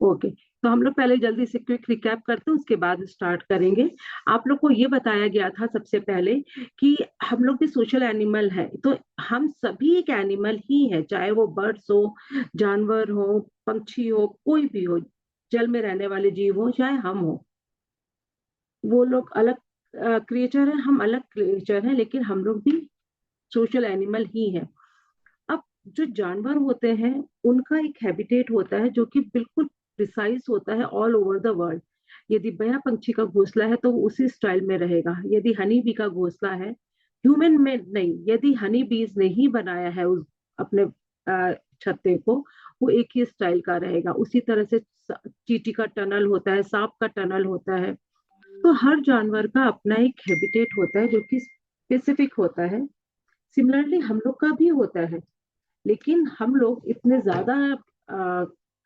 Okay, तो हम लोग पहले जल्दी से क्विक रिकैप करते हैं, उसके बाद स्टार्ट करेंगे। आप लोग को ये बताया गया था सबसे पहले कि हम लोग भी सोशल एनिमल है, तो हम सभी एक एनिमल ही है, चाहे वो बर्ड्स हो, जानवर हो, पंछी हो, कोई भी हो, जल में रहने वाले जीव हो, चाहे हम हो। वो लोग अलग क्रिएचर है, हम अलग क्रिएचर है, लेकिन हम लोग भी सोशल एनिमल ही है। अब जो जानवर होते हैं, उनका एक हैबिटेट होता है जो कि बिल्कुल प्रिसाइज होता है ऑल ओवर द वर्ल्ड। यदि बया पंछी का घोंसला है तो वो उसी स्टाइल में रहेगा, यदि हनी बी का घोंसला है, ह्यूमन में नहीं, यदि हनी बीज ने ही बनाया है उस अपने छत्ते को, वो एक ही स्टाइल का रहेगा। उसी तरह से चींटी का टनल होता है, सांप का टनल होता है। तो हर जानवर का अपना एक हैबिटेट होता है जो कि स्पेसिफिक होता है। सिमिलरली हम लोग का भी होता है, लेकिन हम लोग इतने ज्यादा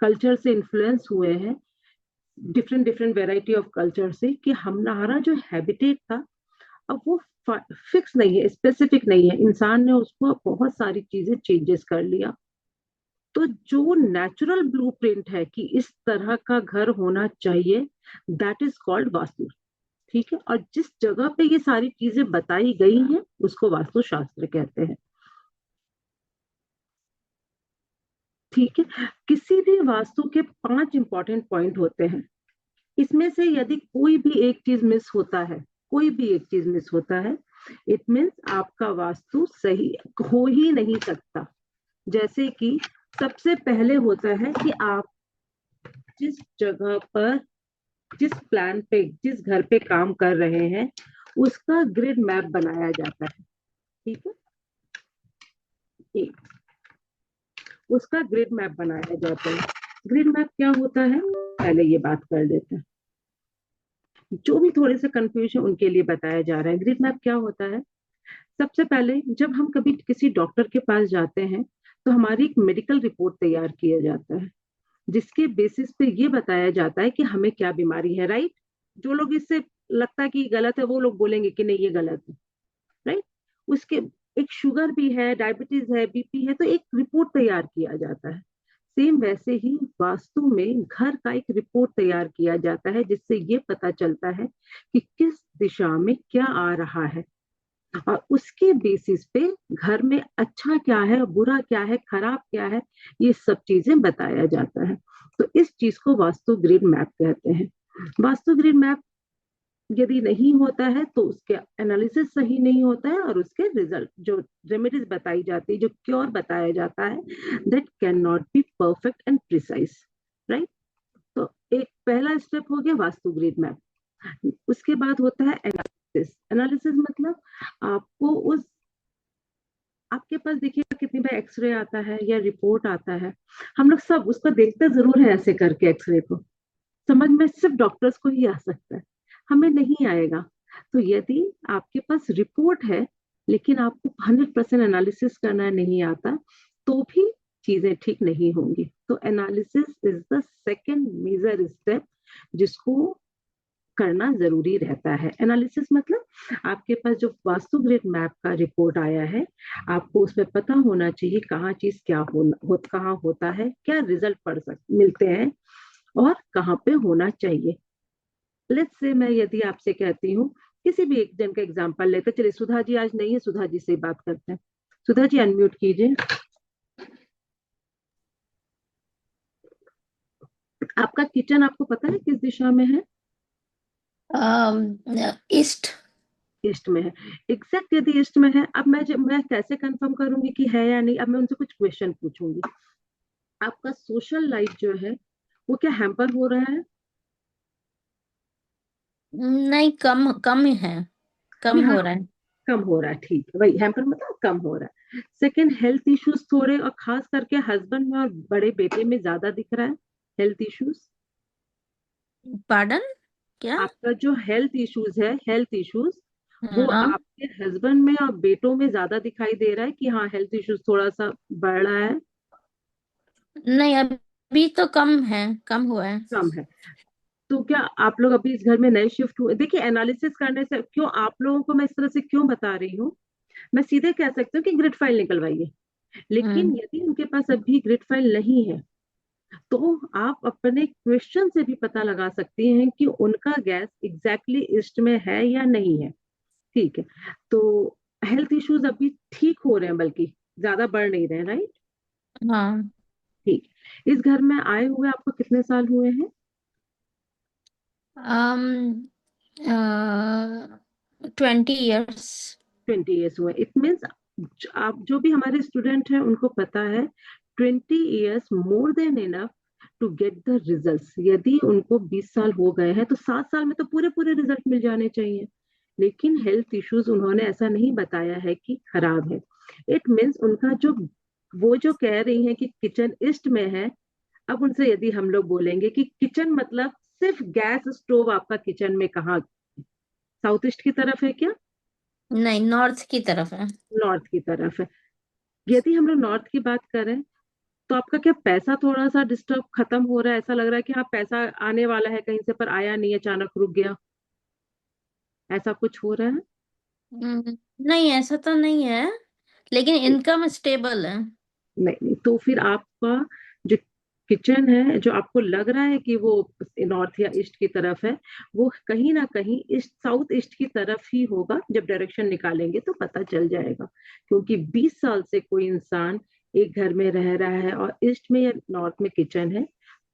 कल्चर से इन्फ्लुएंस हुए हैं, different different variety of culture से, कि हमारा जो हैबिटेट था अब वो फिक्स नहीं है, स्पेसिफिक नहीं है। इंसान ने उसको बहुत सारी चीजें चेंजेस कर लिया। तो जो नेचुरल ब्लूप्रिंट है कि इस तरह का घर होना चाहिए, दैट इज कॉल्ड वास्तु। ठीक है, और जिस जगह पे ये सारी चीजें बताई गई हैं उसको वास्तुशास्त्र कहते हैं। ठीक है, किसी भी वास्तु के 5 इंपॉर्टेंट पॉइंट होते हैं। इसमें से यदि कोई भी एक चीज मिस होता है, कोई भी एक चीज मिस होता है, इट मीन्स आपका वास्तु सही हो ही नहीं सकता। जैसे कि सबसे पहले होता है कि आप जिस जगह पर, जिस प्लान पे, जिस घर पे काम कर रहे हैं, उसका ग्रिड मैप बनाया जाता है। ठीक है, एक उसका ग्रिड मैप बनाया जाता है। ग्रिड मैप क्या होता है, पहले ये बात कर लेते हैं। जो भी थोड़े से कंफ्यूजन उनके लिए बताया जा रहा है, ग्रिड मैप क्या होता है। सबसे पहले जब हम कभी किसी डॉक्टर के पास जाते हैं, तो हमारी एक मेडिकल रिपोर्ट तैयार किया जाता है, जिसके बेसिस पे ये बताया जाता है कि हमें क्या बीमारी है। राइट, जो लोग इससे लगता है कि गलत है, वो लोग बोलेंगे कि नहीं ये गलत है। राइट, उसके एक शुगर भी है, डायबिटीज है, बीपी है, तो एक रिपोर्ट तैयार किया जाता है। सेम वैसे ही वास्तु में घर का एक रिपोर्ट तैयार किया जाता है, जिससे ये पता चलता है कि किस दिशा में क्या आ रहा है, और उसके बेसिस पे घर में अच्छा क्या है, बुरा क्या है, खराब क्या है, ये सब चीजें बताया जाता है। तो इस चीज को वास्तु ग्रिड मैप कहते हैं। वास्तु ग्रिड मैप यदि नहीं होता है तो उसके एनालिसिस सही नहीं होता है, और उसके रिजल्ट जो रेमेडीज बताई जाती है, जो क्योर बताया जाता है, that can not be perfect and precise. Right, तो एक पहला स्टेप हो गया वास्तु ग्रिड मैप। उसके बाद होता है एनालिसिस। एनालिसिस मतलब आपको उस, आपके पास देखिएगा कितनी बार एक्सरे आता है या रिपोर्ट आता है, हम लोग सब उसको देखते जरूर है ऐसे करके। एक्सरे को समझ में सिर्फ डॉक्टर्स को ही आ सकता है, हमें नहीं आएगा। तो यदि आपके पास रिपोर्ट है, लेकिन आपको 100% एनालिसिस करना नहीं आता, तो भी चीजें ठीक नहीं होंगी। तो analysis is the second major step, जिसको करना जरूरी रहता है। एनालिसिस मतलब आपके पास जो वास्तु ग्रिड मैप का रिपोर्ट आया है, आपको उसमें पता होना चाहिए कहाँ चीज क्या कहाँ होता है, क्या रिजल्ट मिलते हैं, और कहाँ पे होना चाहिए। लेट्स से मैं यदि आपसे कहती हूँ, किसी भी एक जन का एग्जांपल लेते, चलिए सुधा जी आज नहीं है, सुधा जी से बात करते हैं। सुधा जी अनम्यूट कीजिए। आपका किचन आपको पता है किस दिशा में है? ईस्ट। ईस्ट में है। एग्जैक्ट यदि ईस्ट में है, अब मैं कैसे कंफर्म करूंगी कि है या नहीं? अब मैं उनसे कुछ क्वेश्चन पूछूंगी। आपका सोशल लाइफ जो है वो क्या हैम्पर हो रहा है? नहीं, कम कम ही है, जी कम हाँ, हो रहा है। कम हो रहा है। ठीक है, वही हैम्पर मतलब कम हो रहा है। सेकंड, हेल्थ इश्यूज थोड़े, और खास करके हस्बैंड में और बड़े बेटे में ज्यादा दिख रहा है हेल्थ इश्यूज। पार्डन, क्या? आपका जो हेल्थ इश्यूज है, हेल्थ इश्यूज, वो हाँ, आपके हस्बैंड में और बेटों में ज्यादा दिखाई दे रहा है कि हाँ हेल्थ इश्यूज थोड़ा सा बढ़ रहा है? नहीं, अभी तो कम है, कम हुआ है। कम है। तो क्या आप लोग अभी इस घर में नए शिफ्ट हुए? देखिए, एनालिसिस करने से क्यों आप लोगों को मैं इस तरह से क्यों बता रही हूँ, मैं सीधे कह सकती हूँ कि ग्रिड फाइल निकलवाइए। लेकिन हम्म। यदि उनके पास अभी ग्रिड फाइल नहीं है, तो आप अपने क्वेश्चन से भी पता लगा सकती हैं कि उनका गैस एग्जैक्टली ईस्ट में है या नहीं है। ठीक है। तो हेल्थ इश्यूज अभी ठीक हो रहे हैं, बल्कि ज्यादा बढ़ नहीं रहे हैं, राइट? हाँ। ठीक। इस घर में आए हुए आपको कितने साल हुए हैं? um 20 years। 20 ईयर्स हुए। इट मीन्स आप जो भी हमारे स्टूडेंट हैं उनको पता है 20 years more than enough to get the results. यदि उनको 20 साल हो गए हैं तो 7 साल में तो पूरे पूरे रिजल्ट मिल जाने चाहिए। लेकिन हेल्थ इश्यूज उन्होंने ऐसा नहीं बताया है कि खराब है। इट मीन्स उनका जो, वो जो कह रही हैं कि किचन ईस्ट में है, अब उनसे यदि हम लोग बोलेंगे कि किचन मतलब सिर्फ गैस स्टोव आपका किचन में कहाँ, साउथ ईस्ट की तरफ है क्या, नहीं, नॉर्थ की तरफ है। नॉर्थ की तरफ है? यदि हम लोग नॉर्थ की बात करें तो आपका क्या पैसा थोड़ा सा डिस्टर्ब खत्म हो रहा है? ऐसा लग रहा है कि हाँ पैसा आने वाला है कहीं से पर आया नहीं, अचानक रुक गया, ऐसा कुछ हो रहा है? नहीं, ऐसा तो नहीं है, लेकिन इनकम स्टेबल है। नहीं नहीं, तो फिर आपका जो किचन है, जो आपको लग रहा है कि वो नॉर्थ या ईस्ट की तरफ है, वो कहीं ना कहीं ईस्ट साउथ ईस्ट की तरफ ही होगा। जब डायरेक्शन निकालेंगे तो पता चल जाएगा। क्योंकि 20 साल से कोई इंसान एक घर में रह रहा है और ईस्ट में या नॉर्थ में किचन है,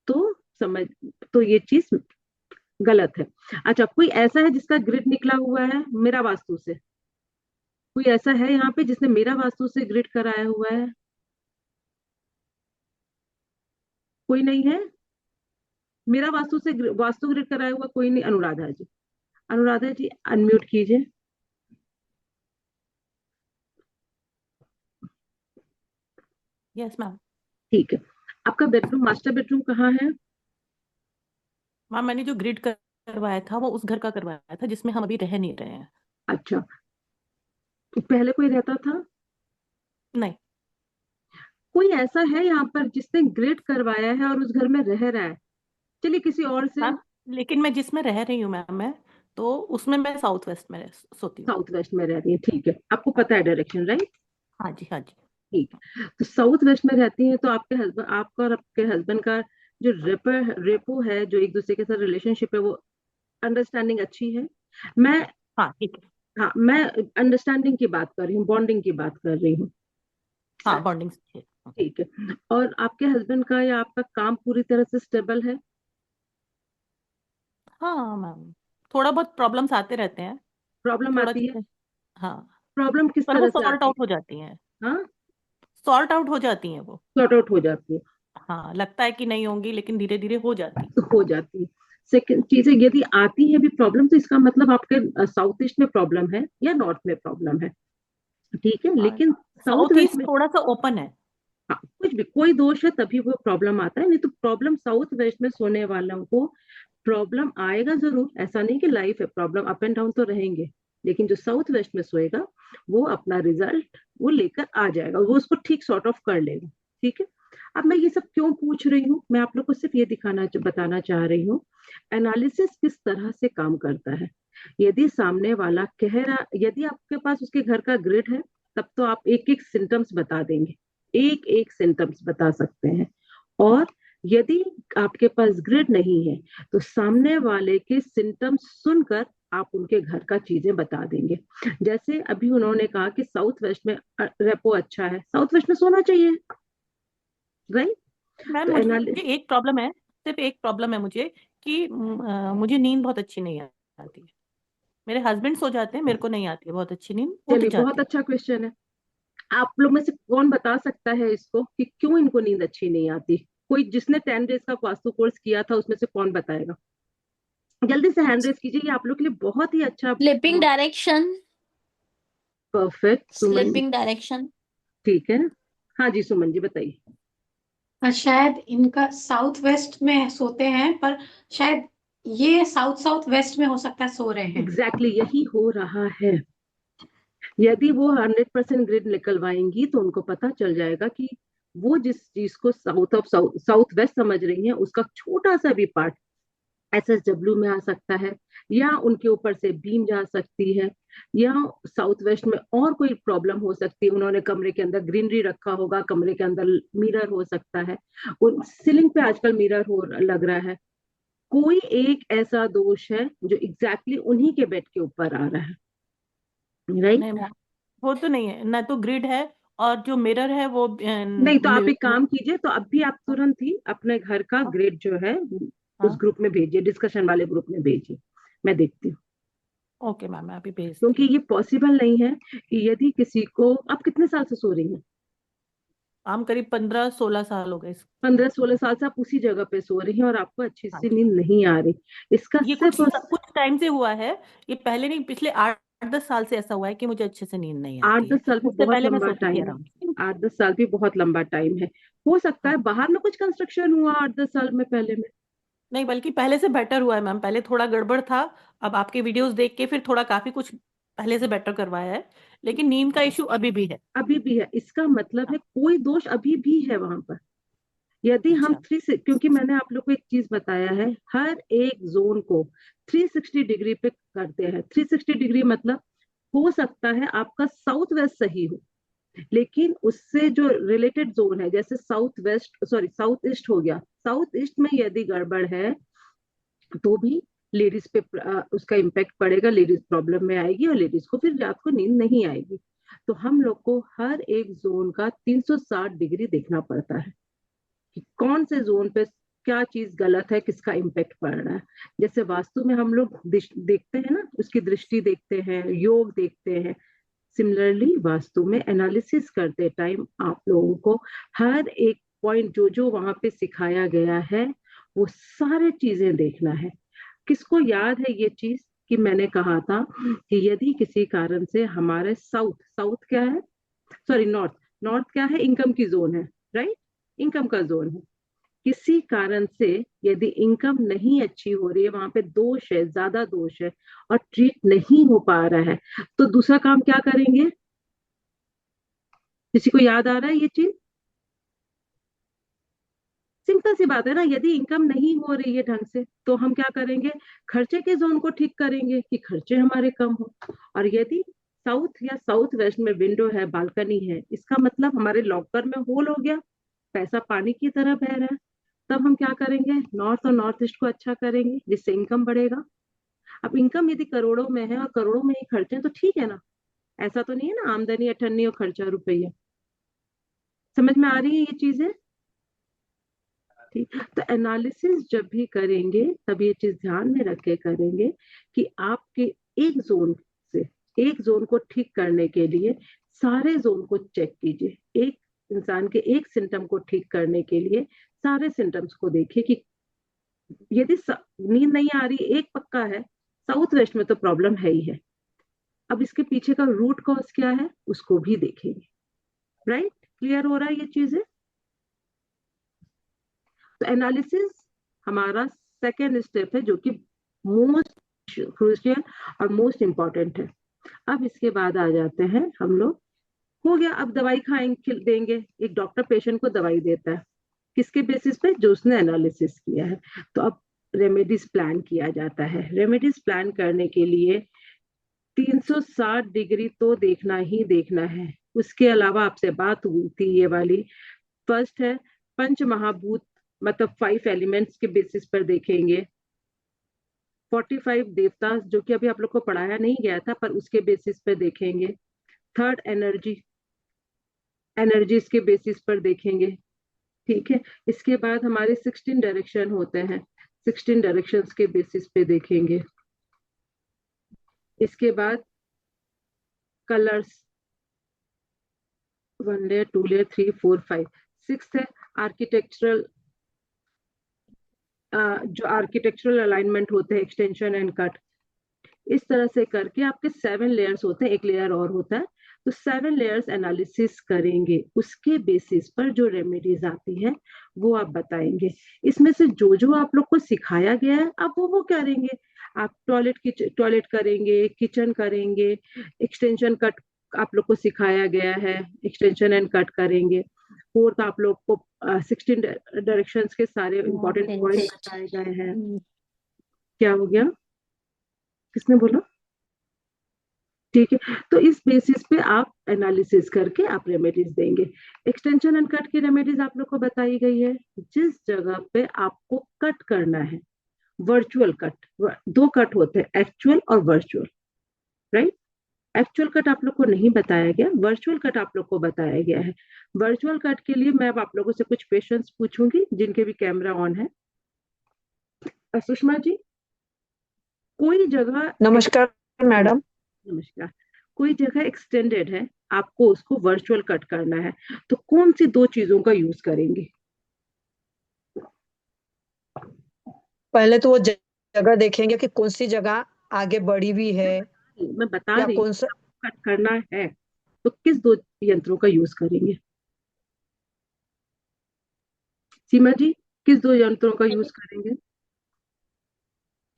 तो समझ, तो ये चीज गलत है। अच्छा, कोई ऐसा है जिसका ग्रिड निकला हुआ है मेरा वास्तु से? कोई ऐसा है यहाँ पे जिसने मेरा वास्तु से ग्रिड कराया हुआ है? कोई नहीं है? मेरा वास्तु से वास्तु ग्रिड कराया हुआ कोई नहीं? अनुराधा जी, अनुराधा जी अनम्यूट कीजिए। Yes ma'am. ठीक है। आपका बेडरूम, मास्टर बेडरूम कहाँ है? मैम मैंने जो ग्रिड करवाया था वो उस घर का करवाया था जिसमें हम अभी रह नहीं रहे हैं। अच्छा, तो पहले कोई रहता था? नहीं कोई ऐसा है यहाँ पर जिसने ग्रिड करवाया है और उस घर में रह रहा है? चलिए किसी और से। मैम, लेकिन मैं जिसमें रह रही हूँ मैम, मैं तो उसमें मैं साउथ वेस्ट में सोती हूँ। साउथ वेस्ट में रह रही है, ठीक है, आपको पता है डायरेक्शन, राइट? हाँ जी हाँ जी। ठीक है। तो साउथ वेस्ट में रहती हैं तो आपके हस्बैंड, आपका और आपके हस्बैंड का जो रेपो है, जो एक दूसरे के साथ रिलेशनशिप है, वो अंडरस्टैंडिंग अच्छी है? मैं, हाँ ठीक है। हाँ मैं अंडरस्टैंडिंग की बात कर रही हूँ, बॉन्डिंग की बात कर रही हूँ। हाँ बॉन्डिंग से है। ठीक है। और आपके हस्बैंड का या आपका काम पूरी तरह से स्टेबल है? हाँ मैम, थोड़ा बहुत प्रॉब्लम्स आते रहते हैं। प्रॉब्लम थोड़ा आती है? चीजें, हाँ, प्रॉब्लम किस पर वो तरह से सॉर्ट आती आउट हो जाती हैं। है? हाँ, सॉर्ट आउट हो जाती हैं वो। सॉर्ट आउट हो जाती है? हाँ, लगता है कि नहीं होंगी लेकिन धीरे धीरे हो जाती तो हो जाती है। सेकंड चीजें, यदि आती है भी प्रॉब्लम, तो इसका मतलब आपके साउथ ईस्ट में प्रॉब्लम है या नॉर्थ में प्रॉब्लम है। ठीक है, है। लेकिन साउथ साउथ वेस्ट ईस्ट में, थोड़ा सा ओपन है। हाँ, कुछ भी कोई दोष है तभी वो प्रॉब्लम आता है, नहीं तो प्रॉब्लम साउथ वेस्ट में सोने वालों को प्रॉब्लम आएगा जरूर। ऐसा नहीं कि लाइफ है, प्रॉब्लम अप एंड डाउन तो रहेंगे। लेकिन जो साउथ वेस्ट में सोएगा वो अपना रिजल्ट वो लेकर आ जाएगा, वो उसको ठीक सॉर्ट ऑफ कर लेगा। ठीक है। अब मैं ये सब क्यों पूछ रही हूँ? मैं आप लोग को सिर्फ ये बताना चाह रही हूँ एनालिसिस किस तरह से काम करता है। यदि सामने वाला कह रहा, यदि आपके पास उसके घर का ग्रिड है, तब तो आप एक एक सिम्टम्स बता देंगे, एक एक सिम्टम्स बता सकते हैं। और यदि आपके पास ग्रिड नहीं है तो सामने वाले के सिम्टम्स सुनकर आप उनके घर का चीजें बता देंगे। जैसे अभी उन्होंने कहा कि साउथ वेस्ट में रेपो अच्छा है, साउथ वेस्ट में सोना चाहिए, राइट? मैम तो मुझे एक प्रॉब्लम है, सिर्फ एक प्रॉब्लम है मुझे, कि मुझे नींद बहुत अच्छी नहीं आती है। मेरे हस्बैंड सो जाते हैं, मेरे को नहीं आती है बहुत अच्छी नींद, उठ चलिए, बहुत जाती हूँ। अच्छा क्वेश्चन है। आप लोग में से कौन बता सकता है इसको कि क्यों इनको नींद अच्छी नहीं आती? कोई जिसने 10 डेज का वास्तु कोर्स किया था उसमें से कौन बताएगा? जल्दी से हैंड रेस कीजिए, ये आप लोग के लिए बहुत ही अच्छा। Sleeping direction. Perfect, Suman. Sleeping direction. ठीक है। हाँ जी, सुमन जी बताइए। शायद इनका साउथ वेस्ट में सोते हैं, पर शायद ये साउथ साउथ वेस्ट में हो सकता है सो रहे हैं। एग्जैक्टली exactly, यही हो रहा है। यदि वो 100% ग्रिड निकलवाएंगी तो उनको पता चल जाएगा कि वो जिस चीज को साउथ ऑफ साउथ वेस्ट समझ रही हैं उसका छोटा सा भी पार्ट SSW में आ सकता है, या उनके ऊपर से बीम जा सकती है, या साउथ वेस्ट में और कोई प्रॉब्लम हो सकती है। उन्होंने कमरे के अंदर ग्रीनरी रखा होगा, कमरे के अंदर मिरर हो सकता है, सीलिंग पे आजकल मिरर हो लग रहा है। कोई एक ऐसा दोष है जो एग्जैक्टली उन्हीं के बेड के ऊपर आ रहा है, राइट? नहीं मैम, वो तो नहीं है ना, तो ग्रिड है और जो मिरर है वो नहीं तो आप एक काम कीजिए, तो अभी आप तुरंत ही अपने घर का ग्रिड जो है उस हाँ ग्रुप में भेजिए, डिस्कशन वाले ग्रुप में भेजिए, मैं देखती हूँ। ओके मैम, मैं अभी भेजती क्योंकि हूँ। ये पॉसिबल नहीं है कि यदि किसी को, आप कितने साल से सो रही हैं? हम करीब 15-16 साल हो गए 15-16 साल से आप उसी जगह पे सो रही हैं और आपको अच्छी हाँ सी जी। नींद नहीं आ रही। इसका ये सिर्फ कुछ टाइम से हुआ है, ये पहले नहीं, पिछले 8-10 साल से ऐसा हुआ है कि मुझे अच्छे से नींद नहीं आठ आती है। दस साल भी उससे बहुत पहले मैं लंबा सोती थी टाइम आराम से। है। 8-10 साल भी बहुत लंबा टाइम है। हो सकता है हाँ बाहर में कुछ कंस्ट्रक्शन हुआ 8-10 साल में पहले में। नहीं, बल्कि पहले से बेटर हुआ है मैम, पहले थोड़ा गड़बड़ था। अब आपके वीडियोस देख के फिर थोड़ा काफी कुछ पहले से बेटर करवाया है, लेकिन नींद का इशू अभी भी है। अभी भी है, इसका मतलब है कोई दोष अभी भी है वहां पर। यदि हम अच्छा। क्योंकि मैंने आप लोग को एक चीज बताया है, हर एक जोन को 360 डिग्री पे करते हैं। 360 डिग्री मतलब हो सकता है आपका साउथ वेस्ट सही हो, लेकिन उससे जो रिलेटेड जोन है, जैसे south west, sorry south east हो गया, साउथ ईस्ट में यदि गड़बड़ है तो भी लेडीज पे उसका इम्पैक्ट पड़ेगा, लेडीज प्रॉब्लम में आएगी और लेडीज को फिर रात को नींद नहीं आएगी। तो हम लोग को हर एक जोन का 360 डिग्री देखना पड़ता है कि कौन से जोन पे क्या चीज गलत है, किसका इम्पैक्ट पड़ रहा है। जैसे वास्तु में हम लोग देखते हैं ना, उसकी दृष्टि देखते हैं, योग देखते हैं। सिमिलरली वास्तु में एनालिसिस करते टाइम आप लोगों को हर एक पॉइंट जो जो वहां पे सिखाया गया है वो सारे चीजें देखना है। किसको याद है ये चीज कि मैंने कहा था कि यदि किसी कारण से हमारे साउथ, साउथ क्या है, सॉरी नॉर्थ, नॉर्थ क्या है, इनकम की जोन है, राइट? इनकम का जोन है। किसी कारण से यदि इनकम नहीं अच्छी हो रही है, वहां पे दोष है, ज्यादा दोष है और ट्रीट नहीं हो पा रहा है, तो दूसरा काम क्या करेंगे? किसी को याद आ रहा है ये चीज? सिंपल सी बात है ना, यदि इनकम नहीं हो रही है ढंग से तो हम क्या करेंगे? खर्चे के जोन को ठीक करेंगे कि खर्चे हमारे कम हो। और यदि साउथ या साउथ वेस्ट में विंडो है, बालकनी है, इसका मतलब हमारे लॉकर में होल हो गया, पैसा पानी की तरह बह रहा है। तब हम क्या करेंगे? नॉर्थ और नॉर्थ ईस्ट को अच्छा करेंगे, जिससे इनकम बढ़ेगा। अब इनकम यदि करोड़ों में है और करोड़ों में ही खर्चे हैं, तो ठीक है ना। ऐसा तो नहीं है ना आमदनी अठन्नी और खर्चा रुपया। समझ में आ रही है ये चीजें? ठीक। तो एनालिसिस जब भी करेंगे तब ये चीज ध्यान में रख के करेंगे कि आपके एक जोन से, एक जोन को ठीक करने के लिए सारे जोन को चेक कीजिए। एक इंसान के एक सिम्टम को ठीक करने के लिए सारे सिम्टम्स को देखिए कि यदि नींद नहीं आ रही, एक पक्का है साउथ वेस्ट में तो प्रॉब्लम है ही है। अब इसके पीछे का रूट कॉज क्या है उसको भी देखेंगे। राइट? क्लियर हो रहा है ये चीजें? तो एनालिसिस हमारा सेकेंड स्टेप है, जो कि मोस्ट क्रूशियल और मोस्ट इंपॉर्टेंट है। अब इसके बाद आ जाते हैं हम लोग, हो गया, अब दवाई खाएंगे देंगे। एक डॉक्टर पेशेंट को दवाई देता है, किसके बेसिस पे? जो उसने एनालिसिस किया है। तो अब रेमेडीज प्लान किया जाता है। रेमेडीज प्लान करने के लिए 360 डिग्री तो देखना ही देखना है। उसके अलावा आपसे बात हुई थी ये वाली, फर्स्ट है पंच महाभूत, मतलब 5 एलिमेंट्स के बेसिस पर देखेंगे। 45 देवता, जो कि अभी आप लोग को पढ़ाया नहीं गया था, पर उसके बेसिस पर देखेंगे। थर्ड एनर्जी, एनर्जीज के बेसिस पर देखेंगे। ठीक है। इसके बाद हमारे 16 डायरेक्शन होते हैं, 16 डायरेक्शंस के बेसिस पे देखेंगे। इसके बाद कलर्स, 1 लेयर, 2 लेयर, 3, 4, 5। सिक्स्थ है आर्किटेक्चरल, जो आर्किटेक्चरल अलाइनमेंट होते हैं, एक्सटेंशन एंड कट। इस तरह से करके आपके 7 लेयर्स होते हैं, एक लेयर और होता है। तो 7 लेयर्स एनालिसिस करेंगे, उसके बेसिस पर जो रेमेडीज आती है वो आप बताएंगे। इसमें से जो जो आप लोग को सिखाया गया है आप वो करेंगे। आप टॉयलेट करेंगे, किचन करेंगे, एक्सटेंशन कट आप लोग को सिखाया गया है, एक्सटेंशन एंड कट करेंगे। फोर्थ आप लोग को 16 डायरेक्शंस के सारे इंपॉर्टेंट पॉइंट बताए गए हैं। क्या हो गया? किसने बोला? ठीक है, तो इस बेसिस पे आप एनालिसिस करके आप रेमेडीज देंगे। एक्सटेंशन एंड कट की रेमेडीज आप लोग को बताई गई है। जिस जगह पे आपको कट करना है, वर्चुअल कट, दो कट होते हैं, एक्चुअल और वर्चुअल, राइट? एक्चुअल कट आप लोग को नहीं बताया गया, वर्चुअल कट आप लोग को बताया गया है। वर्चुअल कट के लिए मैं अब आप लोगों से कुछ क्वेश्चंस पूछूंगी जिनके भी कैमरा ऑन है। सुषमा जी, कोई जगह नमस्कार मैडम। नमस्कार, कोई जगह एक्सटेंडेड है, आपको उसको वर्चुअल कट करना है, तो कौन सी दो चीजों का यूज करेंगे? पहले तो वो जगह देखेंगे कि कौन सी जगह आगे बढ़ी हुई है मैं बता या रही कौन सा। हूँ, कट करना है तो किस दो यंत्रों का यूज करेंगे? सीमा जी, किस दो यंत्रों का यूज करेंगे?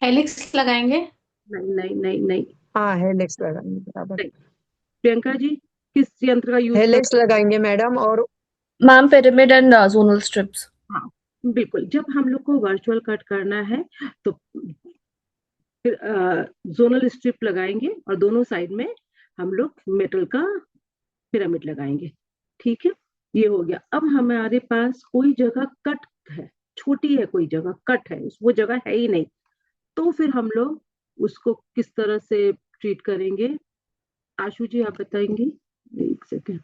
हेलिक्स लगाएंगे। नहीं नहीं नहीं नहीं हाँ, हेलेक्स लगाएंगे, बराबर। नहीं। प्रियंका जी, किस यंत्र का यूज कर? हेलेक्स लगाएंगे मैडम। और ma'am pyramid and zonal strips. हाँ, बिल्कुल। जब हम लोग को वर्चुअल कट करना है तो फिर जोनल स्ट्रिप लगाएंगे और दोनों साइड में हम लोग मेटल का पिरामिड लगाएंगे। ठीक है, ये हो गया। अब हमारे पास कोई जगह कट है, छोटी है, कोई जगह कट है, वो जगह है ही नहीं, तो फिर हम लोग उसको किस तरह से ट्रीट करेंगे? आशु जी आप बताएंगे? एक सेकेंड।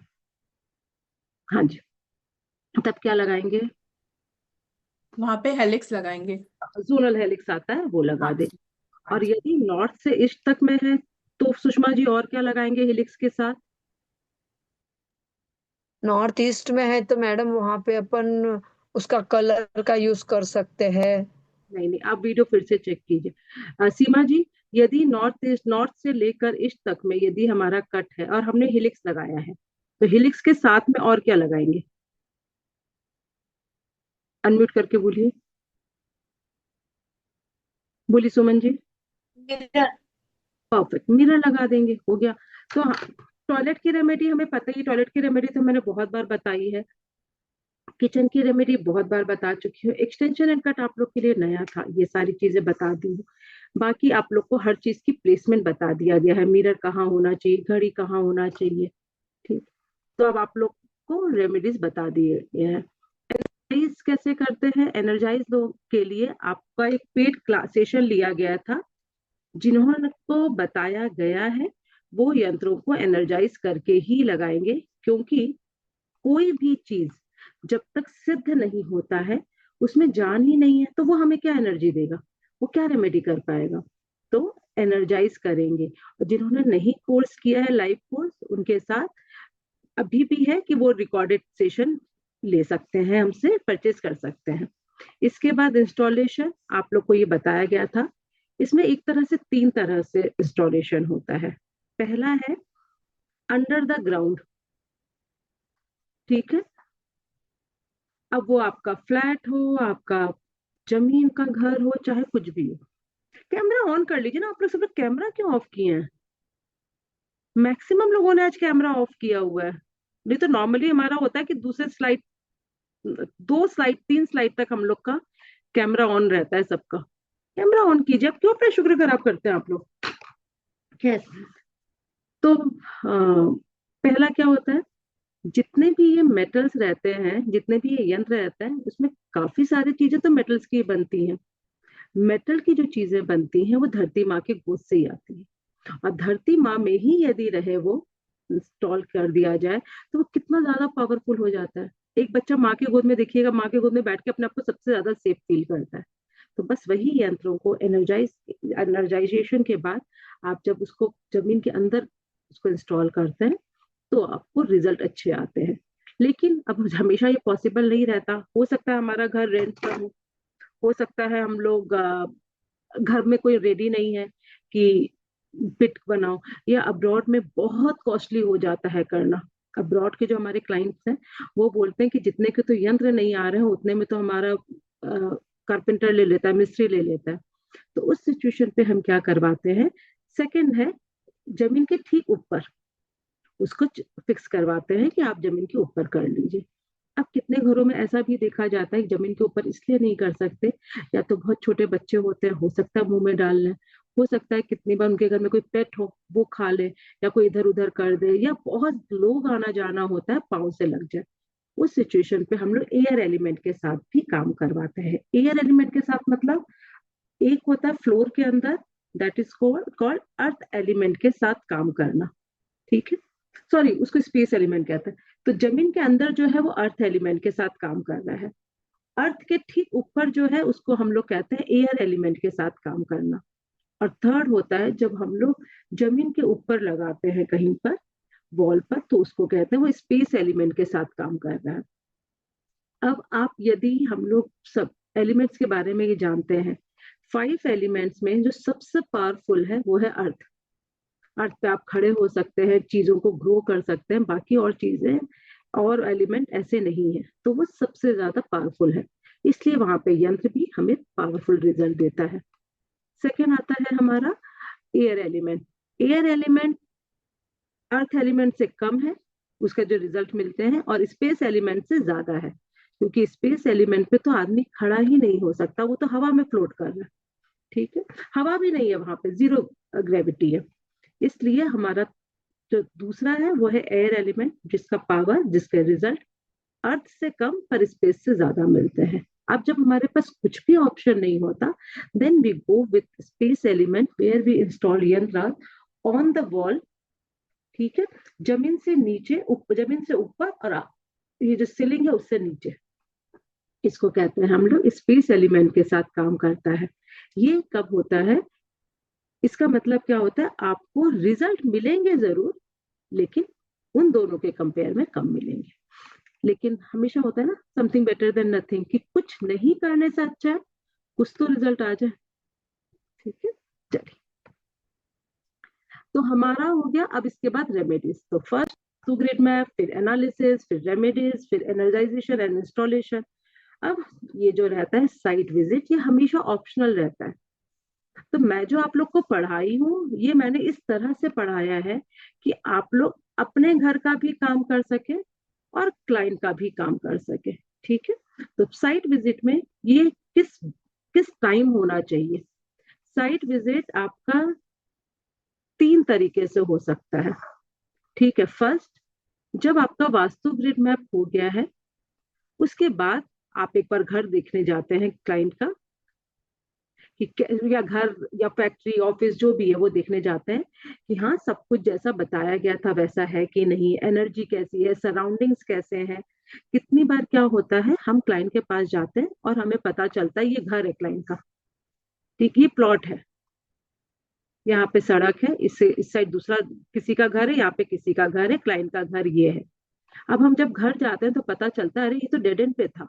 हाँ जी, तब क्या लगाएंगे? वहां पे हेलिक्स लगाएंगे। जोनल हेलिक्स आता है, वो लगा हाँ दे। जी, हाँ और जी। यदि नॉर्थ से ईस्ट तक में है तो सुषमा जी और क्या लगाएंगे हेलिक्स के साथ? नॉर्थ ईस्ट में है तो मैडम वहां पे अपन उसका कलर का यूज कर सकते हैं। नहीं नहीं, आप वीडियो फिर से चेक कीजिए। सीमा जी, यदि नॉर्थ से लेकर ईस्ट तक में यदि हमारा कट है और हमने हेलिक्स लगाया है, तो हेलिक्स के साथ में और क्या लगाएंगे? अनम्यूट करके बोलिए, बोली Suman ji. Mirror. Perfect, mirror लगा देंगे, हो गया। तो टॉयलेट की रेमेडी हमें पता ही, टॉयलेट की रेमेडी तो मैंने बहुत बार बताई है, किचन की रेमेडी बहुत बार बता चुकी हूँ, एक्सटेंशन एंड कट आप लोग के लिए नया था, ये सारी चीजें बता दी हूँ। बाकी आप लोग को हर चीज की प्लेसमेंट बता दिया गया है, मिरर कहाँ होना चाहिए, घड़ी कहाँ होना चाहिए। ठीक, तो अब आप लोग को रेमेडीज बता दिए गए हैं। एनर्जाइज कैसे करते हैं? एनर्जाइज लोग के लिए आपका एक पेड क्लास सेशन लिया गया था, जिन्होंने को बताया गया है वो यंत्रों को एनर्जाइज करके ही लगाएंगे, क्योंकि कोई भी चीज जब तक सिद्ध नहीं होता है, उसमें जान ही नहीं है, तो वो हमें क्या एनर्जी देगा, वो क्या रेमेडी कर पाएगा? तो एनर्जाइज करेंगे। और जिन्होंने नहीं कोर्स किया है लाइव कोर्स, उनके साथ अभी भी है कि वो रिकॉर्डेड सेशन ले सकते हैं, हमसे परचेज कर सकते हैं। इसके बाद इंस्टॉलेशन आप लोग को ये बताया गया था। इसमें एक तरह से तीन तरह से इंस्टॉलेशन होता है। पहला है अंडर द ग्राउंड, ठीक है। अब वो आपका फ्लैट हो, आपका जमीन का घर हो, चाहे कुछ भी हो। कैमरा ऑन कर लीजिए ना, आप लोग सब लोग कैमरा क्यों ऑफ किए हैं? मैक्सिमम लोगों ने आज कैमरा ऑफ किया हुआ है। नहीं तो नॉर्मली हमारा होता है कि दूसरे स्लाइड, दो स्लाइड, तीन स्लाइड तक हम लोग का कैमरा ऑन रहता है सबका। कैमरा ऑन कीजिए, आप क्यों अपना शुक्र खराब करते हैं आप लोग? खैर, तो पहला क्या होता है, जितने भी ये मेटल्स रहते हैं, जितने भी ये यंत्र रहते हैं, उसमें काफी सारी चीजें तो मेटल्स की बनती हैं। मेटल की जो चीजें बनती हैं वो धरती माँ के गोद से ही आती है, और धरती माँ में ही यदि रहे वो इंस्टॉल कर दिया जाए, तो वो कितना ज्यादा पावरफुल हो जाता है। एक बच्चा माँ के गोद में, देखिएगा, माँ के गोद में बैठ के अपने आप को सबसे ज्यादा सेफ फील करता है। तो बस वही यंत्रों को एनर्जाइजेशन के बाद आप जब उसको जमीन के अंदर उसको इंस्टॉल करते हैं, तो आपको रिजल्ट अच्छे आते हैं। लेकिन अब हमेशा ये पॉसिबल नहीं रहता, हो सकता है हमारा घर रेंट पर हो सकता है हम लोग घर में कोई रेडी नहीं है कि पिट बनाओ, या अब्रॉड में बहुत कॉस्टली हो जाता है करना। अब्रॉड के जो हमारे क्लाइंट्स हैं, वो बोलते हैं कि जितने के तो यंत्र नहीं आ रहे हैं, उतने में तो हमारा कारपेंटर ले लेता है, मिस्त्री ले लेता है। तो उस सिचुएशन पे हम क्या करवाते हैं, सेकंड है जमीन के ठीक ऊपर उसको फिक्स करवाते हैं कि आप जमीन के ऊपर कर लीजिए। अब कितने घरों में ऐसा भी देखा जाता है कि जमीन के ऊपर इसलिए नहीं कर सकते, या तो बहुत छोटे बच्चे होते हैं, हो सकता है मुंह में डाल लें, हो सकता है कितनी बार उनके घर में कोई पेट हो वो खा ले, या कोई इधर उधर कर दे, या बहुत लोग आना जाना होता है पाँव से लग जाए। उस सिचुएशन पे हम लोग एयर एलिमेंट के साथ भी काम करवाते हैं। एयर एलिमेंट के साथ मतलब एक होता है फ्लोर के अंदर, that is called earth element के साथ काम करना, ठीक है। सॉरी, उसको स्पेस एलिमेंट कहते हैं। तो जमीन के अंदर जो है वो अर्थ एलिमेंट के साथ काम कर रहा है। अर्थ के ठीक ऊपर जो है उसको हम लोग कहते हैं एयर एलिमेंट के साथ काम करना। और थर्ड होता है जब हम लोग जमीन के ऊपर लगाते हैं कहीं पर वॉल पर, तो उसको कहते हैं वो स्पेस एलिमेंट के साथ काम कर रहा है। अब आप यदि हम लोग सब एलिमेंट्स के बारे में ये जानते हैं, 5 एलिमेंट्स में जो सबसे पावरफुल है वो है अर्थ। अर्थ पे आप खड़े हो सकते हैं, चीजों को ग्रो कर सकते हैं, बाकी और चीजें और एलिमेंट ऐसे नहीं है, तो वो सबसे ज्यादा पावरफुल है, इसलिए वहां पे यंत्र भी हमें पावरफुल रिजल्ट देता है। सेकेंड आता है हमारा air element. Air element earth element से कम है उसका जो रिजल्ट मिलते हैं, और स्पेस एलिमेंट से ज्यादा है, क्योंकि स्पेस एलिमेंट पे तो आदमी खड़ा ही नहीं हो सकता, वो तो हवा में फ्लोट कर रहा है, ठीक है। हवा भी नहीं है वहां पे, जीरो ग्रेविटी है। इसलिए हमारा जो दूसरा है वो है एयर एलिमेंट, जिसका पावर, जिसके रिजल्ट अर्थ से कम पर स्पेस से ज्यादा मिलते हैं। अब जब हमारे पास कुछ भी ऑप्शन नहीं होता, then we go with space element where we install यंत्र ऑन द वॉल, ठीक है, जमीन से नीचे, जमीन से ऊपर, और ये जो सीलिंग है उससे नीचे, इसको कहते हैं हम लोग स्पेस एलिमेंट के साथ काम करता है। ये कब होता है, इसका मतलब क्या होता है, आपको रिजल्ट मिलेंगे जरूर, लेकिन उन दोनों के कंपेयर में कम मिलेंगे। लेकिन हमेशा होता है ना, समथिंग बेटर देन नथिंग, कि कुछ नहीं करने से अच्छा है कुछ तो रिजल्ट आ जाए, ठीक है। चलिए, तो हमारा हो गया। अब इसके बाद रेमेडीज, तो फर्स्ट टू ग्रिड मैप, फिर एनालिसिस, फिर रेमेडीज, फिर एनर्जाइजेशन एंड इंस्टॉलेशन। अब ये जो रहता है साइट विजिट, ये हमेशा ऑप्शनल रहता है। तो मैं जो आप लोग को पढ़ाई हूँ, ये मैंने इस तरह से पढ़ाया है कि आप लोग अपने घर का भी काम कर सके और क्लाइंट का भी काम कर सके, ठीक है। तो साइट विजिट में ये किस किस टाइम होना चाहिए। साइट विजिट आपका 3 तरीके से हो सकता है, ठीक है। फर्स्ट, जब आपका वास्तु ग्रिड मैप हो गया है, उसके बाद आप एक बार घर देखने जाते हैं क्लाइंट का, या घर या फैक्ट्री ऑफिस जो भी है वो देखने जाते हैं कि हाँ सब कुछ जैसा बताया गया था वैसा है कि नहीं, एनर्जी कैसी है, सराउंडिंग्स कैसे हैं। कितनी बार क्या होता है, हम क्लाइंट के पास जाते हैं और हमें पता चलता है ये घर है क्लाइंट का, ठीक, ये प्लॉट है, यहाँ पे सड़क है, इस साइड दूसरा किसी का घर है, यहाँ पे किसी का घर है, क्लाइंट का घर ये है। अब हम जब घर जाते हैं तो पता चलता है अरे ये तो डेड एंड पे था,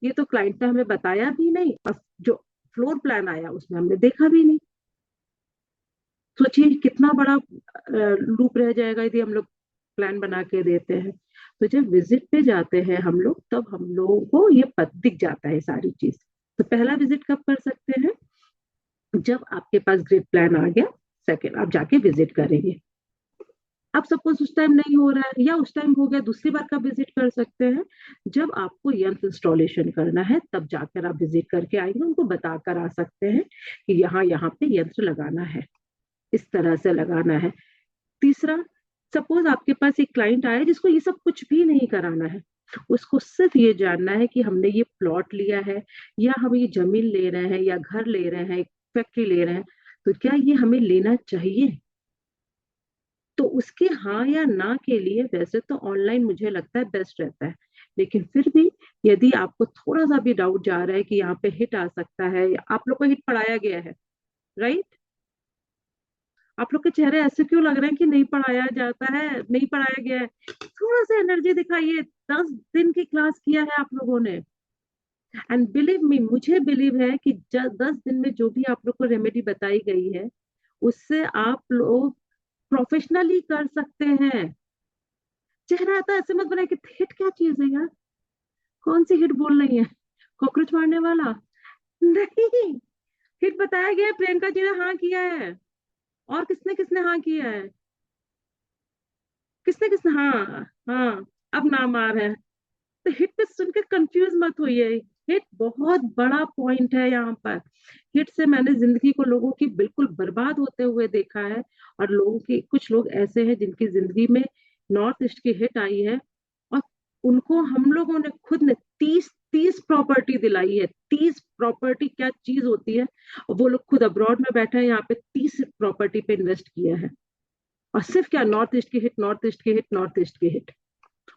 ये तो क्लाइंट ने हमें बताया भी नहीं, और जो फ्लोर प्लान आया उसमें हमने देखा भी नहीं। सोचिए कितना बड़ा लूप रह जाएगा यदि हम लोग प्लान बना के देते हैं। तो जब विजिट पे जाते हैं हम लोग, तब हम लोगों को ये दिख जाता है सारी चीज। तो पहला विजिट कब कर सकते हैं, जब आपके पास ग्रिड प्लान आ गया। सेकंड, आप जाके विजिट करेंगे। अब सपोज उस टाइम नहीं हो रहा है, या उस टाइम हो गया, दूसरी बार कब विजिट कर सकते हैं, जब आपको यंत्र इंस्टॉलेशन करना है, तब जाकर आप विजिट करके आएंगे, उनको बताकर आ सकते हैं कि यहाँ यहाँ पे यंत्र लगाना है, इस तरह से लगाना है। तीसरा, सपोज आपके पास एक क्लाइंट आया जिसको ये सब कुछ भी नहीं कराना है, उसको सिर्फ ये जानना है कि हमने ये प्लॉट लिया है, या हम ये जमीन ले रहे हैं, या घर ले रहे हैं, फैक्ट्री ले रहे हैं, तो क्या ये हमें लेना चाहिए। तो उसके हाँ या ना के लिए वैसे तो ऑनलाइन मुझे लगता है बेस्ट रहता है, लेकिन फिर भी यदि आपको थोड़ा सा भी डाउट जा रहा है कि यहाँ पे हिट आ सकता है, या आप लोग को हिट पढ़ाया गया है, राइट, आप लोग के चेहरे ऐसे क्यों लग रहे हैं कि नहीं पढ़ाया जाता है, नहीं पढ़ाया गया है। थोड़ा सा एनर्जी दिखाइए, 10 दिन की क्लास किया है आप लोगों ने, एंड बिलीव मी, मुझे बिलीव है कि 10 दिन में जो भी आप लोग को रेमेडी बताई गई है, उससे आप लोग प्रोफेशनली कर सकते हैं। चेहरा आता ऐसे मत बनाए कि हिट क्या चीज है यार, कौन सी हिट बोल रही है, कॉकरोच मारने वाला नहीं। हिट बताया गया है, प्रियंका जी ने हाँ किया है, और किसने किसने हाँ किया है, किसने किसने हाँ, हाँ अब नाम आ रहे हैं, तो हिट पे सुन के कंफ्यूज मत होइए, हिट बहुत बड़ा पॉइंट है यहाँ पर। हिट से मैंने जिंदगी को लोगों की बिल्कुल बर्बाद होते हुए देखा है, और लोगों की कुछ लोग ऐसे हैं जिनकी जिंदगी में नॉर्थ ईस्ट की हिट आई है, और उनको हम लोगों ने खुद ने 30 प्रॉपर्टी दिलाई है। 30 प्रॉपर्टी क्या चीज होती है, और वो लोग खुद अब्रॉड में बैठे हैं, यहाँ पे 30 प्रॉपर्टी पे इन्वेस्ट किया है, और सिर्फ क्या नॉर्थ ईस्ट की हिट, नॉर्थ ईस्ट की हिट, नॉर्थ ईस्ट की हिट,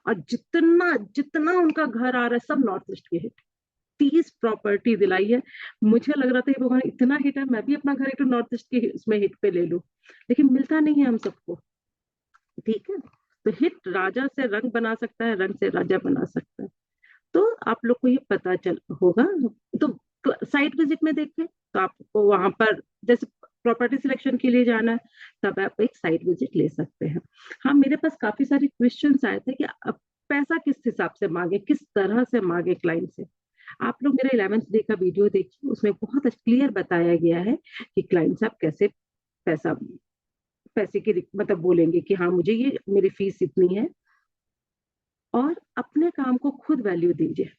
और जितना जितना उनका घर आ रहा है सब नॉर्थ ईस्ट की हिट। 30 प्रॉपर्टी दिलाई है। मुझे लग रहा था कि भगवान इतना हिट है, मैं भी अपना घर एक नॉर्थ ईस्ट की उसमें हिट पे ले लूं, लेकिन मिलता नहीं है हम सबको। ठीक है, तो हिट राजा से रंग बना सकता है, रंग से राजा बना सकता है। तो आप लोग को ये पता चल होगा। तो साइट विजिट में देखें तो आपको वहां पर जैसे प्रॉपर्टी सिलेक्शन के लिए जाना है, तब आप एक साइट विजिट ले सकते हैं। हाँ, मेरे पास काफी सारे क्वेश्चंस आए थे कि अब पैसा किस हिसाब से मांगे, किस तरह से मांगे क्लाइंट से। आप लोग मेरा 11th डे का वीडियो देखिए, उसमें बहुत क्लियर बताया गया है कि क्लाइंट साहब कैसे पैसे की मतलब बोलेंगे कि हाँ मुझे ये मेरी फीस इतनी है, और अपने काम को खुद वैल्यू दीजिए।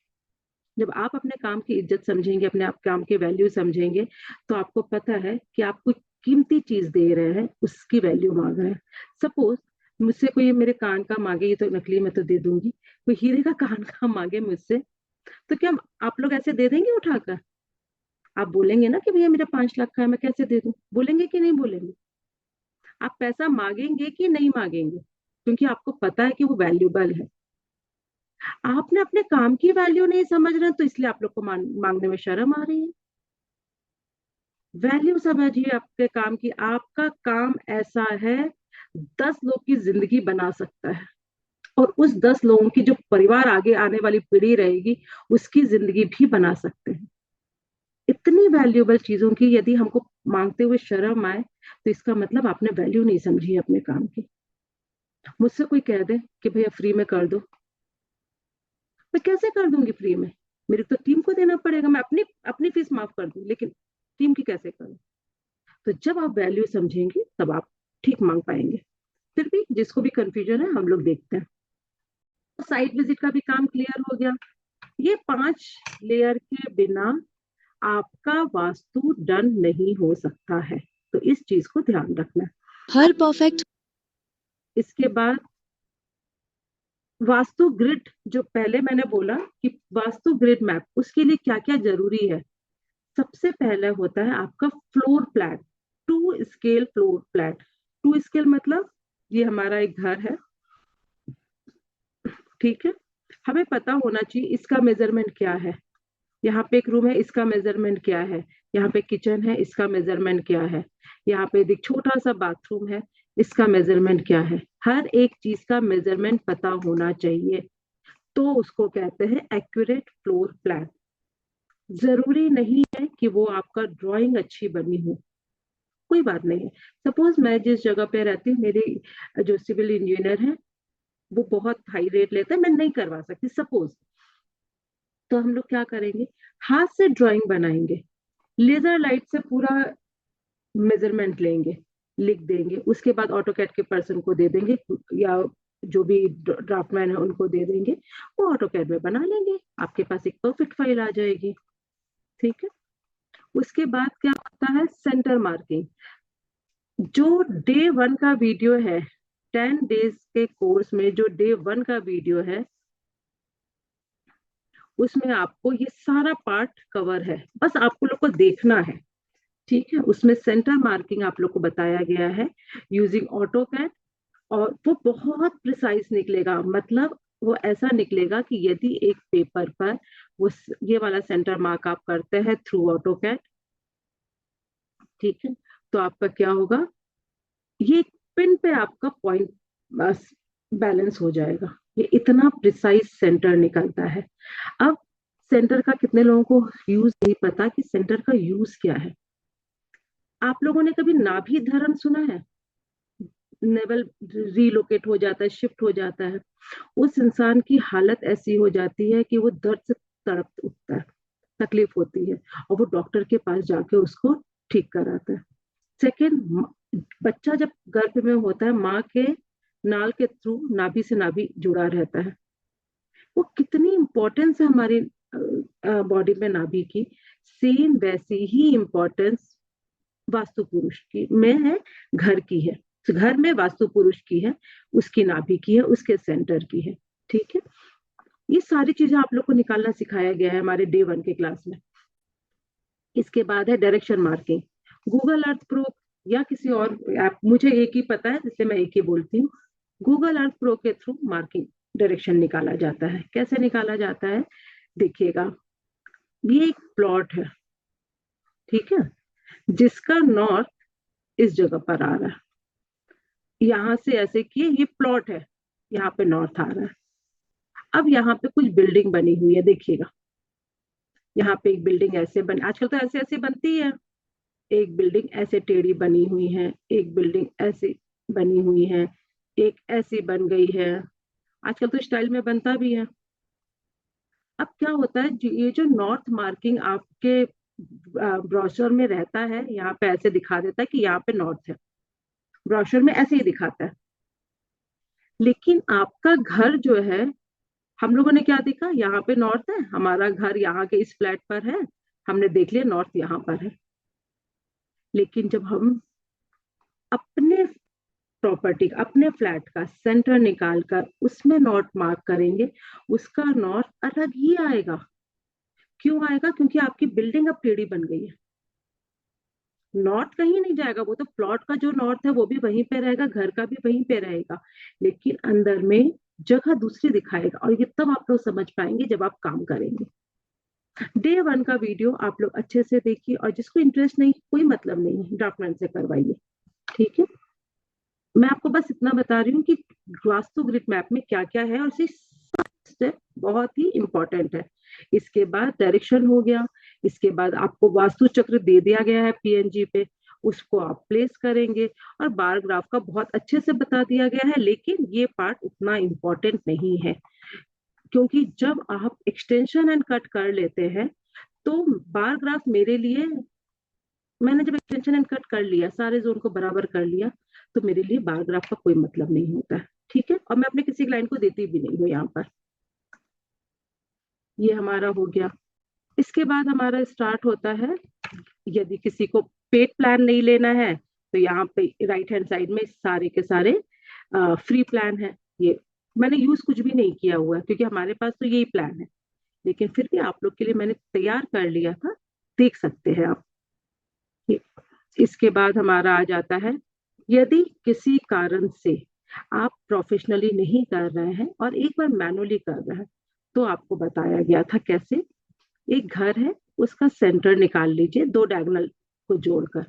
जब आप अपने काम की इज्जत समझेंगे, अपने आप काम की वैल्यू समझेंगे, तो आपको पता है कि आप कोई कीमती चीज दे रहे हैं, उसकी वैल्यू मांग रहे हैं। सपोज मुझसे कोई मेरे कान का मांगे, ये तो नकली मैं तो दे दूंगी, कोई हीरे का कान का मांगे मुझसे, तो क्या आप लोग ऐसे दे देंगे उठाकर? आप बोलेंगे ना कि भैया मेरा 5 लाख का है, मैं कैसे दे दूं? बोलेंगे कि नहीं बोलेंगे? आप पैसा मांगेंगे कि नहीं मांगेंगे? क्योंकि आपको पता है कि वो वैल्यूबल है। आपने अपने काम की वैल्यू नहीं समझ रहे, तो इसलिए आप लोग को मांगने में शर्म आ रही है। वैल्यू समझिए आपके काम की। आपका काम ऐसा है 10 लोग की जिंदगी बना सकता है, और उस 10 लोगों की जो परिवार आगे आने वाली पीढ़ी रहेगी उसकी जिंदगी भी बना सकते हैं। इतनी वैल्यूएबल चीजों की यदि हमको मांगते हुए शर्म आए, तो इसका मतलब आपने वैल्यू नहीं समझी है अपने काम की। मुझसे कोई कह दे कि भैया फ्री में कर दो, मैं कैसे कर दूंगी फ्री में? मेरी तो टीम को देना पड़ेगा। मैं अपनी अपनी फीस माफ कर दूं, लेकिन टीम की कैसे करूं? तो जब आप वैल्यू समझेंगे तब आप ठीक मांग पाएंगे। फिर भी जिसको भी कंफ्यूजन है हम लोग देखते हैं। तो साइट विजिट का भी काम क्लियर हो गया। ये 5 लेयर के बिना आपका वास्तु डन नहीं हो सकता है, तो इस चीज को ध्यान रखना है। हर परफेक्ट। इसके बाद वास्तु ग्रिड, जो पहले मैंने बोला कि वास्तु ग्रिड मैप, उसके लिए क्या क्या जरूरी है। सबसे पहले होता है आपका floor plan, 2 scale floor plan. 2 scale मतलब ये हमारा एक घर है, ठीक है, हमें पता होना चाहिए इसका मेजरमेंट क्या है। यहाँ पे एक रूम है, इसका मेजरमेंट क्या है। यहाँ पे किचन है, इसका मेजरमेंट क्या है। यहाँ पे एक छोटा सा बाथरूम है, इसका मेजरमेंट क्या है। हर एक चीज का मेजरमेंट पता होना चाहिए, तो उसको कहते हैं एक्यूरेट फ्लोर प्लान। जरूरी नहीं है कि वो आपका ड्राइंग अच्छी बनी हो, कोई बात नहीं है। सपोज मैं जिस जगह पे रहती हूँ, मेरी जो सिविल इंजीनियर है वो बहुत हाई रेट लेता है, मैं नहीं करवा सकती सपोज, तो हम लोग क्या करेंगे, हाथ से ड्राइंग बनाएंगे, लेजर लाइट से पूरा मेजरमेंट लेंगे, लिख देंगे, उसके बाद ऑटो कैड के पर्सन को दे देंगे, या जो भी ड्राफ्टमैन है उनको दे देंगे, वो ऑटो कैड में बना लेंगे, आपके पास एक परफेक्ट फाइल आ जाएगी। ठीक है, उसके बाद क्या होता है, सेंटर मार्किंग। जो डे 1 का वीडियो है, 10 डेज के कोर्स में जो डे 1 का वीडियो है, उसमें आपको ये सारा पार्ट कवर है, बस आपको लोग को देखना है। ठीक है, उसमें सेंटर मार्किंग आप लोग को बताया गया है यूजिंग ऑटो कैड, और वो बहुत प्रिसाइज निकलेगा। मतलब वो ऐसा निकलेगा कि यदि एक पेपर पर वो ये वाला सेंटर मार्क आप करते हैं थ्रू ऑटो कैड, ठीक है, तो आपका क्या होगा, ये पिन पे आपका पॉइंट बैलेंस हो जाएगा। ये इतना प्रिसाइज सेंटर निकलता है। अब सेंटर का कितने लोगों को यूज नहीं पता कि सेंटर का यूज क्या है। आप लोगों ने कभी नाभि धरण सुना है? नेवल रीलोकेट हो जाता है, शिफ्ट हो जाता है, उस इंसान की हालत ऐसी हो जाती है कि वो दर्द से तड़प उठता है, तकलीफ होती है, और वो डॉक्टर के पास जाके उसको ठीक कराता है। सेकेंड, बच्चा जब गर्भ में होता है, माँ के नाल के थ्रू नाभि से नाभि जुड़ा रहता है, वो कितनी इम्पोर्टेंस है हमारी बॉडी में नाभि की, सेम वैसी ही इम्पोर्टेंस वास्तु पुरुष की में है, घर की है। तो घर में वास्तु पुरुष की है, उसकी नाभि की है, उसके सेंटर की है। ठीक है, ये सारी चीजें आप लोग को निकालना सिखाया गया है हमारे डे 1 के क्लास में। इसके बाद है direction marking. Google Earth pro या किसी और ऐप, मुझे एक ही पता है इसलिए मैं एक ही बोलती हूँ। गूगल अर्थ प्रो के थ्रू मार्किंग डायरेक्शन निकाला जाता है। कैसे निकाला जाता है देखिएगा, ये एक प्लॉट है, ठीक है, जिसका नॉर्थ इस जगह पर आ रहा है। यहां से ऐसे किए, ये प्लॉट है, यहाँ पे नॉर्थ आ रहा है। अब यहाँ पे कुछ बिल्डिंग बनी हुई है, देखिएगा यहाँ पे एक बिल्डिंग ऐसे बनी, आजकल तो ऐसे ऐसे बनती है, एक बिल्डिंग ऐसे टेढ़ी बनी हुई है, एक बिल्डिंग ऐसे बनी हुई है, एक ऐसी बन गई है, आजकल तो स्टाइल में बनता भी है। अब क्या होता है, ये जो नॉर्थ मार्किंग आपके ब्रोशर में रहता है, यहाँ पे ऐसे दिखा देता है कि यहाँ पे नॉर्थ है, ब्रोशर में ऐसे ही दिखाता है। लेकिन आपका घर जो है, हम लोगों ने क्या देखा, यहाँ पे नॉर्थ है, हमारा घर यहाँ के इस फ्लैट पर है, हमने देख लिया नॉर्थ यहाँ पर है। लेकिन जब हम अपने प्रॉपर्टी, अपने फ्लैट का सेंटर निकालकर उसमें नॉर्थ मार्क करेंगे, उसका नॉर्थ अलग ही आएगा। क्यों आएगा? क्योंकि आपकी बिल्डिंग अब टेढ़ी बन गई है। नॉर्थ कहीं नहीं जाएगा, वो तो प्लॉट का जो नॉर्थ है वो भी वहीं पे रहेगा, घर का भी वहीं पे रहेगा, लेकिन अंदर में जगह दूसरी दिखाएगा। और ये तब आप लोग समझ पाएंगे जब आप काम करेंगे। डे 1 का वीडियो आप लोग अच्छे से देखिए, और जिसको इंटरेस्ट नहीं, कोई मतलब नहीं है, ड्राफ्टमैन से करवाइए। ठीक है, मैं आपको बस इतना बता रही हूँ कि वास्तु ग्रिड मैप में क्या क्या है, और स्टेप बहुत ही इंपॉर्टेंट है। इसके बाद डायरेक्शन हो गया, इसके बाद आपको वास्तु चक्र दे दिया गया है पीएनजी पे, उसको आप प्लेस करेंगे, और बार ग्राफ का बहुत अच्छे से बता दिया गया है। लेकिन ये पार्ट उतना इंपॉर्टेंट नहीं है, क्योंकि जब आप एक्सटेंशन एंड कट कर लेते हैं तो बार ग्राफ मेरे लिए, मैंने जब एक्सटेंशन एंड कट कर लिया, सारे जोन को बराबर कर लिया, तो मेरे लिए बार ग्राफ का कोई मतलब नहीं होता है। ठीक है, और मैं अपने किसी क्लाइंट को देती भी नहीं हूँ यहाँ पर। ये हमारा हो गया। इसके बाद हमारा स्टार्ट होता है, यदि किसी को पेड प्लान नहीं लेना है तो यहाँ पे राइट हैंड साइड में सारे के सारे फ्री प्लान है। ये मैंने यूज कुछ भी नहीं किया हुआ है, क्योंकि हमारे पास तो यही प्लान है, लेकिन फिर भी आप लोग के लिए मैंने तैयार कर लिया था, देख सकते हैं आप। इसके बाद हमारा आ जाता है, यदि किसी कारण से आप प्रोफेशनली नहीं कर रहे हैं और एक बार मैनुअली कर रहे हैं, तो आपको बताया गया था कैसे। एक घर है, उसका सेंटर निकाल लीजिए, 2 डायगोनल को जोड़कर।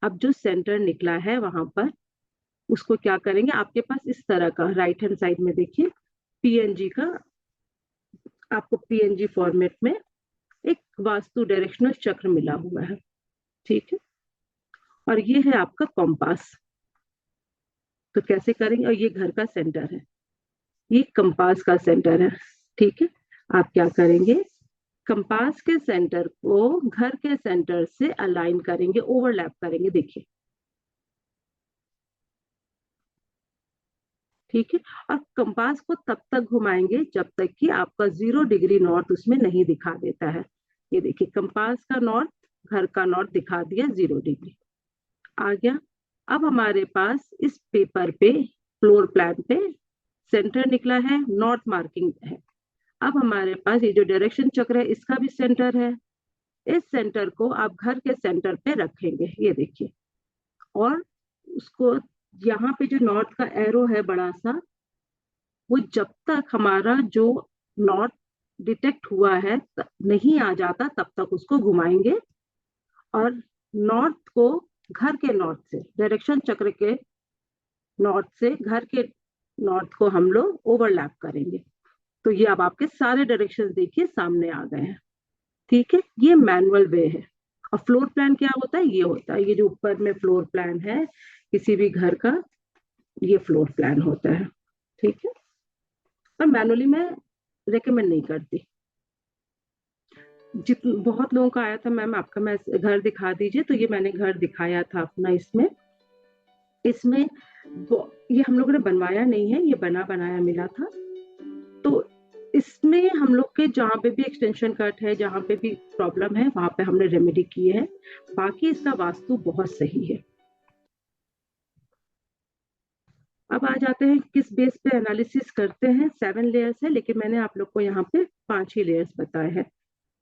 अब जो सेंटर निकला है वहां पर, उसको क्या करेंगे, आपके पास इस तरह का राइट हैंड साइड में देखिए पीएनजी का, आपको पीएनजी फॉर्मेट में एक वास्तु डायरेक्शनल चक्र मिला हुआ है। ठीक है, और ये है आपका कॉम्पास। तो कैसे करेंगे, और ये घर का सेंटर है, ये कंपास का सेंटर है। ठीक है, आप क्या करेंगे, कंपास के सेंटर को घर के सेंटर से अलाइन करेंगे, ओवरलैप करेंगे, देखिए। ठीक है, और कंपास को तब तक घुमाएंगे जब तक कि आपका 0 डिग्री नॉर्थ उसमें नहीं दिखा देता है। ये देखिए, कंपास का नॉर्थ, घर का नॉर्थ दिखा दिया 0 डिग्री, आ गया। अब हमारे पास इस पेपर पे, फ्लोर प्लान पे सेंटर निकला है, नॉर्थ मार्किंग है। अब हमारे पास ये जो डायरेक्शन चक्र है, इसका भी सेंटर है। इस सेंटर को आप घर के सेंटर पे रखेंगे, ये देखिए, और उसको यहाँ पे जो नॉर्थ का एरो है बड़ा सा, वो जब तक हमारा जो नॉर्थ डिटेक्ट हुआ है नहीं आ जाता, तब तक उसको घुमाएंगे, और नॉर्थ को घर के नॉर्थ से, डायरेक्शन चक्र के नॉर्थ से घर के नॉर्थ को हम लोग ओवरलैप करेंगे। तो ये अब आपके सारे डायरेक्शन देखिए सामने आ गए हैं। ठीक है, ये मैनुअल वे है। और फ्लोर प्लान क्या होता है, ये होता है, ये जो ऊपर में फ्लोर प्लान है किसी भी घर का, ये फ्लोर प्लान होता है। ठीक है, पर मैनुअली मैं रेकमेंड नहीं करती। बहुत लोगों का आया था, मैम आपका मैं घर दिखा दीजिए, तो ये मैंने घर दिखाया था अपना। इसमें ये हम लोगों ने बनवाया नहीं है, ये बना बनाया मिला था। तो इसमें हम लोग के जहाँ पे भी एक्सटेंशन कट है, जहाँ पे भी प्रॉब्लम है, वहां पे हमने रेमेडी की है। बाकी इसका वास्तु बहुत सही है। अब आ जाते हैं किस बेस पे एनालिसिस करते हैं। 7 लेयर्स है, लेकिन मैंने आप लोग को यहाँ पे 5 ही लेयर्स बताए हैं।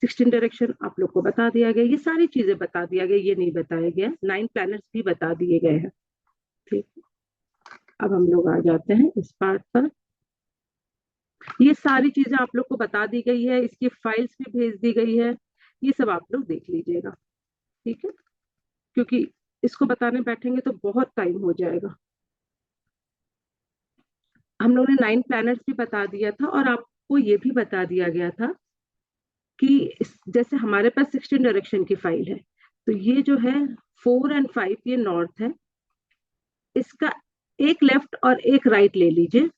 16 डायरेक्शन आप लोग को बता दिया गया, ये सारी चीजें बता दिया गया, ये नहीं बताया गया। 9 प्लैनेट्स भी बता दिए गए हैं। ठीक, अब हम लोग आ जाते हैं इस पार्ट पर। ये सारी चीजें आप लोग को बता दी गई है, इसकी फाइल्स भी भेज दी गई है, ये सब आप लोग देख लीजिएगा। ठीक है, क्योंकि इसको बताने बैठेंगे तो बहुत टाइम हो जाएगा। हम लोगों ने 9 प्लैनेट्स भी बता दिया था, और आपको ये भी बता दिया गया था कि जैसे हमारे पास 16 डायरेक्शन की फाइल है, तो ये जो है 4 और 5 ये नॉर्थ है, इसका एक लेफ्ट और एक राइट ले लीजिए,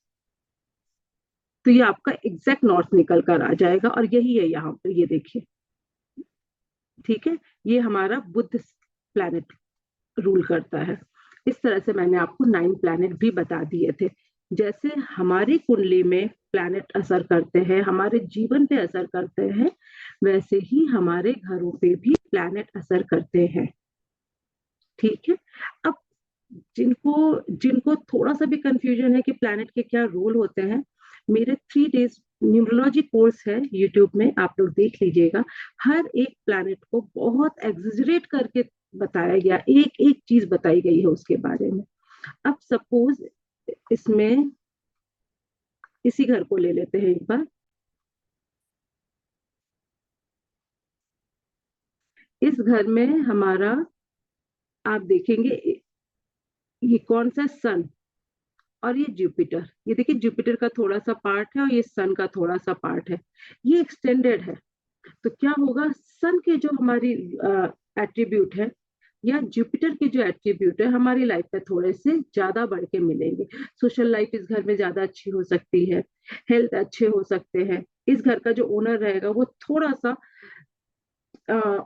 तो ये आपका एग्जैक्ट नॉर्थ निकल कर आ जाएगा, और यही है यहाँ पर, ये देखिए। ठीक है, ये हमारा बुध प्लैनेट रूल करता है। इस तरह से मैंने आपको 9 प्लैनेट भी बता दिए थे। जैसे हमारी कुंडली में प्लैनेट असर करते हैं, हमारे जीवन पे असर करते हैं, वैसे ही हमारे घरों पे भी प्लैनेट असर करते हैं। ठीक है, अब जिनको जिनको थोड़ा सा भी कंफ्यूजन है कि प्लैनेट के क्या रोल होते हैं, मेरे 3 डेज न्यूमरोलॉजी कोर्स है यूट्यूब में, आप लोग देख लीजिएगा। हर एक प्लैनेट को बहुत एग्जिजरेट करके बताया गया, एक एक चीज बताई गई है उसके बारे में। अब सपोज इसमें इसी घर को ले लेते हैं एक बार। इस घर में हमारा, आप देखेंगे ये कौन सा, सन और ये जुपिटर। ये देखिए, जुपिटर का थोड़ा सा पार्ट है और ये सन का थोड़ा सा पार्ट है, ये एक्सटेंडेड है। तो क्या होगा, सन के जो हमारी एट्रीब्यूट है या जुपिटर के जो एट्रीब्यूट है हमारी लाइफ में थोड़े से ज्यादा बढ़ के मिलेंगे। सोशल लाइफ इस घर में ज्यादा अच्छी हो सकती है, हेल्थ अच्छे हो सकते हैं, इस घर का जो ओनर रहेगा वो थोड़ा सा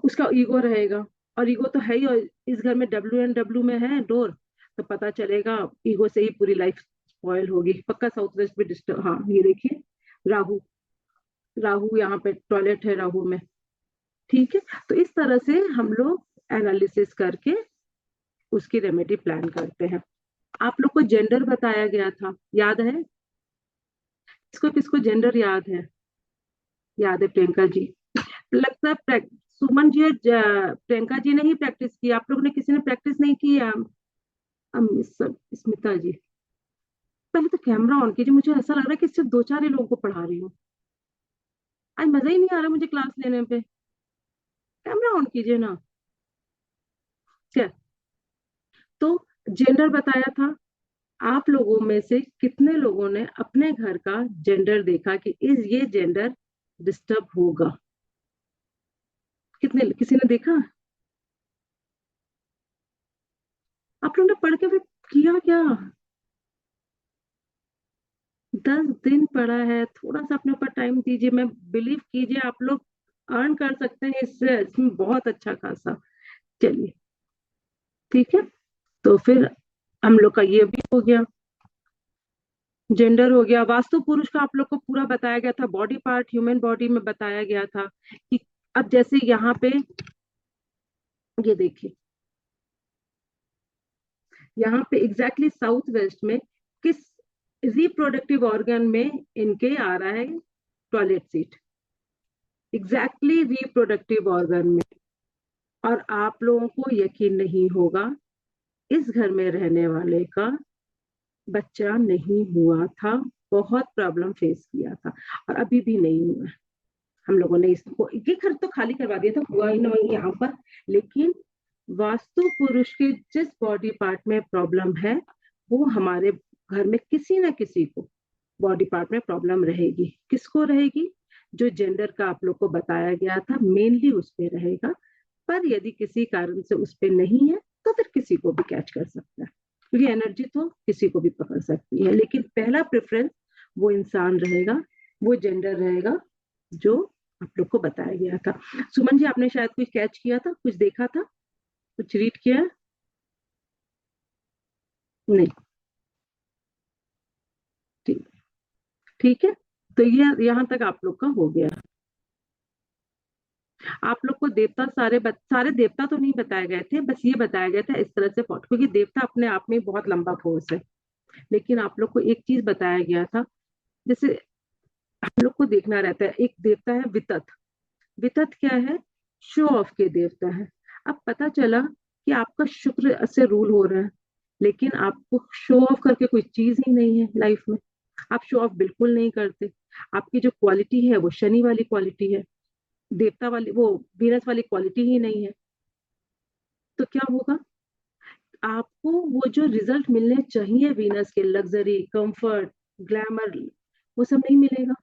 उसका ईगो रहेगा, और ईगो तो है ही, और इस घर में WNW में है डोर, तो पता चलेगा ईगो से ही पूरी लाइफ स्पॉइल होगी। पक्का साउथ वेस्ट भी डिस्टर्ब। हाँ, ये देखिए, राहु राहु यहाँ पे टॉयलेट है राहु में। ठीक है, तो इस तरह से हम लोग एनालिसिस करके उसकी रेमेडी प्लान करते हैं। आप लोग को जेंडर बताया गया था, याद है? किसको किसको जेंडर याद है? याद है प्रियंका जी, लगता है सुमन जी और प्रियंका जी ने ही प्रैक्टिस की, आप लोगों ने किसी ने प्रैक्टिस नहीं की है? स्मिता जी, पहले तो कैमरा ऑन कीजिए, मुझे ऐसा लग रहा है कि सिर्फ 2-4 ही लोगों को पढ़ा रही हूँ। आज मजा ही नहीं आ रहा मुझे क्लास लेने पे। कैमरा ऑन कीजिए ना। क्या, तो जेंडर बताया था। आप लोगों में से कितने लोगों ने अपने घर का जेंडर देखा कि ये जेंडर डिस्टर्ब होगा? कितने, किसी ने देखा? आप लोगों ने पढ़ के फिर किया क्या? 10 दिन पढ़ा है, थोड़ा सा अपने ऊपर टाइम दीजिए। मैं बिलीव कीजिए आप लोग अर्न कर सकते हैं इससे, इसमें बहुत अच्छा खासा। चलिए ठीक है, तो फिर हम लोग का ये भी हो गया, जेंडर हो गया। वास्तु पुरुष का आप लोग को पूरा बताया गया था, बॉडी पार्ट ह्यूमन बॉडी में बताया गया था कि अब जैसे यहाँ पे ये देखिए, यहाँ पे एग्जैक्टली साउथ वेस्ट में किस रिप्रोडक्टिव ऑर्गन में इनके आ रहा है toilet seat, exactly reproductive organ में। और आप लोगों को यकीन नहीं होगा, इस घर में रहने वाले का बच्चा नहीं हुआ था, बहुत प्रॉब्लम फेस किया था, और अभी भी नहीं हुआ। हम लोगों ने इसको, ये घर तो खाली करवा दिया था, हुआ ही नहीं यहाँ पर। लेकिन वास्तु पुरुष के जिस बॉडी पार्ट में प्रॉब्लम है, वो हमारे घर में किसी ना किसी को बॉडी पार्ट में प्रॉब्लम रहेगी। किसको रहेगी? जो जेंडर का आप लोग को बताया गया था, मेनली उस पे रहेगा। पर यदि किसी कारण से उस पे नहीं है, तो फिर किसी को भी कैच कर सकता है, क्योंकि एनर्जी तो किसी को भी पकड़ सकती है। लेकिन पहला प्रेफरेंस वो इंसान रहेगा, वो जेंडर रहेगा जो आप लोग को बताया गया था। सुमन जी, आपने शायद कुछ कैच किया था, कुछ देखा था, कुछ रीड किया? नहीं, ठीक, ठीक है। तो ये यहाँ तक आप लोग का हो गया। आप लोग को देवता सारे देवता तो नहीं बताए गए थे, बस ये बताया गया था इस तरह से क्योंकि देवता अपने आप में बहुत लंबा कोर्स है। लेकिन आप लोग को एक चीज बताया गया था, जैसे हम लोग को देखना रहता है, एक देवता है वितत। वितत क्या है? शो ऑफ के देवता है। अब पता चला कि आपका शुक्र से रूल हो रहा है, लेकिन आपको शो ऑफ करके कोई चीज ही नहीं है लाइफ में। आप शो ऑफ बिल्कुल नहीं करते। आपकी जो क्वालिटी है वो शनि वाली क्वालिटी है, देवता वाली वो वीनस वाली क्वालिटी ही नहीं है। तो क्या होगा? आपको वो जो रिजल्ट मिलने चाहिए वीनस के, लग्जरी, कंफर्ट, ग्लैमर, वो सब नहीं मिलेगा।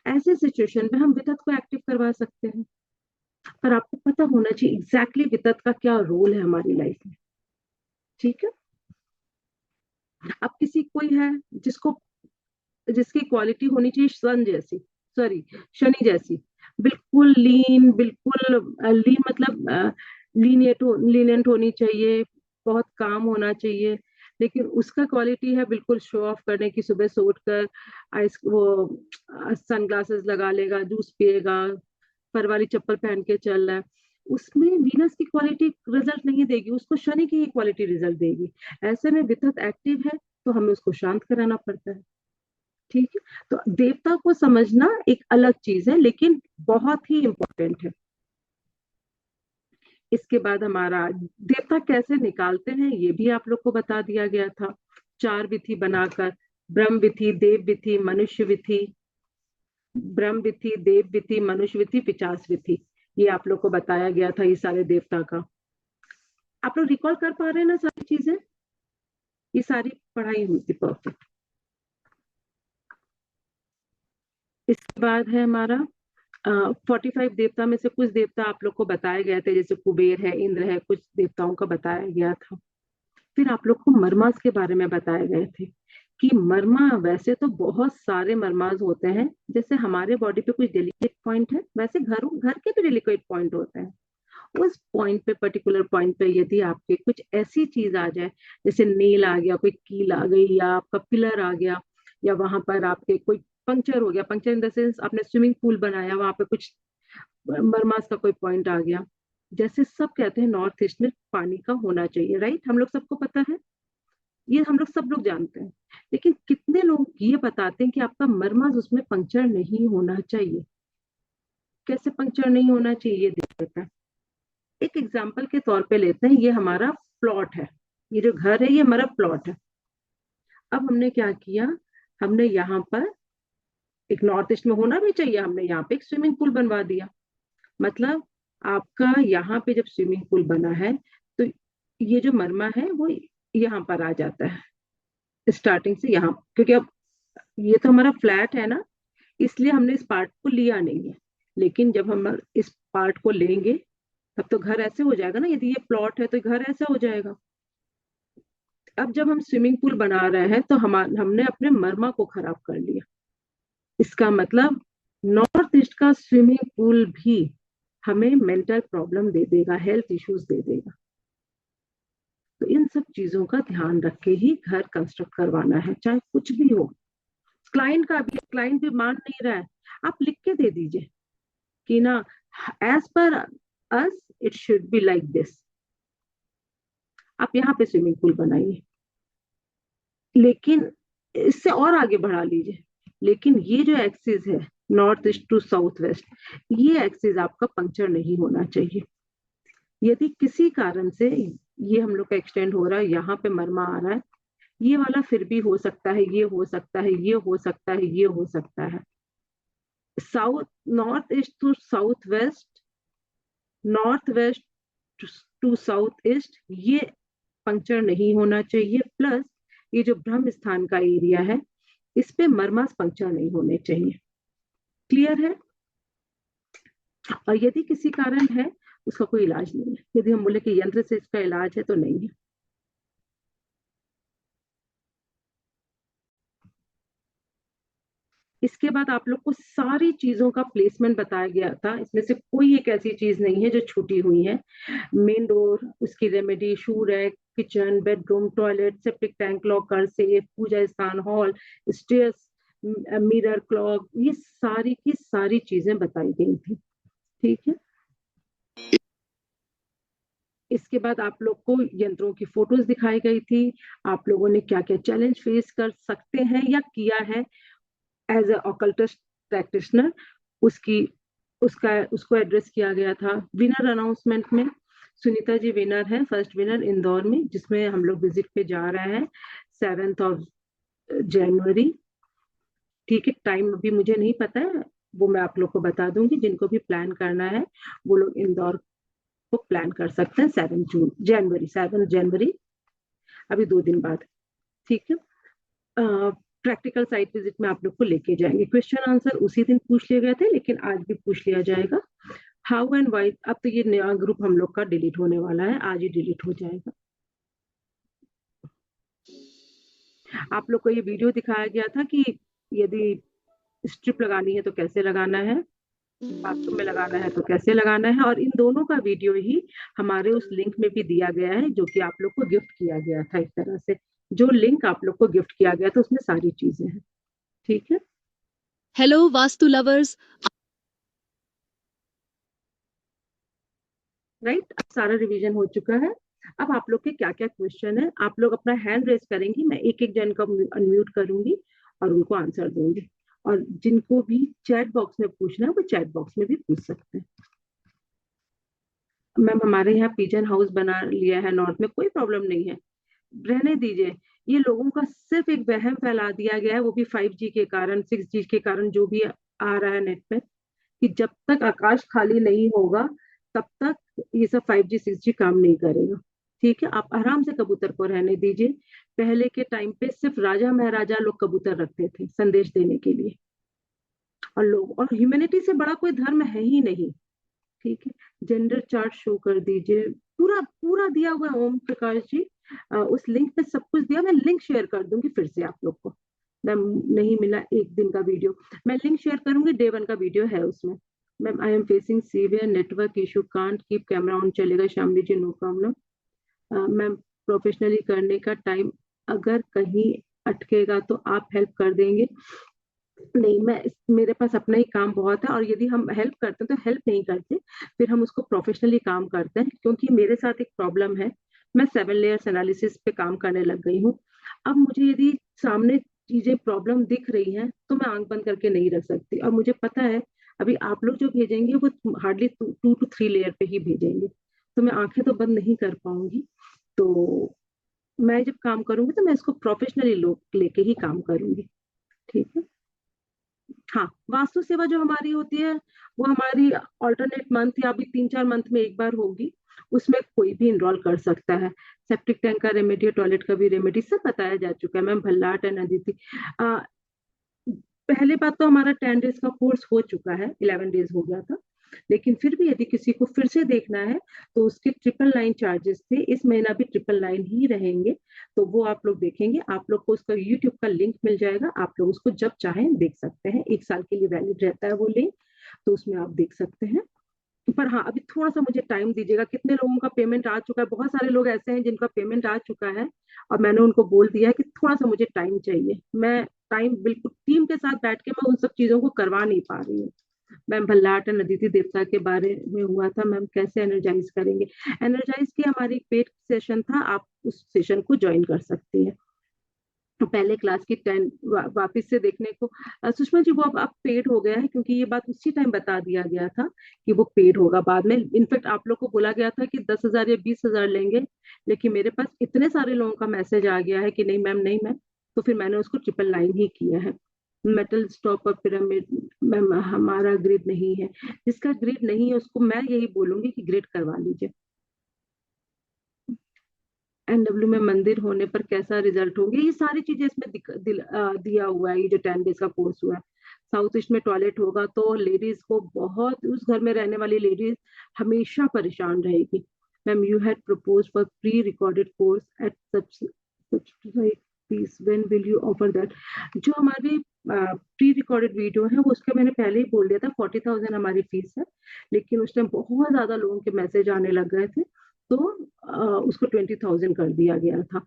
ऐसे सिचुएशन में हम वितत को एक्टिव करवा सकते हैं, पर आपको पता होना चाहिए एग्जैक्टली वितत का क्या रोल है हमारी लाइफ में। ठीक है? अब किसी कोई है जिसकी क्वालिटी होनी चाहिए सन जैसी, सॉरी शनि जैसी, बिल्कुल लीन, बिल्कुल लीन मतलब लीनियंट होनी चाहिए, बहुत काम होना चाहिए, लेकिन उसका क्वालिटी है बिल्कुल शो ऑफ करने की। सुबह से उठकर वो सनग्लासेस लगा लेगा, जूस पिएगा, फर वाली चप्पल पहन के चल रहा है, उसमें वीनस की क्वालिटी रिजल्ट नहीं देगी, उसको शनि की ही क्वालिटी रिजल्ट देगी। ऐसे में वितत एक्टिव है तो हमें उसको शांत कराना पड़ता है। ठीक है? तो देवता को समझना एक अलग चीज है, लेकिन बहुत ही इंपॉर्टेंट है। इसके बाद हमारा देवता कैसे निकालते हैं ये भी आप लोग को बता दिया गया था, 4 विधि बनाकर, ब्रह्म विधि, देव विधि, मनुष्य विधि, ब्रह्म विधि, देव विधि, मनुष्य विधि, पिचास विधि, ये आप लोग को बताया गया था, ये सारे देवता का। आप लोग रिकॉल कर पा रहे हैं ना सारी चीजें? ये सारी पढ़ाई हुई थी परफेक्ट। इसके बाद है हमारा 45 देवता में से कुछ देवता आप लोग को बताए गए थे, जैसे कुबेर है, इंद्र है, कुछ देवताओं का बताया गया था। फिर आप लोग को मर्मास के बारे में बताए गए थे कि मर्मा, वैसे तो बहुत सारे मर्मास होते हैं, जैसे हमारे बॉडी पे कुछ डेलिकेट पॉइंट है, वैसे घर के भी डेलिकेट पॉइंट होते हैं। उस पॉइंट पे, पर्टिकुलर पॉइंट पे यदि आपके कुछ ऐसी चीज आ जाए, जैसे नील आ गया, कोई कील आ गई, या आपका पिलर आ गया, या वहां पर आपके कोई पंक्चर हो गया, पंक्चर इन द सेंस आपने स्विमिंग पूल बनाया, वहां पे कुछ मरमास का कोई पॉइंट आ गया, जैसे सब कहते हैं नॉर्थ ईस्ट में पानी का होना चाहिए, राइट? हम लोग सबको पता है, ये हम लोग सब लोग जानते हैं। लेकिन कितने लोग ये बताते हैं कि आपका मरमास उसमें पंक्चर नहीं होना चाहिए? कैसे पंक्चर नहीं होना चाहिए ये देख लेते हैं। एक एग्जाम्पल के तौर पे लेते हैं, ये हमारा प्लॉट है, ये जो घर है ये हमारा प्लॉट है। अब हमने क्या किया, हमने यहाँ पर एक नॉर्थ ईस्ट में होना भी चाहिए, हमने यहाँ पे एक स्विमिंग पूल बनवा दिया। मतलब आपका यहाँ पे जब स्विमिंग पूल बना है तो ये जो मरमा है वो यहाँ पर आ जाता है स्टार्टिंग से यहाँ, क्योंकि अब ये तो हमारा फ्लैट है ना, इसलिए हमने इस पार्ट को लिया नहीं है। लेकिन जब हम इस पार्ट को लेंगे तब तो घर ऐसे हो जाएगा ना, यदि ये प्लॉट है तो घर ऐसा हो जाएगा। अब जब हम स्विमिंग पूल बना रहे हैं तो हमने अपने मर्मा को खराब कर लिया। इसका मतलब नॉर्थ ईस्ट का स्विमिंग पूल भी हमें मेंटल प्रॉब्लम दे देगा, हेल्थ इश्यूज दे देगा। तो इन सब चीजों का ध्यान रख के ही घर कंस्ट्रक्ट करवाना है, चाहे कुछ भी हो। क्लाइंट भी मान नहीं रहा है, आप लिख के दे दीजिए कि ना, as per us it should be like this. आप यहाँ पे स्विमिंग पूल बनाइए, लेकिन इससे और आगे बढ़ा लीजिए, लेकिन ये जो एक्सिस है north east to south west, ये एक्सिस आपका पंक्चर नहीं होना चाहिए। यदि किसी कारण से ये हम लोग का एक्सटेंड हो रहा है, यहाँ पे मरमा आ रहा है, ये वाला फिर भी हो सकता है, ये हो सकता है, ये हो सकता है, ये हो सकता है। South north east to south west, north west to south east, ये पंक्चर नहीं होना चाहिए। प्लस ये जो ब्रह्म स्थान का एरिया है, इस पे मरमास पंक्चर नहीं होने चाहिए। क्लियर है? और यदि किसी कारण है, उसका कोई इलाज नहीं है। यदि हम बोले कि यंत्र से इसका इलाज है, तो नहीं है। इसके बाद आप लोग को सारी चीजों का प्लेसमेंट बताया गया था, इसमें से कोई एक ऐसी चीज नहीं है जो छूटी हुई है। मेन डोर, उसकी remedy, shoe rack, kitchen, bedroom, toilet, septic tank, locker, safe, पूजा स्थान, हॉल, स्टेयर्स, मिरर क्लॉक, ये सारी की सारी चीजें बताई गई थी। ठीक है, इसके बाद आप लोग को यंत्रों की फोटोज दिखाई गई थी, आप लोगों ने क्या क्या चैलेंज फेस कर सकते हैं या किया है एज ए ऑकल्टिस्ट प्रैक्टिशनर, उसकी उसको एड्रेस किया गया था। विनर अनाउंसमेंट में सुनीता जी विनर है, फर्स्ट विनर इंदौर में, जिसमें हम लोग विजिट पे जा रहे हैं 7 जनवरी। ठीक है, टाइम अभी मुझे नहीं पता है, वो मैं आप लोग को बता दूंगी। जिनको भी प्लान करना है वो लोग इंदौर को प्लान कर सकते हैं 7 जनवरी, अभी 2 दिन बाद। ठीक है, प्रैक्टिकल साइट विजिट में आप लोग को लेके जाएंगे। क्वेश्चन आंसर उसी दिन पूछ लिए गए थे, लेकिन आज भी पूछ लिया जाएगा। हाउ एंड वाई, अब तो ये नया ग्रुप हम लोग का डिलीट होने वाला है, आज ही डिलीट हो जाएगा। आप लोग को ये वीडियो दिखाया गया था कि यदि स्ट्रिप लगानी है तो कैसे लगाना है, बाथरूम में लगाना है तो कैसे लगाना है, और इन दोनों का वीडियो ही हमारे उस लिंक में भी दिया गया है, जो कि आप लोग को गिफ्ट किया गया था। एक तरह से जो लिंक आप लोग को गिफ्ट किया गया था उसमें सारी चीजें हैं। ठीक है, हेलो वास्तु लवर्स, राइट, अब सारा रिवीजन हो चुका है। अब आप लोग के क्या क्या क्वेश्चन है, आप लोग अपना हैंड रेज करेंगी, मैं एक एक जन को अनम्यूट करूंगी और उनको आंसर दूंगी, और जिनको भी चैट बॉक्स में पूछना है वो चैट बॉक्स में भी पूछ सकते हैं। मैम हमारे यहाँ पिजन हाउस बना लिया है नॉर्थ में, कोई प्रॉब्लम नहीं है, रहने दीजिए। ये लोगों का सिर्फ एक वहम फैला दिया गया है, वो भी 5G के कारण, 6G के कारण, जो भी आ रहा है नेट पे, कि जब तक आकाश खाली नहीं होगा तब तक ये सब 5G 6G काम नहीं करेगा। ठीक है, आप आराम से कबूतर को रहने दीजिए। पहले के टाइम पे सिर्फ राजा महाराजा लोग कबूतर रखते थे संदेश देने के लिए, और लोग, और ह्यूमैनिटी से बड़ा कोई धर्म है ही नहीं। ठीक है, जेंडर चार्ट शो कर दीजिए, पूरा पूरा दिया हुआ है ओम प्रकाश जी, उस लिंक पे सब कुछ दिया। मैं लिंक शेयर कर दूंगी फिर से आप लोग को, मैम नहीं मिला एक दिन का वीडियो, मैं लिंक शेयर करूंगी, डे 1 का वीडियो है उसमें। Ma'am I am facing severe network issue, can't keep camera on, चलेगा शामली जी, नो प्रॉब्लम। मैम प्रोफेशनली करने का टाइम अगर कहीं अटकेगा तो आप हेल्प कर देंगे? नहीं, मेरे पास अपना ही काम बहुत है, और यदि हम हेल्प करते हैं तो हेल्प नहीं करते, फिर हम उसको प्रोफेशनली काम करते हैं। क्योंकि मेरे साथ एक प्रॉब्लम है, मैं 7 लेयर्स एनालिसिस पे काम करने लग गई हूँ। अब मुझे यदि सामने चीजें प्रॉब्लम दिख रही हैं तो मैं आंख बंद करके नहीं रख सकती, और मुझे पता है अभी आप लोग जो भेजेंगे वो हार्डली 2 to 3 लेयर पे ही भेजेंगे, तो मैं आंखें तो बंद नहीं कर पाऊंगी। तो मैं जब काम करूंगी तो मैं इसको प्रोफेशनली लोग लेके ही काम करूंगी। ठीक है, हाँ, वास्तु सेवा जो हमारी होती है वो हमारी ऑल्टरनेट मंथ या अभी 3-4 मंथ में एक बार होगी, उसमें कोई भी इनरोल कर सकता है। सेप्टिक टैंक का रेमेडी, टॉयलेट का भी रेमेडी, सब बताया जा चुका है। मैम भल्लाट एंड अदिति, पहले बात तो हमारा 10 डेज का कोर्स हो चुका है, 11 डेज हो गया था, लेकिन फिर भी यदि किसी को फिर से देखना है तो उसके 999 चार्जेस थे, इस महीना भी 999 ही रहेंगे, तो वो आप लोग देखेंगे। आप लोग को उसका यूट्यूब का लिंक मिल जाएगा, आप लोग उसको जब चाहें देख सकते हैं, 1 साल के लिए वैलिड रहता है वो लिंक, तो उसमें आप देख सकते हैं। पर हाँ, अभी थोड़ा सा मुझे टाइम दीजिएगा। कितने लोगों का पेमेंट आ चुका है, बहुत सारे लोग ऐसे हैं जिनका पेमेंट आ चुका है, और मैंने उनको बोल दिया है कि थोड़ा सा मुझे टाइम चाहिए। मैं टाइम बिल्कुल टीम के साथ बैठ के मैं उन सब चीजों को करवा नहीं पा रही हूँ। मैम भल्लाट एंड अदिति देवता के बारे में हुआ था, मैम कैसे एनर्जाइज करेंगे? एनर्जाइज की हमारी एक पेड सेशन था, आप उस सेशन को ज्वाइन कर सकती हैं। तो पहले क्लास की 10 वापस से देखने को, सुषमा जी वो अब पेड हो गया है, क्योंकि ये बात उसी टाइम बता दिया गया था कि वो पेड होगा बाद में। इनफेक्ट आप लोग को बोला गया था कि 10,000 या 20,000 लेंगे, लेकिन मेरे पास इतने सारे लोगों का मैसेज आ गया है कि नहीं मैम, नहीं मैम, तो फिर मैंने उसको 999 ही किया है। मेटल स्टॉप और पिरामिड, मैम हमारा ग्रिड नहीं है, जिसका ग्रिड नहीं है उसको मैं यही बोलूंगी कि ग्रिड करवा लीजिए। NW में मंदिर होने पर कैसा रिजल्ट होंगे, ये सारी चीजें इसमें दिया हुआ है। ये जो 10 डेज का कोर्स हुआ है, साउथ ईस्ट में टॉयलेट होगा तो लेडीज को बहुत, उस घर में रहने वाली लेडीज हमेशा परेशान रहेगी। Ma'am you had propose for pre recorded course eight subscribe please, when will you offer that? जो हमारे प्री रिकॉर्डेड वीडियो है वो उसका मैंने पहले ही बोल दिया था, 40,000 हमारी फीस है, लेकिन उस टाइम बहुत ज्यादा लोगों के मैसेज आने लग गए थे, तो उसको 20,000 कर दिया गया था।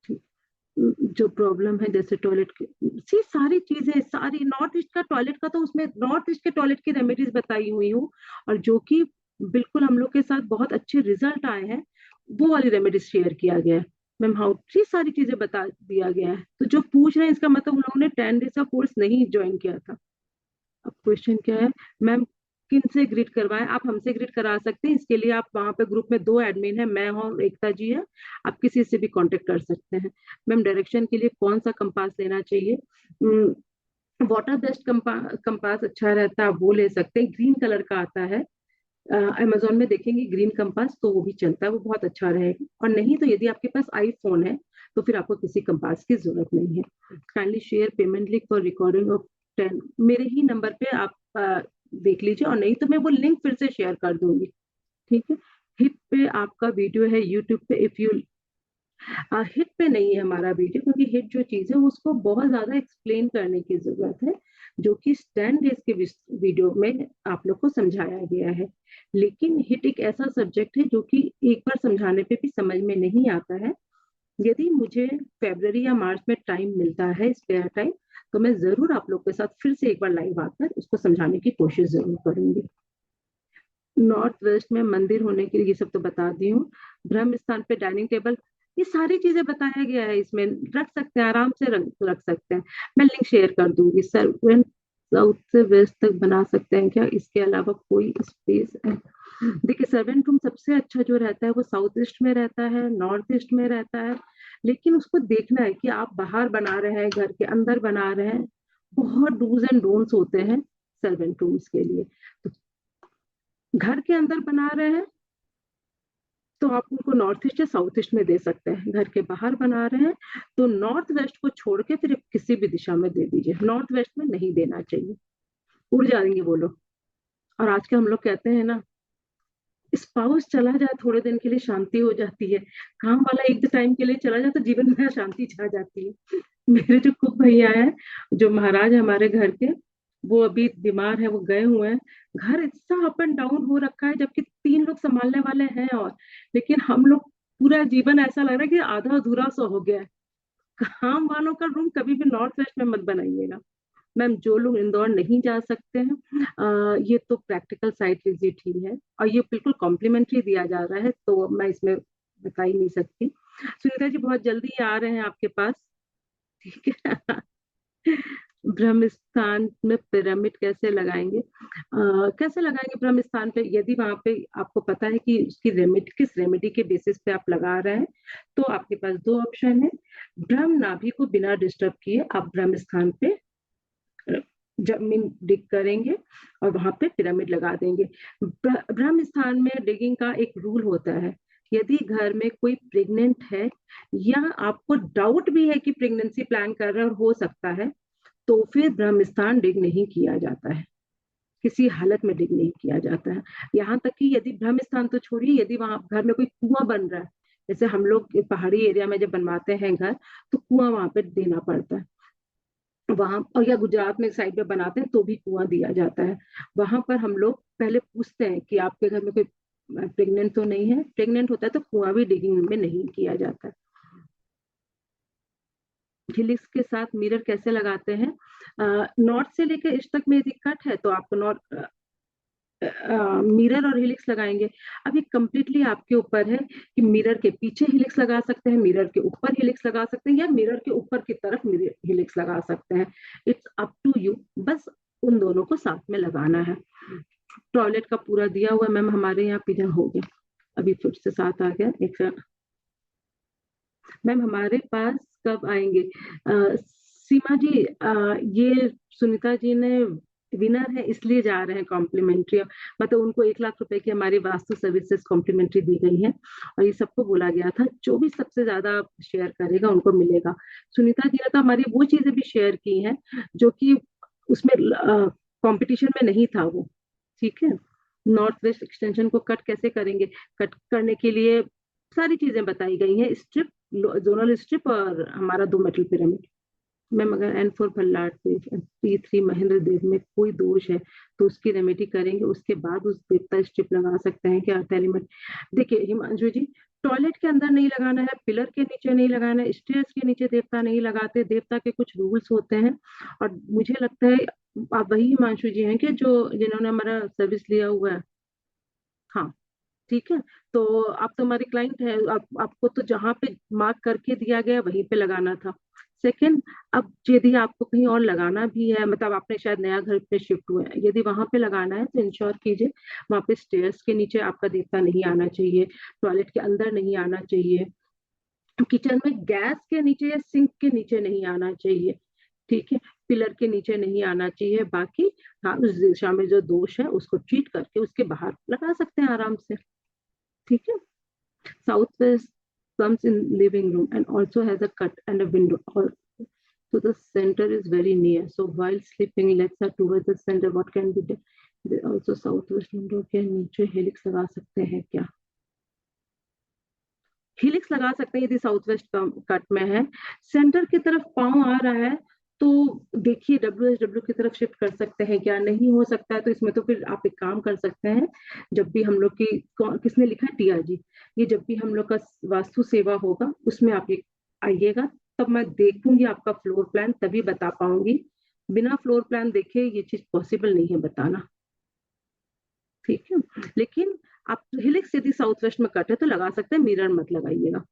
ठीक, जो प्रॉब्लम है जैसे टॉयलेट की, सी सारी चीजें, सारी नॉर्थ ईस्ट का टॉयलेट का तो उसमें नॉर्थ ईस्ट के टॉयलेट की रेमेडीज बताई हुई हूँ, और जो कि बिल्कुल हम लोग के साथ बहुत अच्छे रिजल्ट आए हैं, वो वाली रेमेडीज शेयर किया गया है मैम। हाउ ये सारी चीजें बता दिया गया है। तो जो पूछ रहे हैं इसका मतलब उन लोगों ने 10 डेज का कोर्स नहीं ज्वाइन किया था। अब क्वेश्चन क्या है मैम, किन से ग्रिड करवाएं? आप हमसे ग्रिड करा सकते हैं, इसके लिए आप वहां पे ग्रुप में 2 एडमिन है, मैं हूं और एकता जी है, आप किसी से भी कांटेक्ट कर सकते हैं। मैम डायरेक्शन के लिए कौन सा कंपास लेना चाहिए? वाटर बेस्ड कंपास अच्छा रहता है, आप वो ले सकते हैं, ग्रीन कलर का आता है, अमेजोन में देखेंगे ग्रीन कंपास तो वो भी चलता है, वो बहुत अच्छा रहेगा। और नहीं तो यदि आपके पास आईफोन है तो फिर आपको किसी कंपास की जरूरत नहीं है। Kindly share payment link for recording of 10, मेरे ही नंबर पे आप देख लीजिए, और नहीं तो मैं वो लिंक फिर से शेयर कर दूंगी, ठीक है। हिट पे आपका वीडियो है यूट्यूब पे, इफ यू हिट पे नहीं है हमारा वीडियो, क्योंकि हिट जो चीज है उसको बहुत ज्यादा एक्सप्लेन करने की जरूरत है, जो कि स्टैंड डेज के वीडियो में आप लोग को समझाया गया है। लेकिन हिट एक ऐसा सब्जेक्ट है जो कि एक बार समझाने पे भी समझ में नहीं आता है। यदि मुझे फरवरी या मार्च में टाइम मिलता है, स्पेयर टाइम, तो मैं जरूर आप लोग के साथ फिर से एक बार लाइव आकर उसको समझाने की कोशिश जरूर करूंगी। नॉर्थ वेस्ट में मंदिर होने के लिए ये सब तो बता दी हूँ। ब्रह्म स्थान पे डाइनिंग टेबल, ये सारी चीजें बताया गया है, इसमें रख सकते हैं, आराम से रख सकते हैं। मैं लिंक शेयर कर दूंगी। सर्वेंट साउथ से वेस्ट तक बना सकते हैं क्या, इसके अलावा कोई स्पेस है? देखिए सर्वेंट रूम सबसे अच्छा जो रहता है वो साउथ ईस्ट में रहता है, नॉर्थ ईस्ट में रहता है, लेकिन उसको देखना है कि आप बाहर बना रहे हैं, घर के अंदर बना रहे हैं, बहुत डूज एंड डोंट्स होते हैं सर्वेंट रूम्स के लिए। तो घर के अंदर बना रहे हैं तो आप उनको नॉर्थ ईस्ट या साउथ ईस्ट में दे सकते हैं। घर के बाहर बना रहे हैं तो नॉर्थ वेस्ट को छोड़ के फिर किसी भी दिशा में दे दीजिए, नॉर्थ वेस्ट में नहीं देना चाहिए, उड़ जाएंगे वो लोग। और आज के हम लोग कहते हैं ना, स्पाउस चला जाए थोड़े दिन के लिए शांति हो जाती है, काम वाला एक टाइम के लिए चला जाए तो जीवन में शांति छा जाती है। मेरे जो कुक भैया है, जो महाराज है हमारे घर के, वो अभी बीमार है, वो गए हुए हैं। घर इतना अप एंड डाउन हो रखा है, जबकि 3 लोग संभालने वाले हैं, और लेकिन हम लोग पूरा जीवन ऐसा लग रहा है कि आधा अधूरा सा हो गया है। काम वालों का रूम कभी भी नॉर्थ वेस्ट में मत बनाइएगा। मैम जो लोग इंदौर नहीं जा सकते हैं, ये तो प्रैक्टिकल साइट विजिट ही है, और ये बिल्कुल कॉम्प्लीमेंट्री दिया जा रहा है, तो मैं इसमें बता ही नहीं सकती। सुनीता जी बहुत जल्दी आ रहे हैं आपके पास, ठीक है। ब्रह्म स्थान में पिरामिड कैसे लगाएंगे? कैसे लगाएंगे ब्रह्म स्थान पे? यदि वहां पे आपको पता है कि उसकी रेमेडी, किस रेमेडी के बेसिस पे आप लगा रहे हैं, तो आपके पास 2 ऑप्शन है। ब्रह्म नाभि को बिना डिस्टर्ब किए आप ब्रह्म स्थान पे जमीन डिग करेंगे और वहां पे पिरामिड लगा देंगे। ब्रह्म स्थान में डिगिंग का एक रूल होता है, यदि घर में कोई प्रेग्नेंट है या आपको डाउट भी है कि प्रेगनेंसी प्लान कर रहे हैं और हो सकता है, तो फिर ब्रह्म स्थान डिग नहीं किया जाता है, किसी हालत में डिग नहीं किया जाता है। यहाँ तक कि यदि ब्रह्म स्थान तो छोड़िए, यदि वहां घर में कोई कुआं बन रहा है, जैसे हम लोग पहाड़ी एरिया में जब बनवाते हैं घर, तो कुआं वहां पे देना पड़ता है वहां, और या गुजरात में साइड में बनाते हैं तो भी कुआं दिया जाता है। वहां पर हम लोग पहले पूछते हैं कि आपके घर में कोई प्रेग्नेंट तो नहीं है, प्रेग्नेंट होता है तो कुआं भी डिगिंग में नहीं किया जाता है। हिलिक्स के साथ मिरर कैसे लगाते हैं? नॉर्थ से लेकर ईस्ट तक में यदि कट है तो आपको नॉर्थ मिरर और हिलिक्स लगाएंगे। अब ये कम्प्लीटली आपके ऊपर है कि मिरर के पीछे हिलिक्स लगा सकते हैं, मिरर के ऊपर हिलिक्स लगा सकते हैं, या मिरर के ऊपर की तरफ हिलिक्स लगा सकते हैं। इट्स अप टू यू, बस उन दोनों को साथ में लगाना है। टॉयलेट का पूरा दिया हुआ मैम, हमारे यहाँ पिजन हो गया, अभी फिर से 7 आ गया। एक मैम हमारे पास कब आएंगे? सीमा जी, ये सुनीता जी ने विनर है इसलिए जा रहे हैं कॉम्प्लीमेंट्री, मतलब उनको 1 लाख रुपए की हमारी वास्तु सर्विसेज कॉम्प्लीमेंट्री दी गई है, और ये सबको बोला गया था जो भी सबसे ज्यादा शेयर करेगा उनको मिलेगा। सुनीता जी ने तो हमारी वो चीजें भी शेयर की हैं जो कि उसमें कंपटीशन में नहीं था वो, ठीक है। नॉर्थ वेस्ट एक्सटेंशन को कट कैसे करेंगे? कट करने के लिए सारी चीजें बताई गई हैं, स्ट्रिप, जोनल स्ट्रिप और हमारा 2 मेटल पिरामिड। मैम अगर N4 भल्लाट P3 महेंद्र देव में कोई दोष है तो उसकी रेमेडी करेंगे, उसके बाद उस देवता स्ट्रिप लगा सकते हैं क्या? टेलीमेट, देखिए हिमांशु जी, टॉयलेट के अंदर नहीं लगाना है, पिलर के नीचे नहीं लगाना है, स्टेयर्स के नीचे देवता नहीं लगाते। देवता के कुछ रूल्स होते हैं, और मुझे लगता है आप वही हिमांशु जी हैं कि जिन्होंने हमारा सर्विस लिया हुआ है। हाँ, ठीक है। तो आप तो हमारे क्लाइंट है, आपको तो जहाँ पे मार्क करके दिया गया वहीं पे लगाना था। सेकंड, अब यदि आपको कहीं और लगाना भी है, मतलब आपने शायद नया घर पे शिफ्ट हुए हैं, यदि वहां पे लगाना है तो इंश्योर कीजिए वहां पे स्टेयर्स के नीचे आपका देवता नहीं आना चाहिए, टॉयलेट के अंदर नहीं आना चाहिए, किचन में गैस के नीचे या सिंक के नीचे नहीं आना चाहिए, ठीक है, पिलर के नीचे नहीं आना चाहिए। बाकी हाँ, उस दिशा में जो दोष है उसको ट्रीट करके उसके बाहर लगा सकते हैं आराम से, ठीक है। Southwest comes in living room and also has a cut and a window. So the center is very near. So while sleeping, legs are towards the center. What can be done? Also southwest window के नीचे helix लगा सकते हैं क्या? Helix लगा सकते हैं यदि साउथ वेस्ट कट में है। सेंटर की तरफ पांव आ रहा है तो देखिए WSW की तरफ शिफ्ट कर सकते हैं क्या? नहीं हो सकता है तो इसमें तो फिर आप एक काम कर सकते हैं, जब भी हम लोग की किसने लिखा है, टिया जी, ये जब भी हम लोग का वास्तु सेवा होगा उसमें आप ये आइएगा, तब मैं देखूंगी आपका फ्लोर प्लान, तभी बता पाऊंगी। बिना फ्लोर प्लान देखे ये चीज पॉसिबल नहीं है बताना, ठीक है। लेकिन आप हेलिक्स यदि साउथ वेस्ट में कट है तो लगा सकते हैं, मिरर मत लगाइएगा।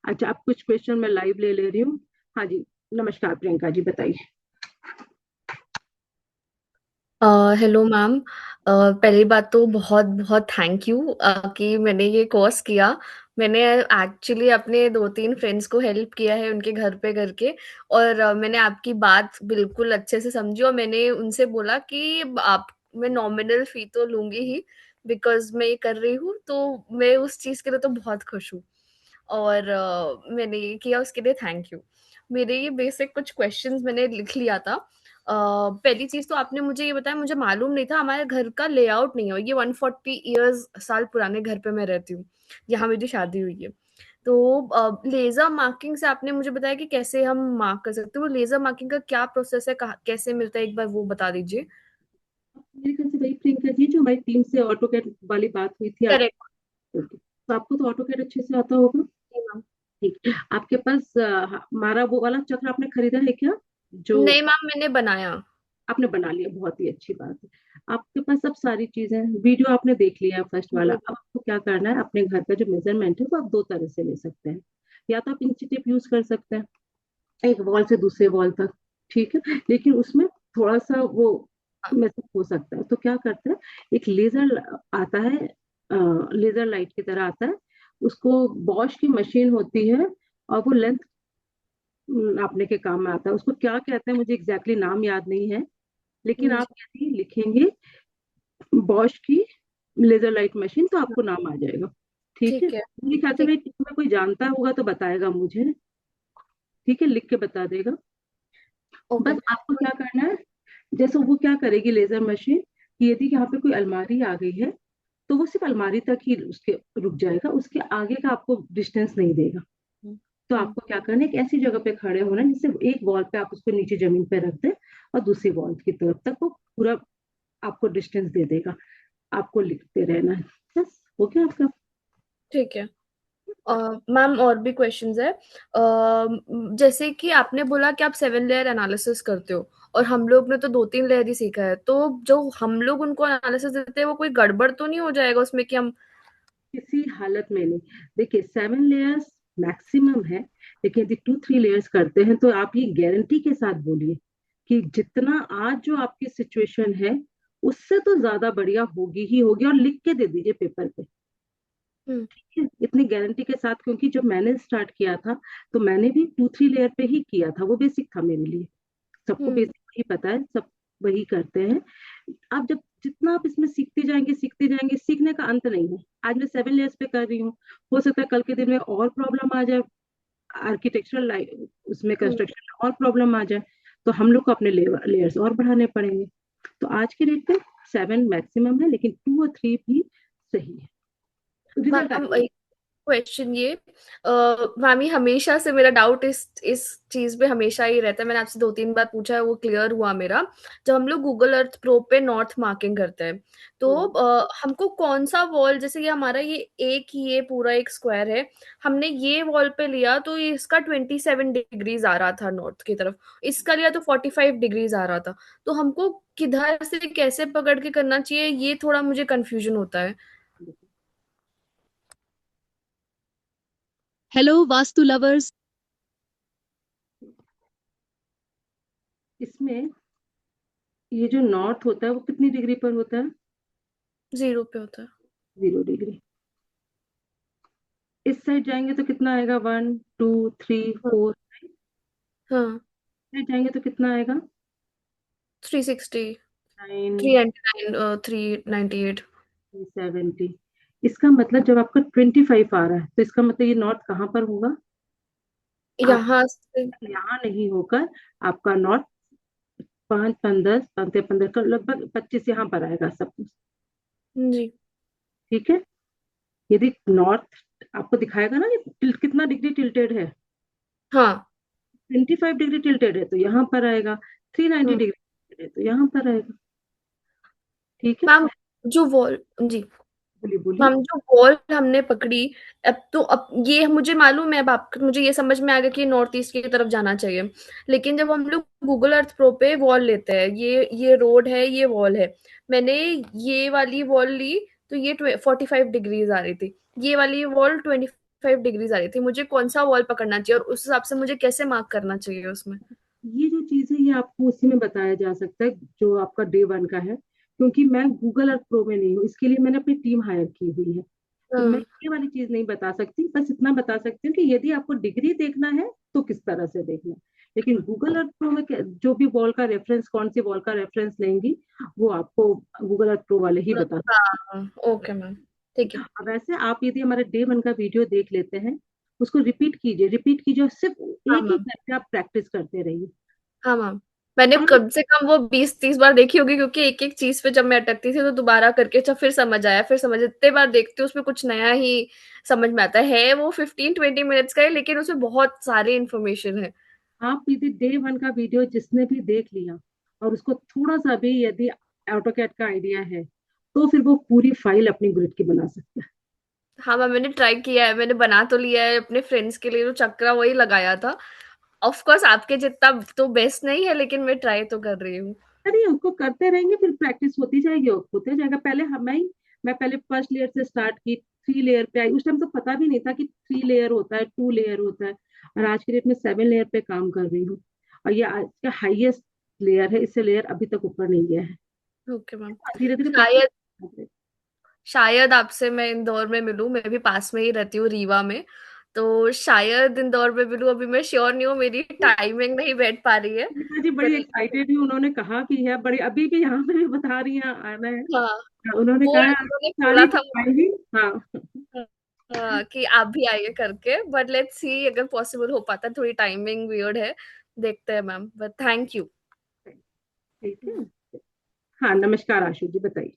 अच्छा, आप कुछ क्वेश्चन मैं लाइव ले रही हूँ। हाँ जी, नमस्कार प्रियंका जी, बताइए। Hello ma'am. पहली बात तो बहुत बहुत थैंक यू कि मैंने ये कोर्स किया। मैंने एक्चुअली अपने 2-3 फ्रेंड्स को हेल्प किया है उनके घर पे करके, और मैंने आपकी बात बिल्कुल अच्छे से समझी, और मैंने उनसे बोला कि आप मैं नॉमिनल फी तो लूंगी ही, बिकॉज मैं ये कर रही हूँ, तो मैं उस चीज़ के लिए तो बहुत खुश हूँ, और मैंने ये किया, उसके लिए थैंक यू। मेरे ये बेसिक कुछ क्वेश्चंस मैंने लिख लिया था। पहली चीज तो आपने मुझे ये बताया, मुझे मालूम नहीं था हमारे घर का लेआउट नहीं है। ये 140 ईयर्स साल पुराने घर पे मैं रहती हूँ, यहाँ मेरी शादी हुई है। तो लेजर मार्किंग से आपने मुझे बताया कि कैसे हम मार्क कर सकते हैं। वो लेजर मार्किंग का क्या प्रोसेस है, कैसे मिलता है, एक बार वो बता दीजिए। मेरे ख्याल से वही प्रियंका जी जो हमारी टीम से ऑटोकैड वाली बात हुई थी आप, करेक्ट। तो आपको तो ऑटोकैड अच्छे से आता होगा, ठीक। आपके पास हमारा वो वाला चक्र आपने खरीदा है क्या? जो नहीं मैम, मैंने बनाया। आपने बना लिया, बहुत ही अच्छी बात है। आपके पास सब सारी चीजें, वीडियो आपने देख लिया फर्स्ट वाला। अब आपको क्या करना है, अपने घर का जो मेजरमेंट है वो आप 2 तरह से ले सकते हैं। या तो आप इंची टेप यूज कर सकते हैं एक वॉल से दूसरे वॉल तक, ठीक है, लेकिन उसमें थोड़ा सा वो मैसेज हो सकता है। तो क्या करते हैं, एक लेजर आता है, लेजर लाइट की तरह आता है, उसको बॉश की मशीन होती है, और वो लेंथ नापने के काम में आता है। उसको क्या कहते हैं मुझे एग्जैक्टली नाम याद नहीं है, लेकिन आप यदि लिखेंगे बॉश की लेजर लाइट मशीन तो आपको नाम आ जाएगा, ठीक है। ठीक है। मेरे ख्याल से मेरी टीम में कोई जानता होगा तो बताएगा मुझे, ठीक है, लिख के बता देगा। ओके। बस आपको क्या करना है, जैसे वो क्या करेगी लेजर मशीन, कि यदि यहाँ पे कोई अलमारी आ गई है तो वो सिर्फ अलमारी तक ही उसके रुक जाएगा, उसके आगे का आपको डिस्टेंस नहीं देगा। तो आपको क्या करना है, एक ऐसी जगह पे खड़े होना है जिससे एक वॉल पे आप उसको नीचे जमीन पे रख दें और दूसरी वॉल की तरफ तक वो पूरा आपको डिस्टेंस दे देगा। आपको लिखते रहना है, बस हो गया आपका। ठीक है मैम, और भी क्वेश्चंस है। जैसे कि आपने बोला कि आप 7 लेयर एनालिसिस करते हो, और हम लोग ने तो 2-3 लेयर ही सीखा है, तो जो हम लोग उनको एनालिसिस देते हैं वो कोई गड़बड़ तो नहीं हो जाएगा उसमें कि हम। किसी हालत में नहीं। देखिए 7 लेयर्स मैक्सिमम है, लेकिन यदि 2-3 लेयर्स करते हैं तो आप ये गारंटी के साथ बोलिए कि जितना आज जो आपकी सिचुएशन है उससे तो ज्यादा बढ़िया होगी ही होगी, और लिख के दे दीजिए पेपर पे, ठीक है, इतनी गारंटी के साथ। क्योंकि जब मैंने स्टार्ट किया था तो मैंने भी 2-3 लेयर पे ही किया था, वो बेसिक था मेरे लिए। सबको बेसिक ही पता है, सब वही करते हैं। आप जब जितना आप इसमें सीखते जाएंगे, सीखने का अंत नहीं है। आज मैं 7 लेयर्स पे कर रही हूँ, हो सकता है कल के दिन में और प्रॉब्लम आ जाए, आर्किटेक्चरल उसमें कंस्ट्रक्शन में और प्रॉब्लम आ जाए, तो हम लोग को अपने लेयर्स और बढ़ाने पड़ेंगे। तो आज के डेट पे 7 मैक्सिमम है, लेकिन 2 और 3 भी सही है। मैम क्वेश्चन ये मामी, हमेशा से मेरा डाउट इस चीज पे हमेशा ही रहता है। मैंने आपसे 2-3 बार पूछा है, वो क्लियर हुआ मेरा। जब हम लोग गूगल अर्थ प्रो पे नॉर्थ मार्किंग करते हैं तो हमको कौन सा वॉल, जैसे ये हमारा ये पूरा एक स्क्वायर है, हमने ये वॉल पे लिया तो ये इसका 27 डिग्रीज आ रहा था नॉर्थ की तरफ, इसका लिया तो 45 डिग्रीज आ रहा था। तो हमको किधर से कैसे पकड़ के करना चाहिए, ये थोड़ा मुझे कंफ्यूजन होता है। Hello vastu lovers. इसमें ये जो नॉर्थ होता है वो कितनी डिग्री पर होता है? 0 पे होता है। 0 डिग्री। इस साइड जाएंगे तो कितना आएगा? 1 2 3 4। हाँ, साइड जाएंगे तो कितना आएगा? 360, 9 399, 398। 70। इसका मतलब जब आपका 25 आ रहा है तो इसका मतलब ये नॉर्थ कहाँ पर होगा? आप यहाँ से यहाँ नहीं होकर आपका नॉर्थ 5 15 15 15 का लगभग 25 यहाँ पर आएगा सब कुछ। जी। ठीक है। यदि नॉर्थ आपको दिखाएगा ना ये कितना डिग्री टिल्टेड है, हाँ। 25 डिग्री टिल्टेड है तो यहाँ पर आएगा, 390 डिग्री टिल्टेड है तो यहाँ पर आएगा। ठीक है। मैम जो वॉल, जी बोलिए बोलिए। मैम, जो वॉल हमने पकड़ी, अब ये मुझे मालूम है, अब आप मुझे ये समझ में आ गया कि नॉर्थ ईस्ट की तरफ जाना चाहिए। लेकिन जब हम लोग गूगल अर्थ प्रो पे वॉल लेते हैं, ये रोड है, ये वॉल है, मैंने ये वाली वॉल ली तो ये 45 डिग्रीज आ रही थी, ये वाली वॉल 25 डिग्रीज आ रही थी। मुझे कौन सा वॉल पकड़ना चाहिए और उस हिसाब से मुझे कैसे मार्क करना चाहिए उसमें? ये जो चीज है ये आपको उसी में बताया जा सकता है जो आपका डे 1 का है, क्योंकि मैं गूगल अर्थ प्रो में नहीं हूँ, इसके लिए मैंने अपनी टीम हायर की हुई है। तो मैं हाँ। ये वाली चीज नहीं बता सकती, बस इतना बता सकती हूँ कि यदि आपको डिग्री देखना है तो किस तरह से देखना है। लेकिन गूगल अर्थ प्रो में जो भी वॉल का रेफरेंस, कौन सी वॉल का रेफरेंस लेंगी वो आपको गूगल अर्थ प्रो वाले ही बता सकते हाँ, ओके मैम, ठीक है। हैं। अब वैसे आप यदि हमारे डे 1 का वीडियो देख लेते हैं, उसको रिपीट कीजिए और सिर्फ हाँ एक एक मैम। करके आप प्रैक्टिस करते रहिए। हाँ मैम, मैंने और कम से कम वो 20-30 बार देखी होगी, क्योंकि एक एक चीज पे जब मैं अटकती थी तो दोबारा करके जब फिर समझ आया, फिर समझ, इतने बार देखती हूँ उसमें कुछ नया ही समझ में आता है। वो 15-20 मिनट्स का है लेकिन उसमें बहुत सारी इंफॉर्मेशन है। आप यदि डे 1 का वीडियो जिसने भी देख लिया और उसको थोड़ा सा भी यदि ऑटोकैड का आइडिया है तो फिर वो पूरी फाइल अपनी ग्रिड की बना सकता है। हाँ मैम, मैंने ट्राई किया है, मैंने बना तो लिया है अपने फ्रेंड्स के लिए, जो चक्रा वही लगाया था। ऑफ कोर्स आपके जितना तो बेस्ट नहीं है, लेकिन मैं ट्राई तो कर रही हूँ। अरे उसको करते रहेंगे फिर प्रैक्टिस होती जाएगी और होते जाएगा। पहले मैं पहले फर्स्ट लेयर से स्टार्ट की, 3 लेयर पे आई। उस टाइम तो पता भी नहीं था कि 3 लेयर होता है, 2 लेयर होता है। और आज के डेट में 7 लेयर पे काम कर रही हूँ और ये आज का हाईएस्ट लेयर है, इससे लेयर अभी तक ऊपर नहीं गया है। Okay ma'am. धीरे धीरे शायद प्रैक्टिस। शायद आपसे मैं इंदौर में मिलूं, मैं भी पास में ही रहती हूँ, रीवा में। तो शायद इंदौर में मिलूं, अभी मैं श्योर नहीं हूँ, मेरी टाइमिंग नहीं बैठ पा रही है। गीता जी बड़ी बट एक्साइटेड हुई, उन्होंने कहा भी है, बड़ी अभी भी यहाँ पे भी बता रही हैं आना है। हाँ, उन्होंने वो कहा उन्होंने सारी बोला था आएंगी। हाँ। हाँ, कि आप भी आइए करके, बट लेट्स सी अगर पॉसिबल हो पाता है। थोड़ी टाइमिंग वियर्ड है, देखते हैं मैम, बट थैंक यू। ठीक है। हाँ नमस्कार आशु जी, बताइए।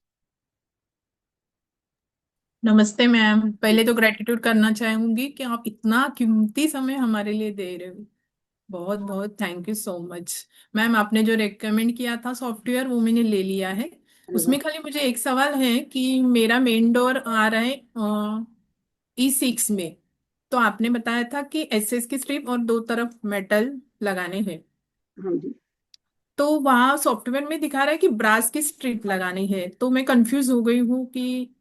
नमस्ते मैम, पहले तो ग्रेटिट्यूड करना चाहूंगी कि आप इतना कीमती समय हमारे लिए दे रहे हो। बहुत बहुत thank you so much. Ma'am, आपने जो रेकमेंड किया था सॉफ्टवेयर वो मैंने ले लिया है। अरे वाह। उसमें खाली मुझे एक सवाल है कि मेरा मेन डोर आ रहा है E6 में। तो आपने बताया था कि एसएस की स्ट्रिप और 2 तरफ मेटल लगाने हैं। हाँ जी। तो वहाँ सॉफ्टवेयर में दिखा रहा है कि ब्रास की स्ट्रिप लगानी है, तो मैं कंफ्यूज हो गई हूँ कि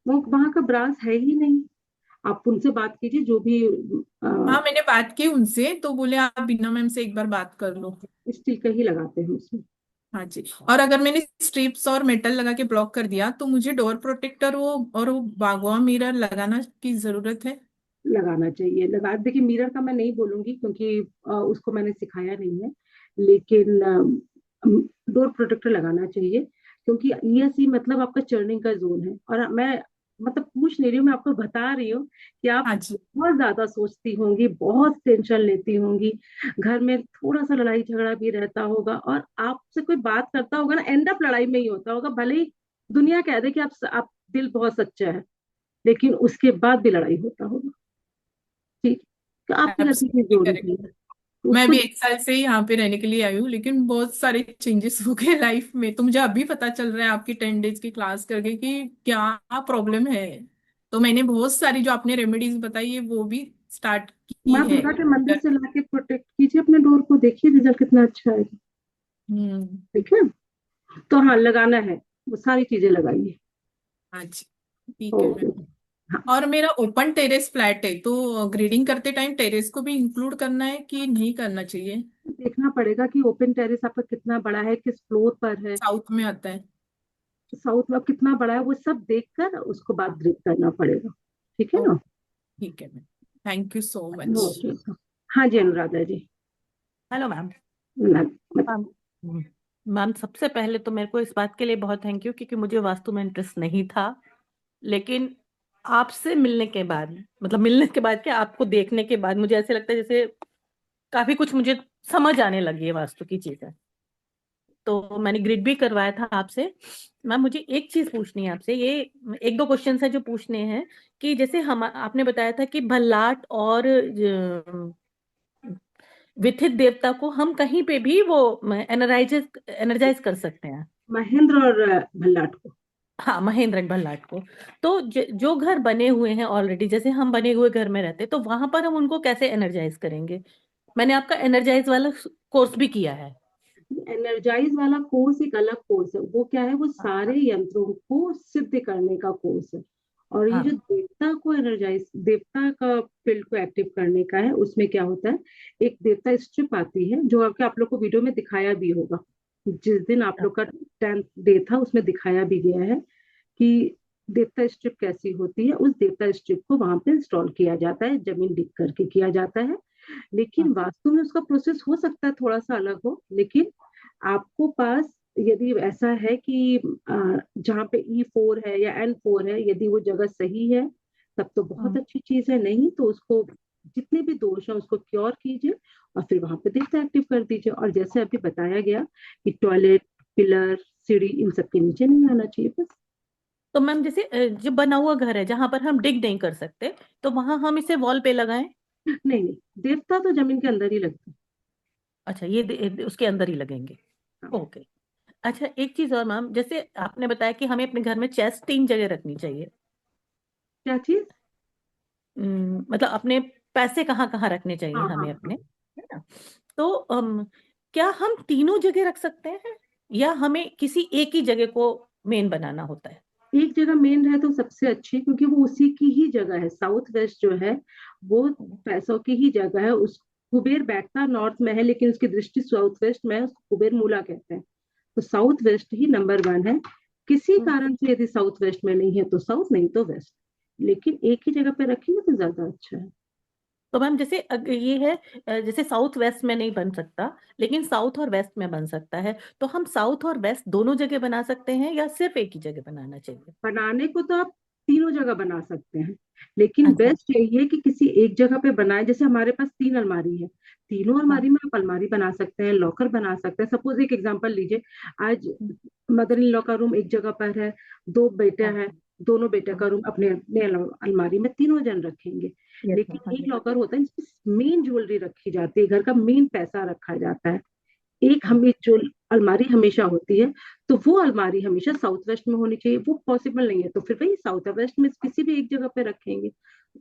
वो वहां का ब्रास है ही नहीं। आप उनसे बात कीजिए जो भी हाँ, मैंने बात की उनसे तो बोले आप बीना मैम से एक बार बात कर लो। स्टील का ही लगाते हैं उसमें। हाँ जी। और अगर मैंने स्ट्रिप्स और मेटल लगा के ब्लॉक कर दिया तो मुझे डोर प्रोटेक्टर वो बागवा मिरर लगाना की जरूरत है। लगाना चाहिए, लगा देखिए। मिरर का मैं नहीं बोलूंगी क्योंकि उसको मैंने सिखाया नहीं है, लेकिन डोर प्रोटेक्टर लगाना चाहिए क्योंकि ईएसई मतलब आपका चर्निंग का जोन है। और मैं मतलब पूछ नहीं रही हूँ, मैं आपको बता रही हूँ कि आप हाँ जी। बहुत ज्यादा सोचती होंगी, बहुत टेंशन लेती होंगी, घर में थोड़ा सा लड़ाई झगड़ा भी रहता होगा और आपसे कोई बात करता होगा ना, एंड अप लड़ाई में ही होता होगा, भले ही दुनिया कह दे कि आप दिल बहुत सच्चा है। लेकिन उसके बाद भी लड़ाई होता होगा। ठीक, तो आपके घर की चीज एब्सोल्युटली जोड़ी करेक्ट। थी, तो मैं उसको भी 1 साल से ही यहाँ पे रहने के लिए आई हूँ, लेकिन बहुत सारे चेंजेस हो गए लाइफ में। तो मुझे अभी पता चल रहा है आपकी 10 डेज की क्लास करके कि क्या प्रॉब्लम है। तो मैंने बहुत सारी जो आपने रेमेडीज बताई है वो भी स्टार्ट की माँ है दुर्गा के मंदिर घर से पे। लाके प्रोटेक्ट कीजिए अपने डोर को, देखिए रिजल्ट कितना अच्छा है। हम्म। ठीक है, तो हाँ लगाना है, वो सारी चीजें लगाइए। हाँ जी, ठीक है ओके। मैम। हाँ, और मेरा ओपन टेरेस फ्लैट है, तो ग्रीडिंग करते टाइम टेरेस को भी इंक्लूड करना है कि नहीं करना चाहिए? देखना पड़ेगा कि ओपन टेरेस आपका कितना बड़ा है, किस फ्लोर पर है, साउथ में आता है। साउथ में कितना बड़ा है, वो सब देखकर उसको बाद ग्रिड करना पड़ेगा। ठीक है ओ, ना? ठीक है ma'am, thank you so much. Okay. हाँ जी अनुराधा जी। Hello ma'am. मत- मैम मैम, सबसे पहले तो मेरे को इस बात के लिए बहुत थैंक यू, क्योंकि मुझे वास्तु में इंटरेस्ट नहीं था, लेकिन आपसे मिलने के बाद, मतलब मिलने के बाद क्या, आपको देखने के बाद मुझे ऐसे लगता है जैसे काफी कुछ मुझे समझ आने लगी है वास्तु की चीजें। तो मैंने ग्रिड भी करवाया था आपसे। मैम मुझे एक चीज पूछनी है आपसे, ये 1-2 क्वेश्चन है जो पूछने हैं, कि जैसे हम, आपने बताया था कि भल्लाट और विथित देवता को हम कहीं पे भी वो एनर्जाइज कर सकते हैं। महेंद्र और भल्लाट को। हाँ, महेंद्र भल्लाट को। तो जो घर बने हुए हैं ऑलरेडी, जैसे हम बने हुए घर में रहते, तो वहां पर हम उनको कैसे एनर्जाइज करेंगे? मैंने आपका एनर्जाइज वाला कोर्स भी किया है। एनर्जाइज वाला कोर्स एक अलग कोर्स है, वो क्या है, वो सारे यंत्रों को सिद्ध करने का कोर्स है। और ये जो हाँ देवता को एनर्जाइज, देवता का फील्ड को एक्टिव करने का है, उसमें क्या होता है, एक देवता स्ट्रिप आती है जो आपके, आप लोग को वीडियो में दिखाया भी होगा, जिस दिन आप लोग का 10th डे था उसमें दिखाया भी गया है कि देवता स्ट्रिप कैसी होती है। उस देवता स्ट्रिप को वहां पे इंस्टॉल किया जाता है, जमीन डिग करके किया जाता है। लेकिन हाँ वास्तु में उसका प्रोसेस हो सकता है थोड़ा सा अलग हो, लेकिन आपको पास यदि ऐसा है कि जहाँ पे E4 है या N4 है, यदि वो जगह सही है तब तो बहुत अच्छी चीज है, नहीं तो उसको जितने भी दोष है उसको क्योर कीजिए और फिर वहां पे देवता एक्टिव कर दीजिए। और जैसे अभी बताया गया कि टॉयलेट, पिलर, सीढ़ी, इन सब के नीचे नहीं आना चाहिए बस। तो मैम जैसे जो बना हुआ घर है जहां पर हम डिग नहीं कर सकते, तो वहां हम इसे वॉल पे लगाएं? नहीं नहीं, देवता तो जमीन के अंदर ही लगता अच्छा, ये उसके अंदर ही लगेंगे। है। ओके। अच्छा, एक चीज और मैम, जैसे आपने बताया कि हमें अपने घर में चेस्ट 3 जगह रखनी चाहिए। क्या चीज? मतलब अपने पैसे कहाँ कहाँ रखने चाहिए हाँ हाँ हमें हाँ। अपने, है ना? तो क्या हम तीनों जगह रख सकते हैं, या हमें किसी एक ही जगह को मेन बनाना होता है? एक जगह मेन रहे तो सबसे अच्छी, क्योंकि वो उसी की ही जगह है। साउथ वेस्ट जो है वो पैसों की ही जगह है। उस कुबेर बैठता नॉर्थ में है, लेकिन उसकी दृष्टि साउथ वेस्ट में है, उसको कुबेर मूला कहते हैं। तो साउथ वेस्ट ही नंबर 1 है। किसी हम्म। कारण से यदि साउथ वेस्ट में नहीं है तो साउथ, नहीं तो वेस्ट, लेकिन एक ही जगह पे रखेंगे तो ज्यादा अच्छा है। तो मैम जैसे ये है, जैसे साउथ वेस्ट में नहीं बन सकता, लेकिन साउथ और वेस्ट में बन सकता है, तो हम साउथ और वेस्ट दोनों जगह बना सकते हैं, या सिर्फ एक ही जगह बनाना चाहिए? बनाने को तो आप तीनों जगह बना सकते हैं, लेकिन अच्छा। बेस्ट यही है कि किसी एक जगह पे बनाए। जैसे हमारे पास 3 अलमारी है, तीनों हाँ। अलमारी में आप अलमारी बना सकते हैं, लॉकर बना सकते हैं। सपोज एक एग्जांपल लीजिए, आज मदर इन लॉ का रूम एक जगह पर है, 2 बेटे हाँ। हैं, दोनों बेटे हाँ। का रूम अपने अपने अलमारी में तीनों जन रखेंगे। यस लेकिन मैम। एक लॉकर होता है जिसमें मेन ज्वेलरी रखी जाती है, घर का मेन पैसा रखा जाता है। एक हाँ। हमें जो अलमारी हमेशा होती है, तो वो अलमारी हमेशा साउथ वेस्ट में होनी चाहिए। वो पॉसिबल नहीं है तो फिर वही साउथ वेस्ट में किसी भी एक जगह पे रखेंगे।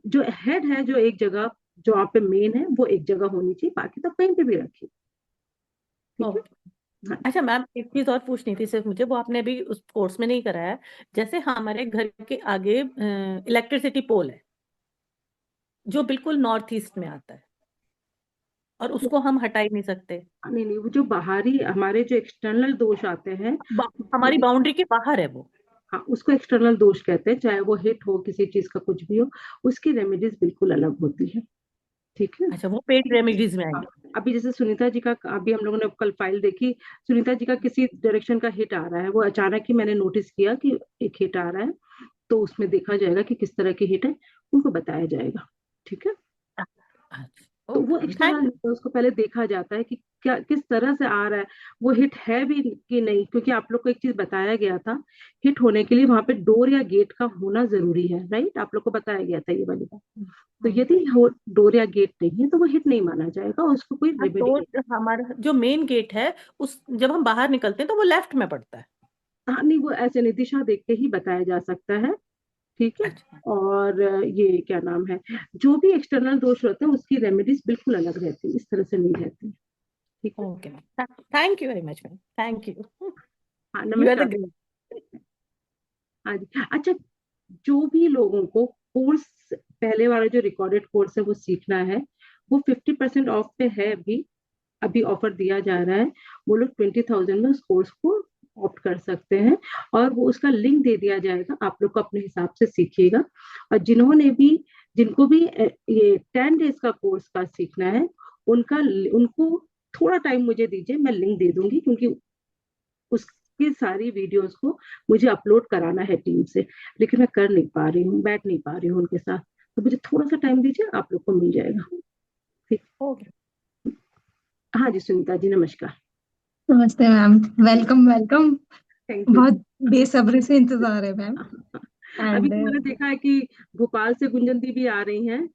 जो हेड है, जो एक जगह, जो आप पे मेन है, वो एक जगह होनी चाहिए, बाकी तो कहीं पे भी रखिए। ठीक है। ओके। हाँ। अच्छा मैम, एक चीज और पूछनी थी सिर्फ मुझे, वो आपने अभी उस कोर्स में नहीं कराया है। जैसे हमारे घर के आगे इलेक्ट्रिसिटी पोल है, जो बिल्कुल नॉर्थ ईस्ट में आता है, और उसको हम हटा ही नहीं सकते। नहीं नहीं, वो जो बाहरी हमारे जो एक्सटर्नल दोष आते हैं, हमारी बाउंड्री के बाहर है वो। हाँ उसको एक्सटर्नल दोष कहते हैं, चाहे वो हिट हो, किसी चीज का कुछ भी हो, उसकी रेमेडीज बिल्कुल अलग होती है। ठीक है। अच्छा, वो पेड रेमेडीज में हाँ, आएंगे? अभी जैसे सुनीता जी का, अभी हम लोगों ने कल फाइल देखी, सुनीता जी का किसी डायरेक्शन का हिट आ रहा है, वो अचानक ही मैंने नोटिस किया कि एक हिट आ रहा है, तो उसमें देखा जाएगा कि किस तरह की हिट है, उनको बताया जाएगा। ठीक है। अच्छा, तो वो ओके एक्सटर्नल थैंक उसको पहले देखा जाता है कि क्या किस तरह से आ रहा है, वो हिट है भी कि नहीं, क्योंकि आप लोग को एक चीज बताया गया था, हिट होने के लिए वहां पे डोर या गेट का होना जरूरी है, राइट? आप लोग को बताया गया था ये वाली बात। तो यदि वो डोर या गेट नहीं है तो वो हिट नहीं माना जाएगा, और उसको कोई रेमेडी तो हमारा जो मेन गेट है उस जब हम बाहर निकलते हैं तो वो लेफ्ट में पड़ता है। हाँ नहीं, वो ऐसे नहीं, दिशा देख के ही बताया जा सकता है, ठीक है? अच्छा और ये क्या नाम है, जो भी एक्सटर्नल दोष होते हैं उसकी रेमेडीज बिल्कुल अलग रहती है, इस तरह से नहीं रहती, ठीक है? Okay ma'am, thank you very much ma'am, thank you, हाँ यू आर द नमस्कार। ग्रेट। हाँ जी, अच्छा, जो भी लोगों को कोर्स, पहले वाला जो रिकॉर्डेड कोर्स है वो सीखना है, वो 50% ऑफ पे है अभी, अभी ऑफर दिया जा रहा है। वो लोग 20,000 में उस कोर्स को ऑप्ट कर सकते हैं, और वो उसका लिंक दे दिया जाएगा, आप लोग को अपने हिसाब से सीखिएगा। और जिनको भी ये 10 डेज का कोर्स का सीखना है, उनको थोड़ा टाइम मुझे दीजिए, मैं लिंक दे दूंगी, क्योंकि उसकी सारी वीडियोस को मुझे अपलोड कराना है टीम से, लेकिन मैं कर नहीं पा रही हूँ, बैठ नहीं पा रही हूँ उनके साथ, तो मुझे थोड़ा सा टाइम दीजिए, आप लोग को मिल जाएगा, ठीक? ओके हाँ जी सुनीता जी, नमस्कार। नमस्ते ma'am, welcome welcome. Thank you. बहुत बेसब्री से इंतजार है मैम। अभी एंड मैंने देखा है कि भोपाल से गुंजन दी भी आ रही हैं,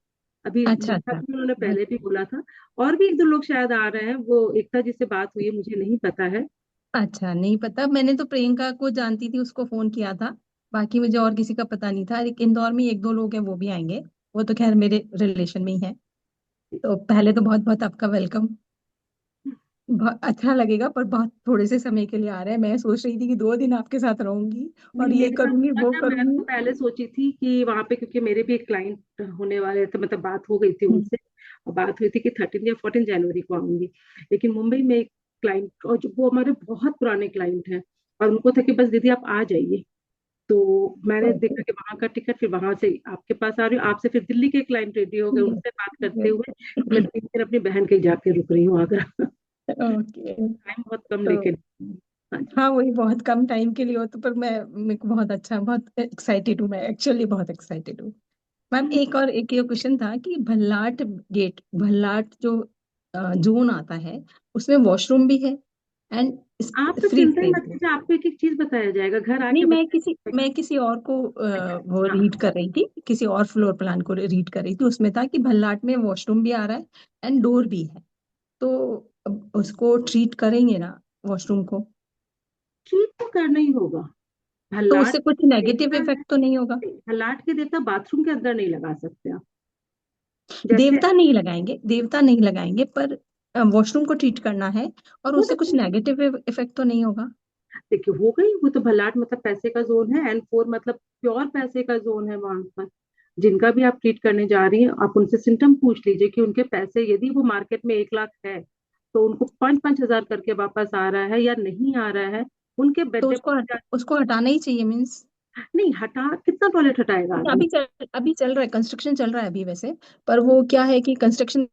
अभी अच्छा लिखा अच्छा भी उन्होंने पहले भी बोला था, और भी एक दो लोग शायद आ रहे हैं, वो एकता जी से बात हुई है, मुझे नहीं पता है। अच्छा, नहीं पता, मैंने तो प्रियंका को जानती थी, उसको फोन किया था। बाकी मुझे और किसी का पता नहीं था। एक इंदौर में एक दो लोग हैं, वो भी आएंगे। वो तो खैर मेरे रिलेशन में ही है। तो पहले तो बहुत बहुत आपका वेलकम। बहुत अच्छा लगेगा, पर बहुत थोड़े से समय के लिए आ रहे हैं। मैं सोच रही थी कि 2 दिन आपके साथ रहूंगी नहीं और ये मेरे साथ, करूंगी वो अच्छा मैं तो करूंगी। पहले सोची थी कि वहां पे, क्योंकि मेरे भी एक क्लाइंट होने वाले थे, मतलब बात हो गई थी हम्म, उनसे, और बात हुई थी कि 13 या 14 जनवरी को आऊंगी, लेकिन मुंबई में एक क्लाइंट, और जो वो हमारे बहुत पुराने क्लाइंट हैं, और उनको था कि बस दीदी आप आ जाइए, तो मैंने ओके, देखा कि वहां का टिकट, फिर वहां से आपके पास आ रही हूँ, आपसे फिर दिल्ली के क्लाइंट रेडी हो गए, उनसे बात करते हुए मैं 3 दिन अपनी बहन के जाके रुक रही हूँ आगरा। ओके। टाइम बहुत कम तो लेके। हाँ जी। हाँ, वही बहुत कम टाइम के लिए हो तो, पर मैं, मेरे को बहुत अच्छा, बहुत एक्साइटेड हूँ मैं, एक्चुअली बहुत एक्साइटेड हूँ मैम। एक ये क्वेश्चन था कि भल्लाट गेट, भल्लाट जो जोन आता है, उसमें वॉशरूम भी है एंड आप तो फ्री चिंता ही स्पेस मत भी। कीजिए, आपको एक एक चीज बताया जाएगा, घर नहीं, आके बताया मैं किसी और को जाएगा। वो हाँ रीड कर रही थी, किसी और फ्लोर प्लान को रीड कर रही थी। उसमें था कि भल्लाट में वॉशरूम भी आ रहा है एंड डोर भी है। तो अब उसको ट्रीट करेंगे ना, वॉशरूम को? ठीक तो करना ही होगा। तो भल्लाट उससे कुछ नेगेटिव देवता है, इफेक्ट तो नहीं होगा? भल्लाट के देवता बाथरूम के अंदर नहीं लगा सकते आप, जैसे देवता नहीं लगाएंगे, देवता नहीं लगाएंगे, पर वॉशरूम को ट्रीट करना है। और वो उससे कुछ तो, नेगेटिव इफेक्ट तो नहीं होगा? देखिए हो गई, वो तो भल्लाट मतलब पैसे का जोन है, एंड फोर मतलब प्योर पैसे का जोन है वहां पर। जिनका भी आप ट्रीट करने जा रही हैं, आप उनसे सिम्टम पूछ लीजिए कि उनके पैसे, यदि वो मार्केट में 1 लाख है, तो उनको 5-5 हजार करके वापस आ रहा है या नहीं आ रहा है, उनके तो बेड। उसको हटाना ही चाहिए मीन्स। नहीं हटा, कितना टॉयलेट हटाएगा आदमी? अभी चल रहा है, कंस्ट्रक्शन चल रहा है अभी वैसे। पर वो क्या है कि कंस्ट्रक्शन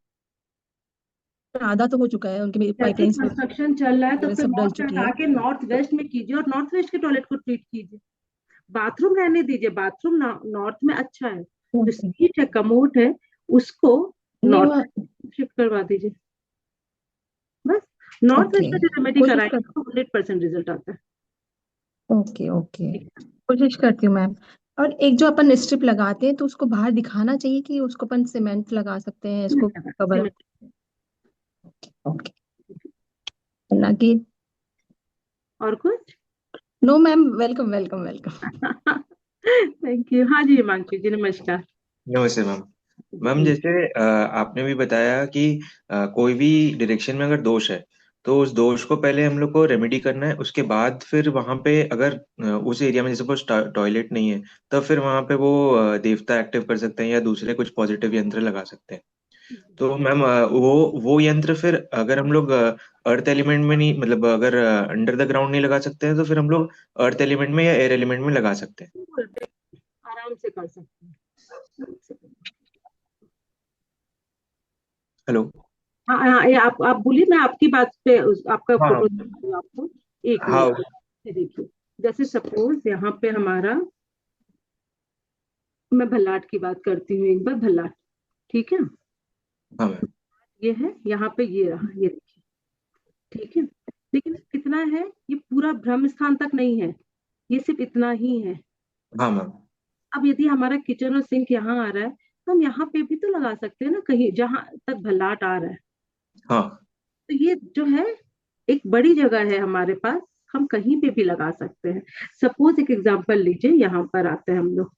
आधा तो हो चुका है, उनके जैसे पाइपलाइंस कंस्ट्रक्शन चल रहा है तो वगैरह फिर सब वहां डल से चुकी हटा है। के नॉर्थ वेस्ट में कीजिए, और नॉर्थ वेस्ट के टॉयलेट को ट्रीट कीजिए। बाथरूम रहने दीजिए, बाथरूम नॉर्थ में अच्छा है, जो ओके। सीट है, कमोड है, उसको नहीं, नॉर्थ वहाँ, शिफ्ट करवा दीजिए, बस। नॉर्थ ओके, वेस्ट में जो रेमेडी कोशिश कर, कराएंगे तो 100% रिजल्ट आता है। ओके ओके, ठीक है। कोशिश करती हूँ मैम। और एक जो अपन स्ट्रिप लगाते हैं, तो उसको बाहर दिखाना चाहिए कि उसको अपन सीमेंट लगा सकते हैं, इसको सीमेंट लगा, कवर अप? सीमेंट। ओके, ना कि, और कुछ? No ma'am, welcome welcome welcome. Thank you. हाँ जी हिमांशु जी, नमस्कार। नमस्ते मैम। मैम जी। जैसे आपने भी बताया कि कोई भी डायरेक्शन में अगर दोष है तो उस दोष को पहले हम लोग को रेमेडी करना है, उसके बाद फिर वहां पे अगर उस एरिया में सपोज टॉयलेट नहीं है तो फिर वहां पे वो देवता एक्टिव कर सकते हैं या दूसरे कुछ पॉजिटिव यंत्र लगा सकते हैं। तो मैम वो यंत्र फिर अगर हम लोग अर्थ एलिमेंट में नहीं, मतलब अगर अंडर द ग्राउंड नहीं लगा सकते हैं तो फिर हम लोग अर्थ एलिमेंट में या एयर एलिमेंट में लगा सकते हैं। आराम से कर सकते हैं। हेलो। हाँ हाँ, ये आप बोलिए, मैं आपकी बात पे आपका हाँ फोटो दिखा दूँ आपको, एक हाँ। मिनट। ये देखिए, जैसे सपोज यहाँ पे हमारा, मैं भल्लाट की बात करती हूँ एक बार, भल्लाट, ठीक है? हाँ मैम। ये है, यहाँ पे ये रहा, ये देखिए, ठीक है। लेकिन कितना है, ये पूरा ब्रह्म स्थान तक नहीं है, ये सिर्फ इतना ही है। हाँ मैम। अब यदि हमारा किचन और सिंक यहाँ आ रहा है तो हम यहाँ पे भी तो लगा सकते हैं ना, कहीं जहां तक भल्लाट आ रहा है। हाँ तो ये जो है एक बड़ी जगह है हमारे पास, हम कहीं पे भी लगा सकते हैं। सपोज एक एग्जांपल लीजिए, यहाँ पर आते हैं हम लोग।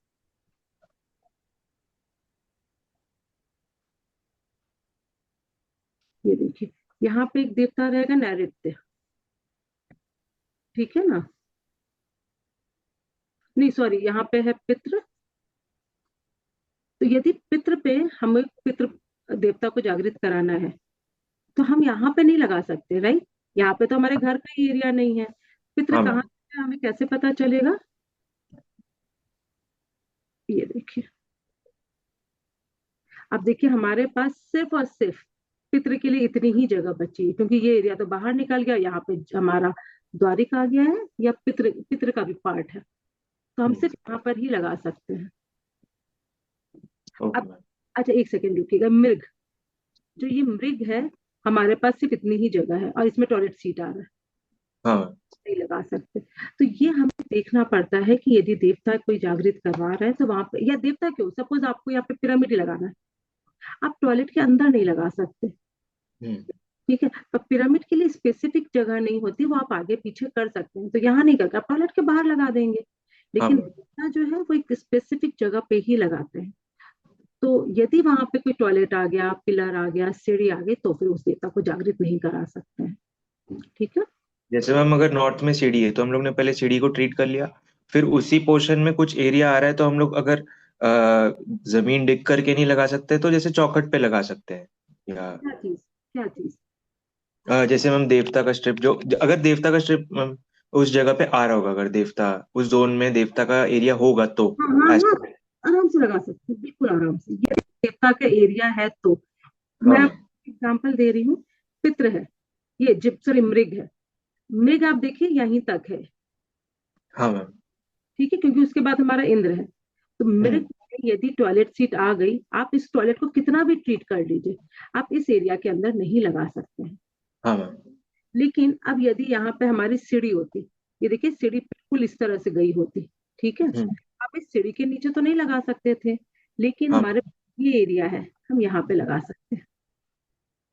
ये देखिए, यहाँ पे एक देवता रहेगा नैऋत्य, ठीक है ना, नहीं सॉरी, यहाँ पे है पितृ। तो यदि पितृ पे हमें पितृ देवता को जागृत कराना है तो हम यहाँ पे नहीं लगा सकते, राइट। यहाँ पे तो हमारे घर का ही एरिया नहीं है, पितृ हाँ कहाँ मैम। है हमें कैसे पता चलेगा। ये देखिए, अब देखिए हमारे पास सिर्फ और सिर्फ पितृ के लिए इतनी ही जगह बची है, क्योंकि ये एरिया तो बाहर निकल गया, यहाँ पे हमारा द्वारिका आ गया है, या पितृ पितृ का भी पार्ट है, तो हम सिर्फ यहाँ पर ही लगा सकते हैं। ओके अब मैम। अच्छा एक सेकेंड रुकिएगा, मृग, जो ये मृग है हमारे पास सिर्फ इतनी ही जगह है और इसमें टॉयलेट सीट आ रहा है, हाँ मैम। नहीं लगा सकते। तो ये हमें देखना पड़ता है कि यदि देवता कोई जागृत करवा रहा है तो वहां पे, या देवता क्यों, सपोज आपको यहाँ पे पिरामिड ही लगाना है, आप टॉयलेट के अंदर नहीं लगा सकते, हम्म। ठीक है। पर पिरामिड के लिए स्पेसिफिक जगह नहीं होती, वो आप आगे पीछे कर सकते हैं, तो यहाँ नहीं करके आप टॉयलेट के बाहर लगा देंगे। हाँ लेकिन मैम। देवता जो है वो एक स्पेसिफिक जगह पे ही लगाते हैं। तो यदि वहां पे कोई टॉयलेट आ गया, पिलर आ गया, सीढ़ी आ गई, तो फिर उस देवता को जागृत नहीं करा सकते हैं, ठीक है। जैसे मैम अगर नॉर्थ में सीढ़ी है तो हम लोग ने पहले सीढ़ी को ट्रीट कर लिया, फिर उसी पोर्शन में कुछ एरिया आ रहा है तो हम लोग अगर जमीन डिग करके नहीं लगा सकते तो जैसे चौखट पे लगा सकते हैं, या क्या चीज, क्या चीज। जैसे मैम देवता का स्ट्रिप, अगर देवता का स्ट्रिप मैम उस जगह पे आ रहा होगा, अगर देवता उस जोन में देवता का एरिया होगा तो हाँ हाँ ऐसा। हाँ, आराम से लगा सकते हैं, बिल्कुल आराम से, ये देवता का एरिया है तो। हाँ मैं मैम। एग्जांपल दे रही हूँ, पितृ है, ये सॉरी मृग है, मृग आप देखिए यहीं तक है, हाँ मैम। ठीक है, क्योंकि उसके बाद हमारा इंद्र है। तो मृग हम्म। में यदि टॉयलेट सीट आ गई, आप इस टॉयलेट को कितना भी ट्रीट कर लीजिए, आप इस एरिया के अंदर नहीं लगा सकते हैं। हाँ मैम। लेकिन अब यदि यहाँ पे हमारी सीढ़ी होती, ये देखिए सीढ़ी बिल्कुल इस तरह से गई होती, ठीक है, हम्म। आप इस सीढ़ी के नीचे तो नहीं लगा सकते थे, लेकिन हाँ हमारे ये एरिया है, हम यहाँ पे लगा सकते हैं।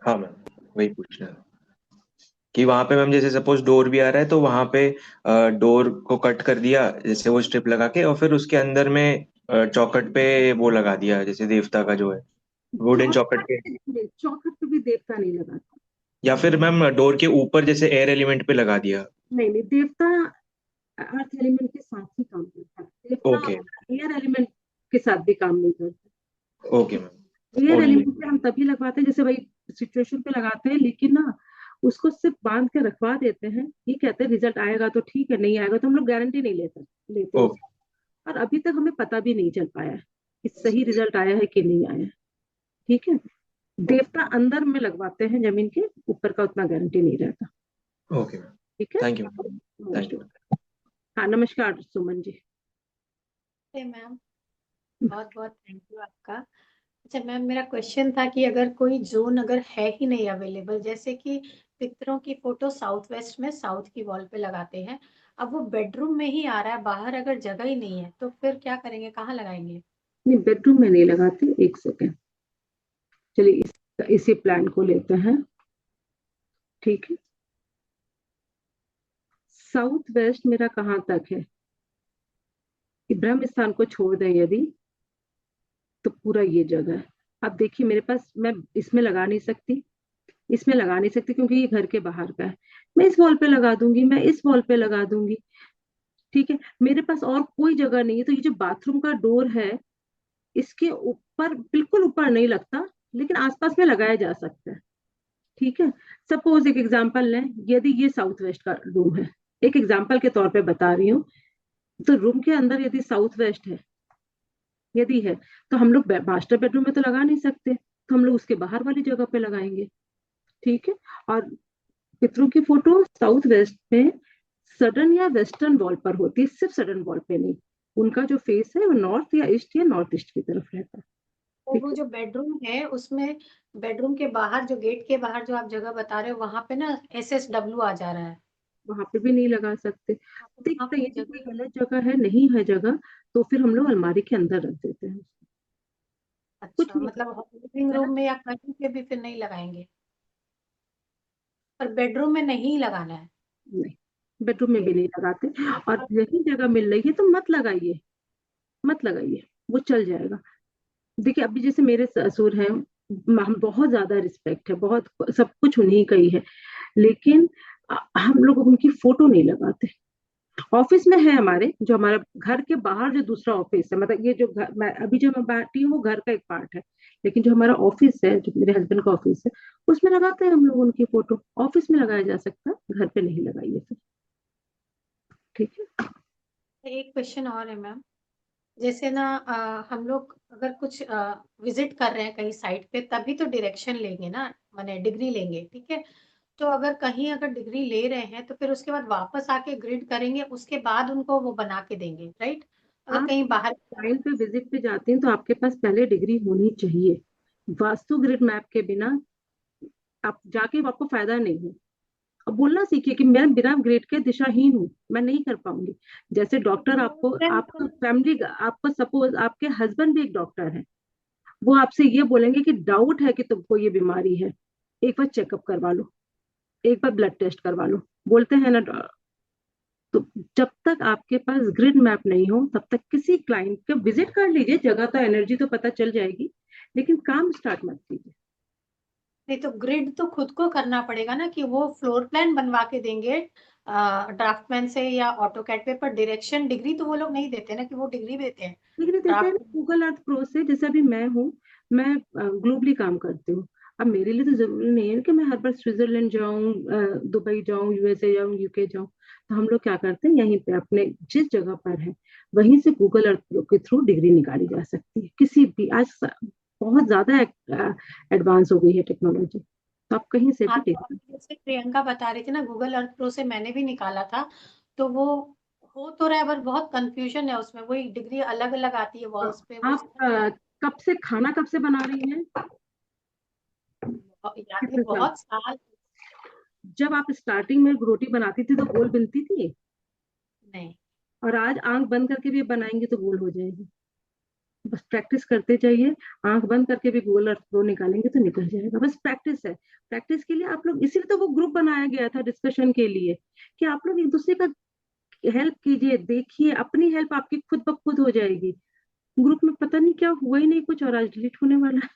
हाँ मैम, वही पूछना है कि वहां पे मैम जैसे सपोज डोर भी आ रहा है तो वहां पे डोर को कट कर दिया जैसे वो स्ट्रिप लगा के, और फिर उसके अंदर में चौखट पे वो लगा दिया जैसे देवता का जो है वुडन चौखट पे, चौखट पे भी देवता नहीं लगाता। या फिर मैम डोर के ऊपर जैसे एयर एलिमेंट पे लगा दिया। नहीं नहीं, देवता अर्थ एलिमेंट के साथ ही काम करता है, देवता ओके। एयर एलिमेंट के साथ भी काम नहीं करता। Okay ma'am. Air only. Element पे हम तभी लगवाते हैं जैसे वही सिचुएशन पे लगाते हैं, लेकिन ना उसको सिर्फ बांध के रखवा देते हैं, ये कहते हैं रिजल्ट आएगा तो ठीक है, नहीं आएगा तो हम लोग गारंटी नहीं लेते ओके। उसकी। और अभी तक हमें पता भी नहीं चल पाया है कि सही रिजल्ट आया है कि नहीं आया है, ठीक है। देवता अंदर में लगवाते हैं, जमीन के ऊपर का उतना गारंटी नहीं रहता, ओके मैम। ठीक है। Thank you ma'am. Thank you. हाँ नमस्कार सुमन जी। मैम बहुत बहुत थैंक यू आपका। अच्छा मैम, मेरा क्वेश्चन था कि अगर कोई जोन अगर है ही नहीं अवेलेबल, जैसे कि पितरों की फोटो साउथ वेस्ट में साउथ की वॉल पे लगाते हैं, अब वो बेडरूम में ही आ रहा है, बाहर अगर जगह ही नहीं है तो फिर क्या करेंगे, कहाँ लगाएंगे? नहीं बेडरूम में नहीं लगाते, एक सेकेंड, चलिए इसी प्लान को लेते हैं, ठीक है। साउथ वेस्ट मेरा कहाँ तक है, कि ब्रह्म स्थान को छोड़ दें यदि, तो पूरा ये जगह है। अब देखिए मेरे पास, मैं इसमें लगा नहीं सकती, इसमें लगा नहीं सकती क्योंकि ये घर के बाहर का है, मैं इस वॉल पे लगा दूंगी, मैं इस वॉल पे लगा दूंगी, ठीक है। मेरे पास और कोई जगह नहीं है, तो ये जो बाथरूम का डोर है इसके ऊपर, बिल्कुल ऊपर नहीं लगता, लेकिन आसपास में लगाया जा सकता है, ठीक है। सपोज एक एग्जांपल लें, यदि ये साउथ वेस्ट का रूम है, एक एग्जांपल के तौर पे बता रही हूँ, तो रूम के अंदर यदि साउथ वेस्ट है, यदि है, तो हम लोग मास्टर बेडरूम में तो लगा नहीं सकते, तो हम लोग उसके बाहर वाली जगह पे लगाएंगे, ठीक है। और पितरों की फोटो साउथ वेस्ट में सडन या वेस्टर्न वॉल पर होती है, सिर्फ सडन वॉल पे नहीं, उनका जो फेस है वो नॉर्थ या ईस्ट या नॉर्थ ईस्ट की तरफ रहता है। तो ठीक वो है, जो बेडरूम है उसमें बेडरूम के बाहर जो गेट के बाहर जो आप जगह बता रहे हो वहां पे ना SSW आ जा रहा है। वहां पे भी नहीं लगा सकते। तो देख वहां तो पे यदि कोई जगह गलत जगह है, नहीं है जगह, तो फिर हम लोग अलमारी के अंदर रख देते हैं, कुछ अच्छा, नहीं मतलब लिविंग है ना। रूम में या कहीं पे भी फिर नहीं लगाएंगे, पर बेडरूम में नहीं लगाना है। नहीं, बेडरूम में ओके। भी नहीं लगाते। और और यही जगह मिल रही है तो मत लगाइए, मत लगाइए, वो चल जाएगा। देखिए अभी जैसे मेरे ससुर हैं, हम बहुत ज्यादा रिस्पेक्ट है, बहुत सब कुछ उन्हीं का ही है, लेकिन हम लोग उनकी फोटो नहीं लगाते। ऑफिस में है हमारे, जो हमारा घर के बाहर जो दूसरा ऑफिस है, मतलब ये जो घर मैं अभी जो मैं बैठी हूँ वो घर का एक पार्ट है, लेकिन जो हमारा ऑफिस है, जो मेरे हस्बैंड का ऑफिस है, उसमें लगाते हैं हम लोग उनकी फोटो। ऑफिस में लगाया जा सकता है, घर पे नहीं लगाइए फिर। ठीक है। एक क्वेश्चन और है मैम, जैसे ना हम लोग अगर कुछ विजिट कर रहे हैं कहीं साइट पे तभी तो डायरेक्शन लेंगे ना, माने डिग्री लेंगे, ठीक है। तो अगर कहीं अगर डिग्री ले रहे हैं तो फिर उसके बाद वापस आके ग्रिड करेंगे, उसके बाद उनको वो बना के देंगे, राइट। अगर आप कहीं बाहर क्लाइंट पे विजिट पे जाते हैं तो आपके पास पहले डिग्री होनी चाहिए। वास्तु ग्रिड मैप के बिना आप जाके आपको फायदा नहीं है। अब बोलना सीखिए कि मैं बिना ग्रेड के दिशाहीन हूँ, मैं नहीं कर पाऊंगी। जैसे डॉक्टर आपको, आपको फैमिली, आपको सपोज आपके हस्बैंड भी एक डॉक्टर है, वो आपसे ये बोलेंगे कि डाउट है कि तुमको ये बीमारी है, एक बार चेकअप करवा लो, एक बार ब्लड टेस्ट करवा लो, बोलते हैं ना। तो जब तक आपके पास ग्रिड मैप नहीं हो तब तक किसी क्लाइंट के विजिट कर लीजिए, जगह तो एनर्जी तो पता चल जाएगी, लेकिन काम स्टार्ट मत कीजिए। नहीं तो ग्रिड तो खुद को करना पड़ेगा ना, कि वो फ्लोर प्लान बनवा के देंगे ड्राफ्टमैन से या ऑटो कैड पे, पर डायरेक्शन डिग्री तो वो लोग नहीं देते ना, कि वो डिग्री देते हैं डिग्री देते हैं ड्राफ्ट। ना गूगल अर्थ प्रो से। जैसे अभी मैं हूँ, मैं ग्लोबली काम करती हूँ। अब मेरे लिए तो जरूरी नहीं है कि मैं हर बार स्विट्जरलैंड जाऊं, दुबई जाऊं, यूएसए जाऊं, यूके जाऊं। तो हम लोग क्या करते हैं, यहीं पे अपने जिस जगह पर है वहीं से गूगल अर्थ प्रो के थ्रू डिग्री निकाली जा सकती है किसी भी। बहुत ज्यादा एडवांस हो गई है टेक्नोलॉजी, तो आप कहीं से हाँ, भी तो डिग्री। अभी जैसे प्रियंका बता रही थी ना, गूगल अर्थ प्रो से मैंने भी निकाला था, तो वो हो तो रहा है, पर बहुत कंफ्यूजन है उसमें, वही डिग्री अलग अलग आती है वॉल्स पे, वो आप कब से खाना कब से बना रही हैं, याद है कितने साल? बहुत साल। जब आप स्टार्टिंग में रोटी बनाती थी तो गोल बनती थी, नहीं, और आज आंख बंद करके भी बनाएंगे तो गोल हो जाएगी। बस प्रैक्टिस करते जाइए, आंख बंद करके भी गोल और फ्लो निकालेंगे तो निकल जाएगा। बस प्रैक्टिस है। प्रैक्टिस के लिए आप लोग, इसीलिए तो वो ग्रुप बनाया गया था डिस्कशन के लिए, कि आप लोग एक दूसरे का हेल्प कीजिए, देखिए अपनी हेल्प आपकी खुद ब खुद हो जाएगी। ग्रुप में पता नहीं क्या हुआ ही नहीं कुछ, और आज डिलीट होने वाला है।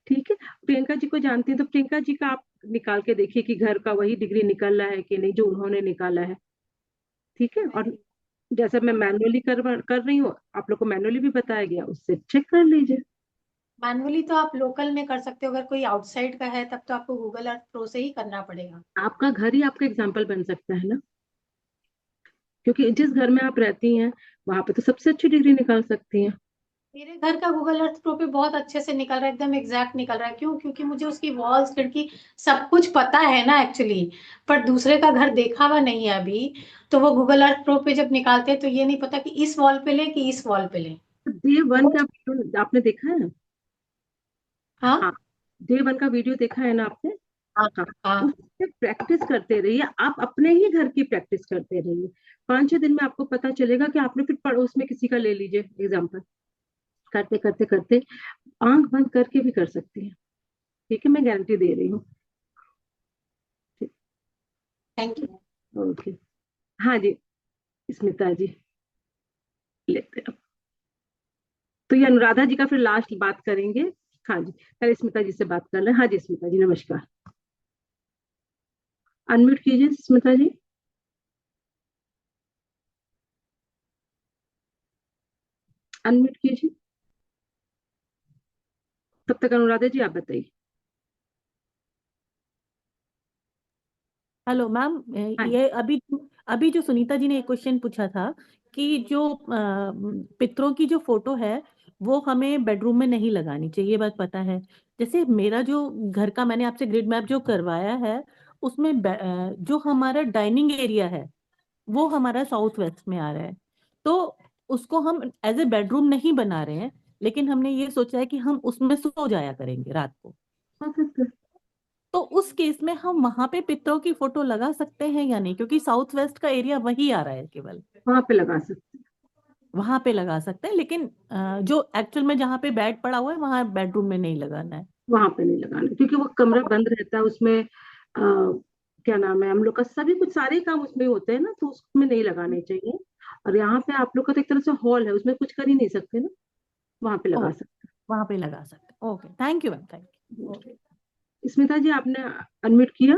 ठीक है। प्रियंका जी को जानती हैं तो प्रियंका जी का आप निकाल के देखिए कि घर का वही डिग्री निकल रहा है कि नहीं जो उन्होंने निकाला है। ठीक है। और जैसे मैं मैनुअली कर रही हूँ, आप लोग को मैनुअली भी बताया गया, उससे चेक कर लीजिए। मैनुअली तो आप लोकल में कर सकते हो, अगर कोई आउटसाइड का है तब तो आपको गूगल अर्थ प्रो से ही करना पड़ेगा। आपका घर ही आपका एग्जाम्पल बन सकता है ना, क्योंकि जिस घर में आप रहती हैं वहां पे तो सबसे अच्छी डिग्री निकाल सकती हैं। मेरे घर का गूगल अर्थ प्रो पे बहुत अच्छे से निकल रहा है, एकदम एग्जैक्ट निकल रहा है। क्यों? क्योंकि मुझे उसकी वॉल्स खिड़की सब कुछ पता है ना एक्चुअली, पर दूसरे का घर देखा हुआ नहीं है अभी। तो वो गूगल अर्थ प्रो पे जब निकालते हैं तो ये नहीं पता कि इस वॉल पे लें कि इस वॉल पे लें। डे वन का वीडियो आपने देखा है? हाँ, हाँ डे वन का वीडियो देखा है ना आपने? हाँ हाँ, हाँ। उससे प्रैक्टिस करते रहिए, आप अपने ही घर की प्रैक्टिस करते रहिए। 5-6 दिन में आपको पता चलेगा कि आपने फिर पड़ोस में किसी का ले लीजिए एग्जाम्पल, करते करते करते आंख बंद करके भी कर सकती हैं। ठीक है, मैं गारंटी दे रही हूँ। Thank you. ओके। हाँ जी, स्मिता जी लेते हैं। तो ये अनुराधा जी का फिर लास्ट बात करेंगे। हाँ जी, पहले स्मिता जी से बात कर लें। हाँ जी स्मिता जी, नमस्कार। अनम्यूट कीजिए स्मिता जी। अनम्यूट कीजिए। तब तक अनुराधा जी आप बताइए। हेलो मैम, हाँ ये अभी अभी जो सुनीता जी ने एक क्वेश्चन पूछा था कि जो पितरों की जो फोटो है वो हमें बेडरूम में नहीं लगानी चाहिए, ये बात पता है। जैसे मेरा जो घर का मैंने आपसे ग्रिड मैप जो करवाया है उसमें जो हमारा डाइनिंग एरिया है वो हमारा साउथ वेस्ट में आ रहा है, तो उसको हम एज ए बेडरूम नहीं बना रहे हैं, लेकिन हमने ये सोचा है कि हम उसमें सो जाया करेंगे रात को। हाँ, फिर तो उस केस में हम वहां पे पितरों की फोटो लगा सकते हैं या नहीं, क्योंकि साउथ वेस्ट का एरिया वही आ रहा है केवल, वहां पे लगा सकते वहां पे लगा सकते हैं। लेकिन जो एक्चुअल में जहाँ पे बेड पड़ा हुआ है वहां बेडरूम में नहीं लगाना है। वहां पे नहीं लगाना, क्योंकि वो कमरा बंद रहता है उसमें। क्या नाम है, हम लोग का सभी कुछ सारे काम उसमें होते हैं ना, तो उसमें नहीं लगाने चाहिए। और यहाँ पे आप लोग का तो एक तरह से हॉल है, उसमें कुछ कर ही नहीं सकते ना, वहां पे लगा ओ, सकते वहां पे लगा सकते हैं। Okay, thank you ma'am, thank you. हैं। ओके। स्मिता जी, आपने अनम्यूट किया?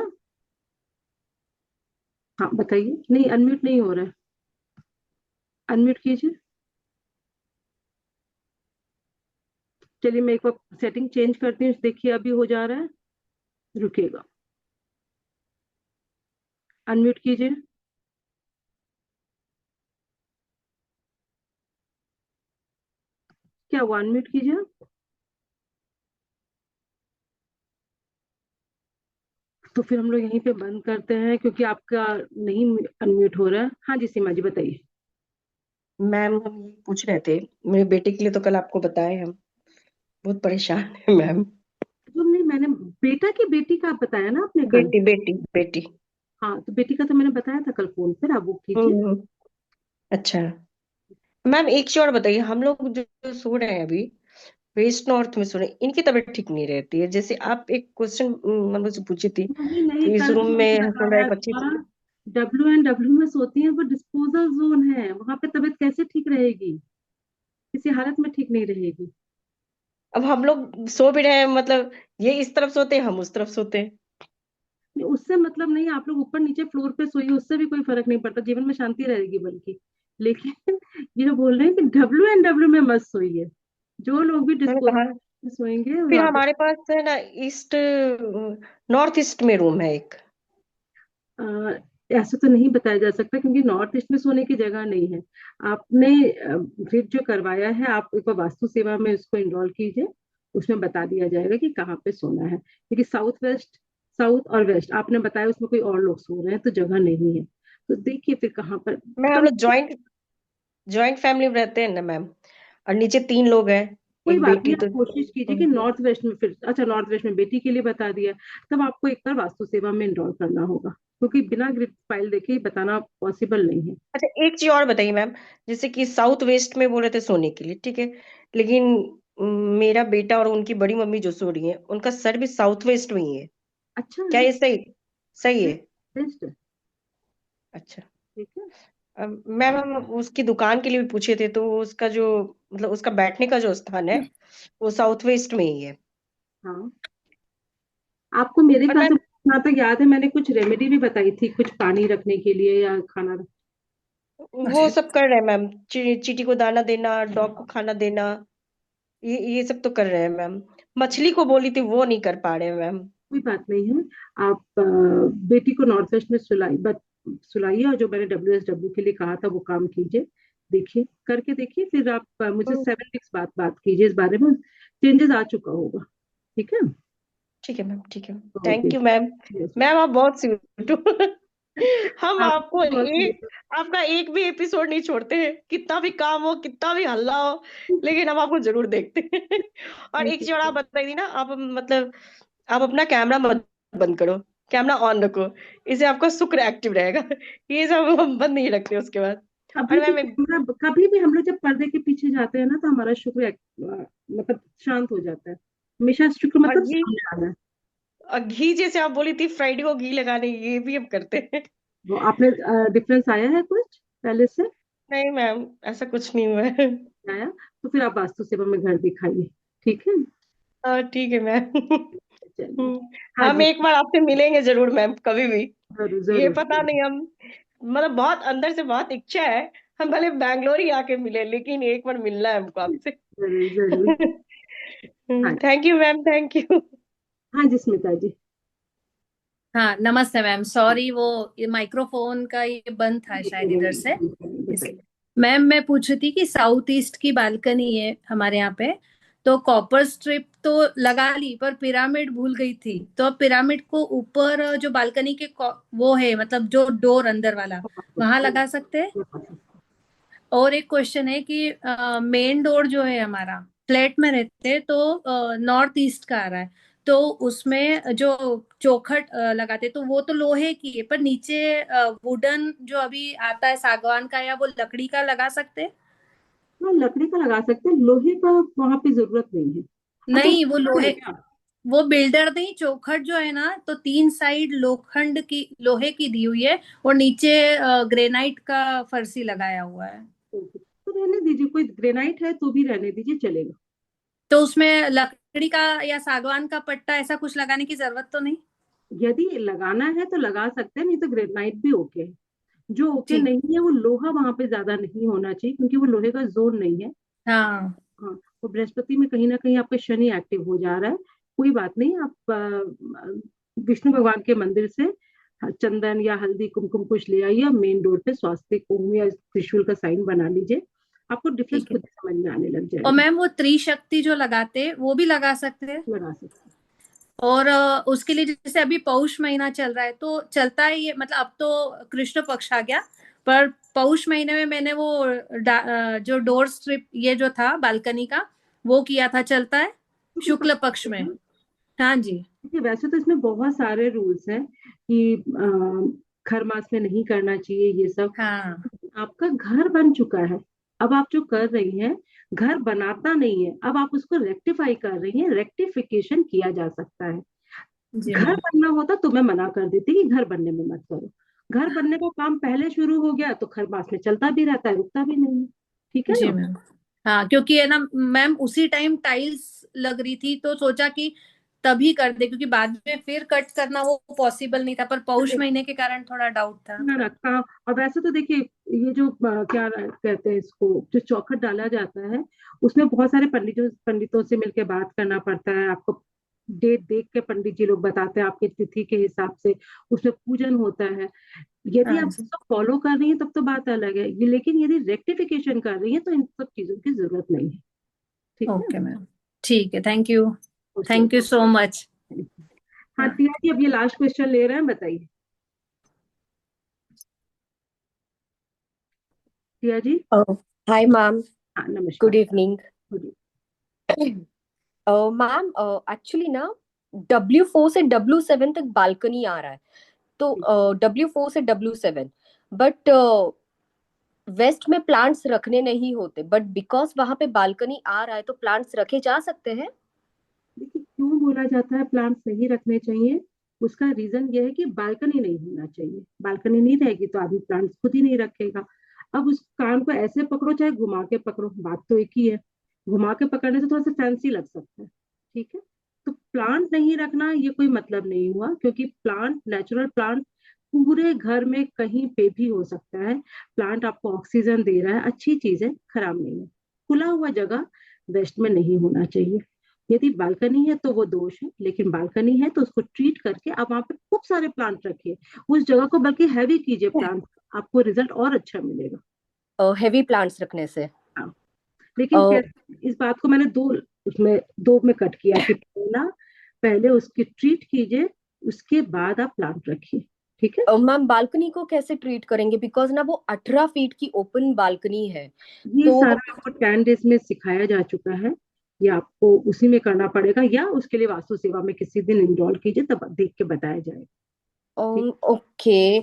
हाँ बताइए, नहीं अनम्यूट नहीं हो रहा है, अनम्यूट कीजिए। चलिए मैं एक बार सेटिंग चेंज करती हूँ, देखिए अभी हो जा रहा है, रुकेगा। अनम्यूट कीजिए। क्या हुआ, अनम्यूट कीजिए आप। तो फिर हम लोग यहीं पे बंद करते हैं, क्योंकि आपका नहीं अनम्यूट हो रहा है। हाँ जी सीमा जी बताइए। मैम हम ये पूछ रहे थे, मेरे बेटे के लिए तो कल आपको बताए हम, बहुत परेशान है मैम। जो नहीं, मैंने बेटा की बेटी का बताया ना आपने कल। बेटी बेटी बेटी। हाँ तो बेटी का तो मैंने बताया था कल फोन पर, आप वो कीजिए। हम्म। अच्छा मैम, एक चीज और बताइए, हम लोग जो सो रहे हैं अभी वेस्ट नॉर्थ में सो रहे हैं, इनकी तबीयत ठीक नहीं रहती है। जैसे आप एक क्वेश्चन मतलब से पूछी थी, नहीं नहीं, तो इस कल रूम भी में मैंने हस्बैंड बताया वाइफ अच्छी। था, WN W में सोती हैं, वो डिस्पोजल जोन है, वहां पे तबीयत कैसे ठीक रहेगी, किसी हालत में ठीक नहीं रहेगी। अब हम लोग सो भी रहे हैं, मतलब ये इस तरफ सोते हैं, हम उस तरफ सोते हैं। उससे मतलब नहीं, आप लोग ऊपर नीचे फ्लोर पे सोइए, उससे भी कोई फर्क नहीं पड़ता, जीवन में शांति रहेगी बल्कि। लेकिन ये बोल रहे हैं कि WN W में मत सोइए। जो लोग भी मैंने डिस्पोजल कहा में सोएंगे फिर वहां पे। हमारे पास है ना ईस्ट नॉर्थ ईस्ट में रूम है एक। अ, ऐसा तो नहीं बताया जा सकता, क्योंकि नॉर्थ ईस्ट में सोने की जगह नहीं है। आपने फिर जो करवाया है, आप एक बार वास्तु सेवा में उसको इनरोल कीजिए, उसमें बता दिया जाएगा कि कहाँ पे सोना है, क्योंकि साउथ वेस्ट, साउथ और वेस्ट आपने बताया, उसमें कोई और लोग सो रहे हैं तो जगह नहीं है। तो देखिए फिर कहाँ पर। मैं हम कम लोग जॉइंट जॉइंट फैमिली में रहते हैं ना मैम, और नीचे 3 लोग हैं, कोई एक बात नहीं, बेटी तो। आप कोशिश कीजिए कि नॉर्थ वेस्ट में, फिर अच्छा नॉर्थ वेस्ट में बेटी के लिए बता दिया, तब आपको एक बार वास्तु सेवा में इनरोल करना होगा, क्योंकि बिना ग्रिड फाइल देखे ही बताना पॉसिबल नहीं है। अच्छा एक चीज और बताइए मैम, जैसे कि साउथ वेस्ट में बोले थे सोने के लिए, ठीक है, लेकिन मेरा बेटा और उनकी बड़ी मम्मी जो सो रही है उनका सर भी साउथ वेस्ट में ही है, अच्छा क्या है, ये सही सही है? बेस्ट है। अच्छा। ठीक है। मैम हम उसकी दुकान के लिए भी पूछे थे, तो उसका जो मतलब उसका बैठने का जो स्थान है वो साउथ वेस्ट में ही है। हाँ, आपको मेरे और ख्याल से मैम जहाँ तक याद है, मैंने कुछ रेमेडी भी बताई थी, कुछ पानी रखने के लिए या खाना वो सब कर रहे हैं मैम, चींटी को दाना देना, डॉग को खाना देना, ये सब तो कर रहे हैं मैम। मछली को बोली थी वो नहीं कर पा रहे हैं मैम। कोई बात नहीं है। आप बेटी को नॉर्थ वेस्ट में सुलाइए, और जो मैंने WSW के लिए कहा था वो काम कीजिए, देखिए करके देखिए, फिर आप मुझे हम्म, 7 वीक्स बाद बात कीजिए इस बारे में, चेंजेस आ चुका होगा। ठीक है। ठीक है मैम, ठीक है, okay. Thank you ma'am. Yes. Ma'am आप बहुत स्वीट हो। हम आप आपको बहुत आपका एक भी एपिसोड नहीं छोड़ते हैं, कितना भी काम हो, कितना भी हल्ला हो, लेकिन हम आपको जरूर देखते हैं। और एक चीज और आप बताइए ना, आप मतलब आप अपना कैमरा मत बंद करो, कैमरा ऑन रखो, इससे आपका शुक्र एक्टिव रहेगा। ये सब हम बंद नहीं रखते उसके बाद। कभी और भी मैम कैमरा, कभी भी हम लोग जब पर्दे के पीछे जाते हैं ना, तो हमारा शुक्र मतलब शांत हो जाता है। हमेशा शुक्र और मतलब घी, सामने आना है। और घी जैसे आप बोली थी फ्राइडे को घी लगाने, ये भी हम करते हैं। वो आपने डिफरेंस आया है कुछ पहले से? नहीं मैम, ऐसा कुछ नहीं हुआ है। आया? तो फिर आप वास्तु सेवा में घर दिखाइए। ठीक है। हाँ ठीक है मैम। चलिए। हाँ हम जी, एक बार आपसे मिलेंगे जरूर मैम, कभी भी। जरूर ये जरूर पता नहीं, हम मतलब बहुत अंदर से बहुत इच्छा है, हम भले बैंगलोर ही आके मिले, लेकिन एक बार मिलना है हमको आपसे। जरूर जरूर। हाँ। Thank you ma'am, thank you. हाँ जी स्मिता जी। हाँ नमस्ते मैम, सॉरी वो ये माइक्रोफोन का ये बंद था शायद इधर से, इसलिए। बताइए। मैम मैं पूछ रही थी कि साउथ ईस्ट की बालकनी है हमारे यहाँ पे, तो कॉपर स्ट्रिप तो लगा ली पर पिरामिड भूल गई थी, तो अब पिरामिड को ऊपर जो बालकनी के वो है मतलब जो डोर अंदर वाला, वहां लगा सकते हैं। और एक क्वेश्चन है कि मेन डोर जो है हमारा, फ्लैट में रहते हैं, तो नॉर्थ ईस्ट का आ रहा है, तो उसमें जो चौखट लगाते, तो वो तो लोहे की है, पर नीचे वुडन जो अभी आता है सागवान का या वो लकड़ी का लगा सकते हैं? हाँ, लकड़ी का लगा सकते हैं, लोहे का वहां पे जरूरत नहीं है। अच्छा, नहीं, वो है लोहे, क्या? वो बिल्डर नहीं, चौखट जो है ना, तो 3 साइड लोखंड की, लोहे की दी हुई है, और नीचे ग्रेनाइट का फर्शी लगाया हुआ है। ओके, तो रहने दीजिए, कोई ग्रेनाइट है तो भी रहने दीजिए, चलेगा। तो उसमें लकड़ी का या सागवान का पट्टा ऐसा कुछ लगाने की जरूरत तो नहीं? यदि लगाना है तो लगा सकते हैं, नहीं तो ग्रेनाइट भी ओके है। जो ओके ठीक। नहीं है वो लोहा वहां पे ज्यादा नहीं होना चाहिए, क्योंकि वो लोहे का जोन नहीं है। हाँ। हाँ, वो बृहस्पति में कहीं ना कहीं आपका शनि एक्टिव हो जा रहा है। कोई बात नहीं, आप विष्णु भगवान के मंदिर से चंदन या हल्दी कुमकुम कुछ ले आइए, मेन डोर पे स्वास्तिक ओम या त्रिशूल का साइन बना लीजिए, आपको डिफरेंस ठीक है। खुद ही समझ में आने लग और जाएगा। मैम वो त्रिशक्ति जो लगाते, वो भी लगा सकते हैं? लगा सकते और उसके लिए जैसे अभी पौष महीना चल रहा है, तो चलता है ये, मतलब अब तो कृष्ण पक्ष आ गया, पर पौष महीने में मैंने वो जो डोर स्ट्रिप ये जो था बालकनी का, वो किया था, चलता है शुक्ल पक्ष में? हैं। हाँ जी। देखिए, वैसे तो इसमें बहुत सारे रूल्स हैं कि खर मास में नहीं करना चाहिए ये सब। हाँ आपका घर बन चुका है, अब आप जो कर रही हैं, घर बनाता नहीं है, अब आप उसको रेक्टिफाई कर रही हैं, रेक्टिफिकेशन किया जा सकता है। जी घर मैम। बनना होता तो मैं मना कर देती कि घर बनने में मत करो। घर बनने का काम पहले शुरू हो गया तो खर मास में चलता भी रहता है, रुकता भी नहीं है। ठीक है जी ना? मैम। हाँ, क्योंकि है ना मैम, उसी टाइम टाइल्स लग रही थी, तो सोचा कि तभी कर दे, क्योंकि बाद में फिर कट करना वो पॉसिबल नहीं था, पर पौष महीने के कारण थोड़ा डाउट था। ना रखा। और वैसे तो देखिए, ये जो क्या कहते हैं इसको, जो चौखट डाला जाता है, उसमें बहुत सारे पंडितों पंडितों से मिलकर बात करना पड़ता है आपको। डेट देख के पंडित जी लोग बताते हैं आपकी तिथि के हिसाब से, उसमें पूजन होता है। यदि हाँ आप जी। उसको फॉलो कर रही हैं तब तो बात अलग है, ये लेकिन यदि रेक्टिफिकेशन कर रही है तो इन सब चीजों की जरूरत नहीं है। ठीक है? ओके मैम, ठीक है, thank you. Okay. Thank you so much. हाँ, हाँ। तिया जी, अब ये लास्ट क्वेश्चन ले रहे हैं, बताइए तिया जी। हाय मैम, हाँ, गुड नमस्कार। इवनिंग। बोलिए। मैम, एक्चुअली ना W4 से W7 तक बालकनी आ रहा है, तो W4 से W7, बट वेस्ट में प्लांट्स रखने नहीं होते, बट बिकॉज वहां पे बालकनी आ रहा है तो प्लांट्स रखे जा सकते हैं? देखिए, क्यों बोला जाता है प्लांट्स नहीं रखने चाहिए, उसका रीजन ये है कि बालकनी नहीं होना चाहिए। बालकनी नहीं रहेगी तो आदमी प्लांट्स खुद ही नहीं रखेगा। अब उस कान को ऐसे पकड़ो चाहे घुमा के पकड़ो, बात तो एक ही है। घुमा के पकड़ने से थोड़ा सा फैंसी लग सकता है। ठीक है? तो प्लांट नहीं रखना ये कोई मतलब नहीं हुआ, क्योंकि प्लांट, नेचुरल प्लांट पूरे घर में कहीं पे भी हो सकता है। प्लांट आपको ऑक्सीजन दे रहा है, अच्छी चीज है, खराब नहीं है। खुला हुआ जगह वेस्ट में नहीं होना चाहिए। यदि बालकनी है तो वो दोष है, लेकिन बालकनी है तो उसको ट्रीट करके आप वहां पे खूब सारे प्लांट रखिए, उस जगह को बल्कि हैवी कीजिए प्लांट, आपको रिजल्ट और अच्छा मिलेगा। हेवी प्लांट्स रखने से? हाँ, लेकिन कैसे, इस बात को मैंने उसमें दो में कट किया कि पहले उसकी ट्रीट कीजिए, उसके बाद आप प्लांट रखिए। ठीक है? मैम, बालकनी को कैसे ट्रीट करेंगे, बिकॉज ना वो 18 फीट की ओपन बालकनी है, ये तो सारा आपको 10 डेज में सिखाया जा चुका है, ये आपको उसी में करना पड़ेगा, या उसके लिए वास्तु सेवा में किसी दिन इनरोल कीजिए, तब देख के बताया जाएगा। ठीक। ओके।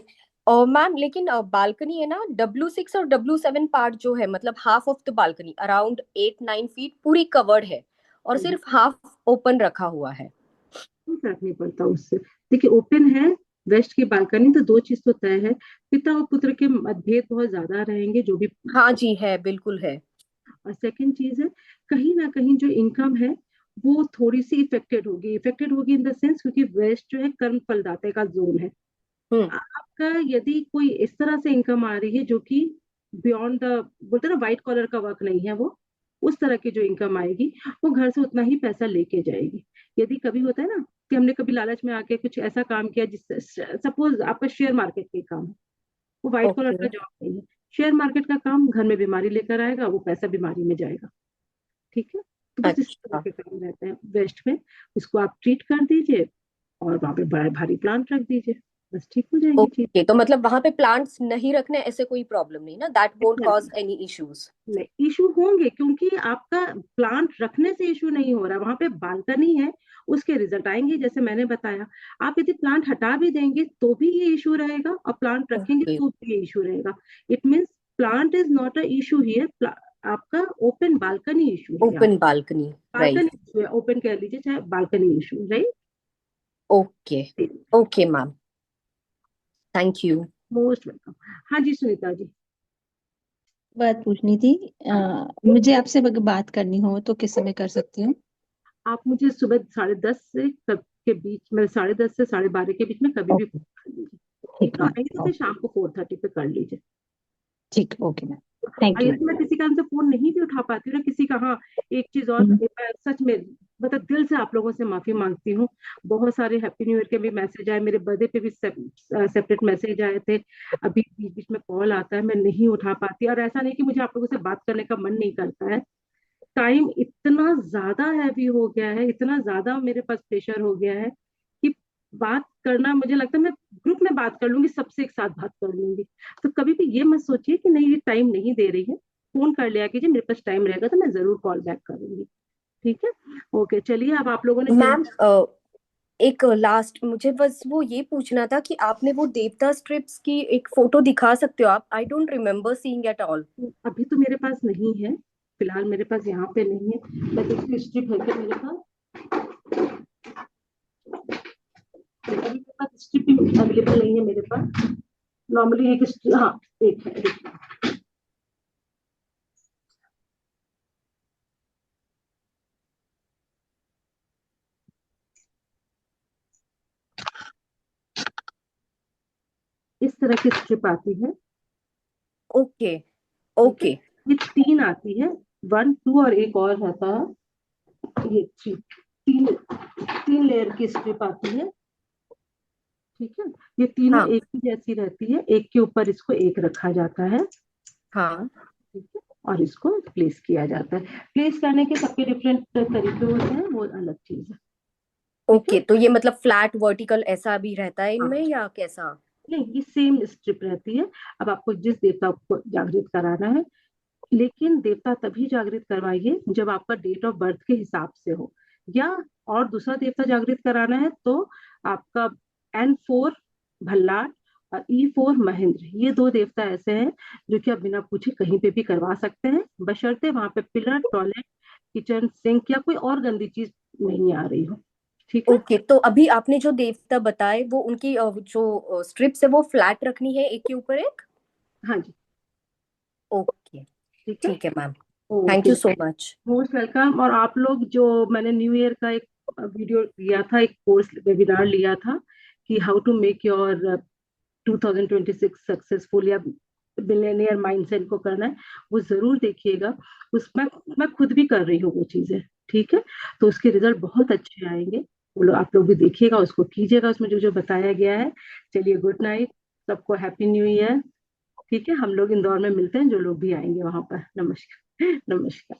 और मैम, लेकिन बालकनी है ना, W6 और W7 पार्ट जो है, मतलब half of the balcony around 8-9 feet पूरी कवर्ड है, और सिर्फ हाफ ओपन रखा हुआ है। कोई फर्क नहीं पड़ता उससे। देखिए, ओपन है वेस्ट की बालकनी, तो दो चीज तो तय है, पिता और पुत्र के मतभेद बहुत ज्यादा रहेंगे जो भी। हाँ जी, है, बिल्कुल है। और सेकंड चीज है, कहीं ना कहीं जो इनकम है वो थोड़ी सी इफेक्टेड होगी इन द सेंस, क्योंकि वेस्ट जो है कर्म फलदाते का जोन है। आपका यदि कोई इस तरह से इनकम आ रही है जो कि बियॉन्ड द, बोलते हैं ना, व्हाइट कॉलर का वर्क नहीं है वो, उस तरह की जो इनकम आएगी वो घर से उतना ही पैसा लेके जाएगी। यदि कभी होता है ना कि हमने कभी लालच में आके कुछ ऐसा काम किया, जिससे सपोज आपका शेयर मार्केट का काम है, वो व्हाइट कॉलर का ओके। जॉब नहीं है, शेयर मार्केट का काम घर में बीमारी लेकर आएगा, वो पैसा बीमारी में जाएगा। ठीक है? तो बस इस तरह अच्छा। के काम रहते हैं वेस्ट में, उसको आप ट्रीट कर दीजिए और वहां पे बड़ा भारी प्लांट रख दीजिए, बस ठीक हो जाएंगी चीज। ओके, तो मतलब वहां पे प्लांट्स नहीं रखने ऐसे कोई प्रॉब्लम नहीं ना, that won't cause any issues? नहीं, इशू होंगे क्योंकि आपका प्लांट रखने से इशू नहीं हो रहा, वहां पे बालकनी है, उसके रिजल्ट आएंगे जैसे मैंने बताया। आप यदि प्लांट हटा भी देंगे तो भी ये इशू रहेगा, और प्लांट रखेंगे ओके, तो भी ये इशू रहेगा। It means plant is not a issue here, आपका ओपन बालकनी इशू है यहाँ। Open balcony, right? Balcony issue है, ओपन कह लीजिए चाहे balcony issue, right? Okay, okay ma'am, thank you. Most welcome. हाँ जी सुनीता जी। बात पूछनी थी, मुझे आपसे अगर बात करनी हो तो किस समय कर सकती हूँ? आप मुझे सुबह 10:30 से के बीच में, 10:30 से 12:30 के बीच में कभी भी ओके, कर लीजिए। ठीक तो है, आएंगे तो फिर शाम को 4:30 पे कर लीजिए। ठीक, ओके मैम, थैंक यू। यदि मैं किसी कारण से फोन नहीं भी उठा पाती हूँ ना किसी का, हाँ एक चीज और, हम्म, मैं सच में मतलब दिल से आप लोगों से माफी मांगती हूँ। बहुत सारे हैप्पी न्यू ईयर के भी मैसेज आए, मेरे बर्थडे पे भी सेपरेट मैसेज आए थे। अभी बीच बीच में कॉल आता है, मैं नहीं उठा पाती, और ऐसा नहीं कि मुझे आप लोगों से बात करने का मन नहीं करता है। टाइम इतना ज्यादा हैवी हो गया है, इतना ज्यादा मेरे पास प्रेशर हो गया है कि बात करना, मुझे लगता है मैं ग्रुप में बात कर लूंगी, सबसे एक साथ बात कर लूंगी। तो कभी भी ये मत सोचिए कि नहीं ये टाइम नहीं दे रही है, फोन कर लिया कीजिए, मेरे पास टाइम रहेगा तो मैं जरूर कॉल बैक करूंगी। ठीक है, ओके चलिए। अब आप लोगों ने जो मैम एक लास्ट मुझे बस वो ये पूछना था कि आपने वो देवता स्ट्रिप्स की एक फोटो दिखा सकते हो आप? I don't remember seeing at all. अभी तो मेरे पास नहीं है, फिलहाल मेरे पास यहाँ पे नहीं है। मैं देखती स्ट्रिप है क्या मेरे पास, अभी मेरे पास स्ट्रिप अवेलेबल नहीं है मेरे पास। नॉर्मली एक हाँ एक है, इस तरह की स्ट्रिप आती है। ओके, ठीक है, ओके, ये 3 आती है, 1 2 और एक और रहता है, ये 3, 3 लेयर की स्ट्रिप आती है। ठीक है, ये तीनों हाँ, एक ही जैसी रहती है, एक के ऊपर इसको एक रखा जाता है। हाँ, ठीक है, और इसको प्लेस किया जाता है। प्लेस करने के सबके डिफरेंट तरीके होते हैं, वो अलग चीज है। ठीक है, ओके। तो ये मतलब फ्लैट वर्टिकल ऐसा भी रहता है हाँ इनमें या कैसा? नहीं, ये सेम स्ट्रिप रहती है। अब आपको जिस देवता को जागृत कराना है, लेकिन देवता तभी जागृत करवाइए जब आपका डेट ऑफ बर्थ के हिसाब से हो, या और दूसरा देवता जागृत कराना है तो आपका N4 भल्लाट और E4 महेंद्र, ये 2 देवता ऐसे हैं जो कि आप बिना पूछे कहीं पे भी करवा सकते हैं, बशर्ते वहां पे पिलर, टॉयलेट, किचन, सिंक या कोई और गंदी चीज नहीं आ रही हो। ठीक है, ओके, तो अभी आपने जो देवता बताए वो उनकी जो स्ट्रिप्स है वो फ्लैट रखनी है एक के ऊपर एक? हाँ जी, ओके, ठीक है, ठीक है ma'am, thank okay, you so much. Most welcome. और आप लोग जो, मैंने न्यू ईयर का एक वीडियो लिया था, एक कोर्स वेबिनार लिया था कि how to make your 2026 successful, या बिलियनियर माइंडसेट को करना है, वो जरूर देखिएगा। उसमें मैं खुद भी कर रही हूँ वो चीजें। ठीक है, तो उसके रिजल्ट बहुत अच्छे आएंगे, वो लोग आप लोग भी देखिएगा, उसको कीजिएगा, उसमें जो जो बताया गया है। चलिए, गुड नाइट, सबको हैप्पी न्यू ईयर। ठीक है, हम लोग इंदौर में मिलते हैं, जो लोग भी आएंगे वहां पर। नमस्कार, नमस्कार।